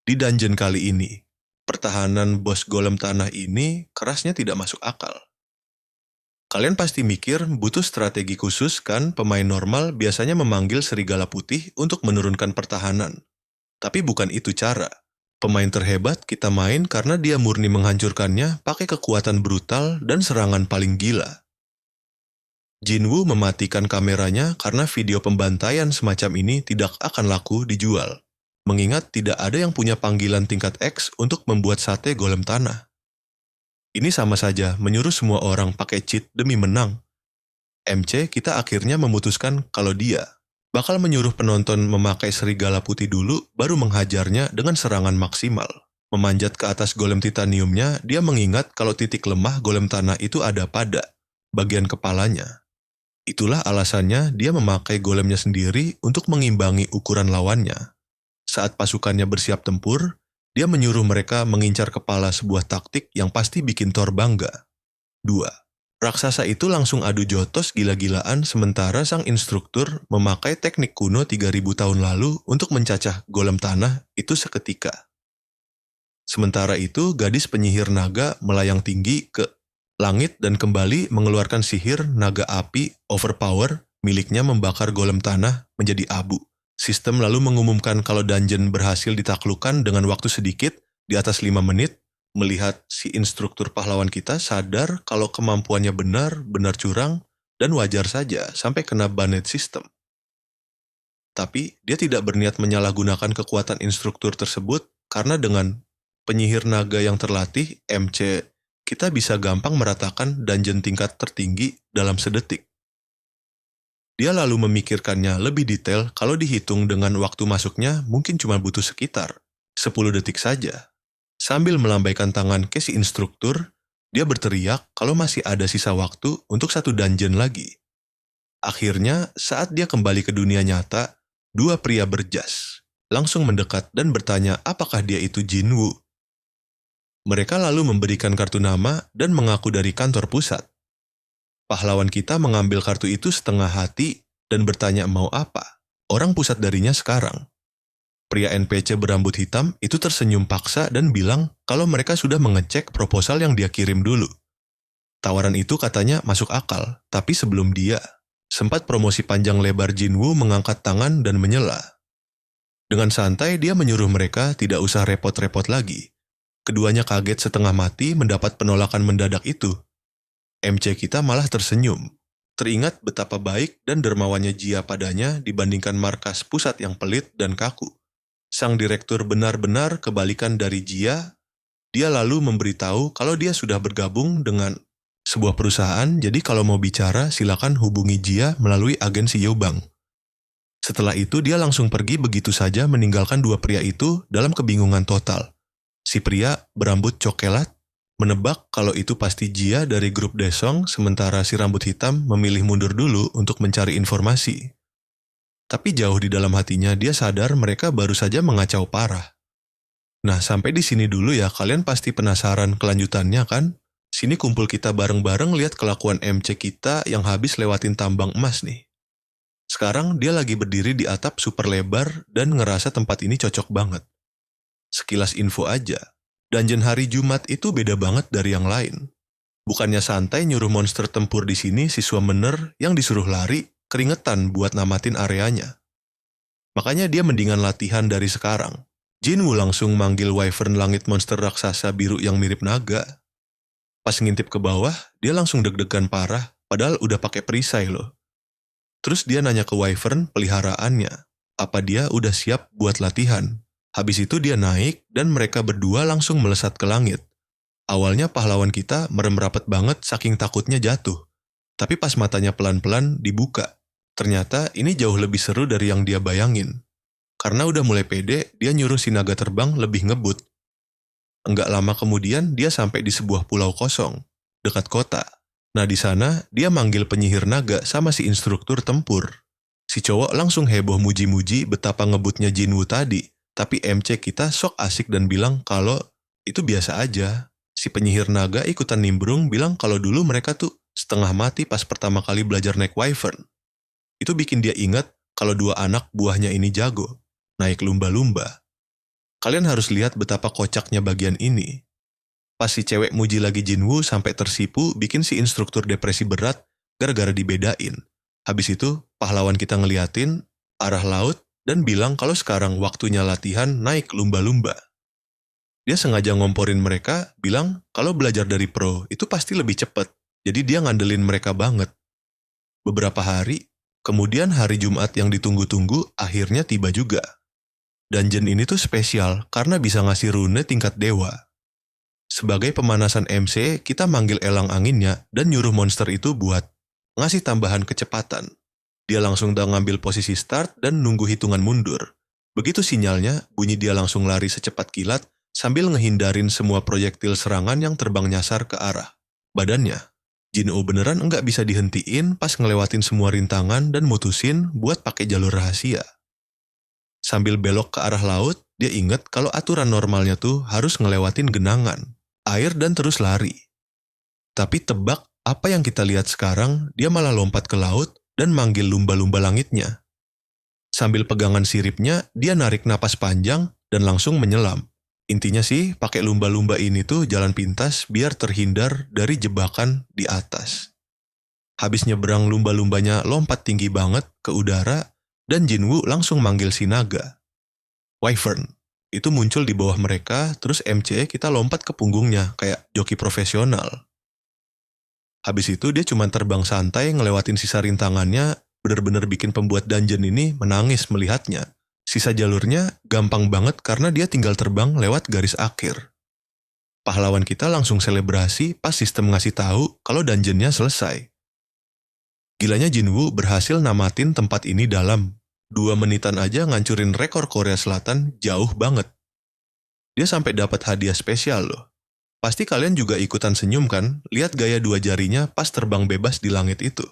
Di dungeon kali ini, pertahanan bos golem tanah ini kerasnya tidak masuk akal. Kalian pasti mikir butuh strategi khusus kan? Pemain normal biasanya memanggil serigala putih untuk menurunkan pertahanan. Tapi bukan itu cara. Pemain terhebat kita main karena dia murni menghancurkannya pakai kekuatan brutal dan serangan paling gila. Jinwoo mematikan kameranya karena video pembantaian semacam ini tidak akan laku dijual. Mengingat tidak ada yang punya panggilan tingkat X untuk membuat sate golem tanah. Ini sama saja menyuruh semua orang pakai cheat demi menang. MC kita akhirnya memutuskan kalau dia bakal menyuruh penonton memakai serigala putih dulu baru menghajarnya dengan serangan maksimal. Memanjat ke atas golem titaniumnya, dia mengingat kalau titik lemah golem tanah itu ada pada bagian kepalanya. Itulah alasannya dia memakai golemnya sendiri untuk mengimbangi ukuran lawannya. Saat pasukannya bersiap tempur, dia menyuruh mereka mengincar kepala, sebuah taktik yang pasti bikin Thor bangga. 2. Raksasa itu langsung adu jotos gila-gilaan sementara sang instruktur memakai teknik kuno 3000 tahun lalu untuk mencacah golem tanah itu seketika. Sementara itu, gadis penyihir naga melayang tinggi ke langit dan kembali mengeluarkan sihir naga api overpower miliknya membakar golem tanah menjadi abu. Sistem lalu mengumumkan kalau dungeon berhasil ditaklukkan dengan waktu sedikit di atas 5 menit. Melihat si instruktur pahlawan kita sadar kalau kemampuannya benar-benar curang dan wajar saja sampai kena banet sistem. Tapi dia tidak berniat menyalahgunakan kekuatan instruktur tersebut karena dengan penyihir naga yang terlatih, MC kita bisa gampang meratakan dungeon tingkat tertinggi dalam sedetik. Dia lalu memikirkannya lebih detail. Kalau dihitung dengan waktu masuknya mungkin cuma butuh sekitar 10 detik saja. Sambil melambaikan tangan ke si instruktur, dia berteriak kalau masih ada sisa waktu untuk 1 dungeon lagi. Akhirnya, saat dia kembali ke dunia nyata, 2 pria berjas langsung mendekat dan bertanya apakah dia itu Jinwoo. Mereka lalu memberikan kartu nama dan mengaku dari kantor pusat. Pahlawan kita mengambil kartu itu setengah hati dan bertanya mau apa. Orang pusat darinya sekarang. Pria NPC berambut hitam itu tersenyum paksa dan bilang kalau mereka sudah mengecek proposal yang dia kirim dulu. Tawaran itu katanya masuk akal, tapi sebelum dia, sempat promosi panjang lebar Jinwoo mengangkat tangan dan menyela. Dengan santai dia menyuruh mereka tidak usah repot-repot lagi. Keduanya kaget setengah mati mendapat penolakan mendadak itu. MC kita malah tersenyum. Teringat betapa baik dan dermawannya Jia padanya dibandingkan markas pusat yang pelit dan kaku. Sang direktur benar-benar kebalikan dari Jia. Dia lalu memberitahu kalau dia sudah bergabung dengan sebuah perusahaan, jadi kalau mau bicara silakan hubungi Jia melalui agensi Yobang. Setelah itu dia langsung pergi begitu saja meninggalkan dua pria itu dalam kebingungan total. Si pria berambut coklat menebak kalau itu pasti Jia dari grup Desong, sementara si rambut hitam memilih mundur dulu untuk mencari informasi. Tapi jauh di dalam hatinya dia sadar mereka baru saja mengacau parah. Nah, sampai di sini dulu ya, kalian pasti penasaran kelanjutannya kan? Sini kumpul kita bareng-bareng lihat kelakuan MC kita yang habis lewatin tambang emas nih. Sekarang dia lagi berdiri di atap super lebar dan ngerasa tempat ini cocok banget. Sekilas info aja, dungeon hari Jumat itu beda banget dari yang lain. Bukannya santai nyuruh monster tempur di sini, siswa mener yang disuruh lari keringetan buat namatin areanya. Makanya dia mendingan latihan dari sekarang. Jinwoo langsung manggil Wyvern langit monster raksasa biru yang mirip naga. Pas ngintip ke bawah, dia langsung deg-degan parah, padahal udah pakai perisai loh. Terus dia nanya ke Wyvern peliharaannya, apa dia udah siap buat latihan. Habis itu dia naik dan mereka berdua langsung melesat ke langit. Awalnya pahlawan kita merem rapet banget saking takutnya jatuh. Tapi pas matanya pelan-pelan dibuka, ternyata ini jauh lebih seru dari yang dia bayangin. Karena udah mulai pede, dia nyuruh si naga terbang lebih ngebut. Enggak lama kemudian dia sampai di sebuah pulau kosong, dekat kota. Nah di sana dia manggil penyihir naga sama si instruktur tempur. Si cowok langsung heboh muji-muji betapa ngebutnya Jinwoo tadi, tapi MC kita sok asik dan bilang kalau itu biasa aja. Si penyihir naga ikutan nimbrung bilang kalau dulu mereka tuh setengah mati pas pertama kali belajar naik Wyvern. Itu bikin dia ingat kalau dua anak buahnya ini jago, naik lumba-lumba. Kalian harus lihat betapa kocaknya bagian ini. Pas si cewek muji lagi Jinwoo sampai tersipu bikin si instruktur depresi berat gara-gara dibedain. Habis itu pahlawan kita ngeliatin arah laut dan bilang kalau sekarang waktunya latihan naik lumba-lumba. Dia sengaja ngomporin mereka, bilang kalau belajar dari pro itu pasti lebih cepat. Jadi dia ngandelin mereka banget. Beberapa hari, kemudian hari Jumat yang ditunggu-tunggu akhirnya tiba juga. Dungeon ini tuh spesial karena bisa ngasih rune tingkat dewa. Sebagai pemanasan MC, kita manggil elang anginnya dan nyuruh monster itu buat ngasih tambahan kecepatan. Dia langsung ngambil posisi start dan nunggu hitungan mundur. Begitu sinyalnya, bunyi dia langsung lari secepat kilat sambil ngehindarin semua proyektil serangan yang terbang nyasar ke arah badannya. Jinwoo beneran enggak bisa dihentiin pas ngelewatin semua rintangan dan mutusin buat pakai jalur rahasia. Sambil belok ke arah laut, dia inget kalau aturan normalnya tuh harus ngelewatin genangan, air dan terus lari. Tapi tebak apa yang kita lihat sekarang, dia malah lompat ke laut dan manggil lumba-lumba langitnya. Sambil pegangan siripnya, dia narik napas panjang dan langsung menyelam. Intinya sih, pakai lumba-lumba ini tuh jalan pintas biar terhindar dari jebakan di atas. Habis nyebrang lumba-lumbanya lompat tinggi banget ke udara, dan Jinwoo langsung manggil si naga. Wyvern. Itu muncul di bawah mereka, terus MC kita lompat ke punggungnya, kayak joki profesional. Habis itu dia cuma terbang santai ngelewatin sisa rintangannya, bener-bener bikin pembuat dungeon ini menangis melihatnya. Sisa jalurnya gampang banget karena dia tinggal terbang lewat garis akhir. Pahlawan kita langsung selebrasi pas sistem ngasih tahu kalau dungeonnya selesai. Gilanya Jinwoo berhasil namatin tempat ini dalam 2 menitan aja ngancurin rekor Korea Selatan jauh banget. Dia sampai dapat hadiah spesial loh. Pasti kalian juga ikutan senyum kan, lihat gaya 2 jarinya pas terbang bebas di langit itu.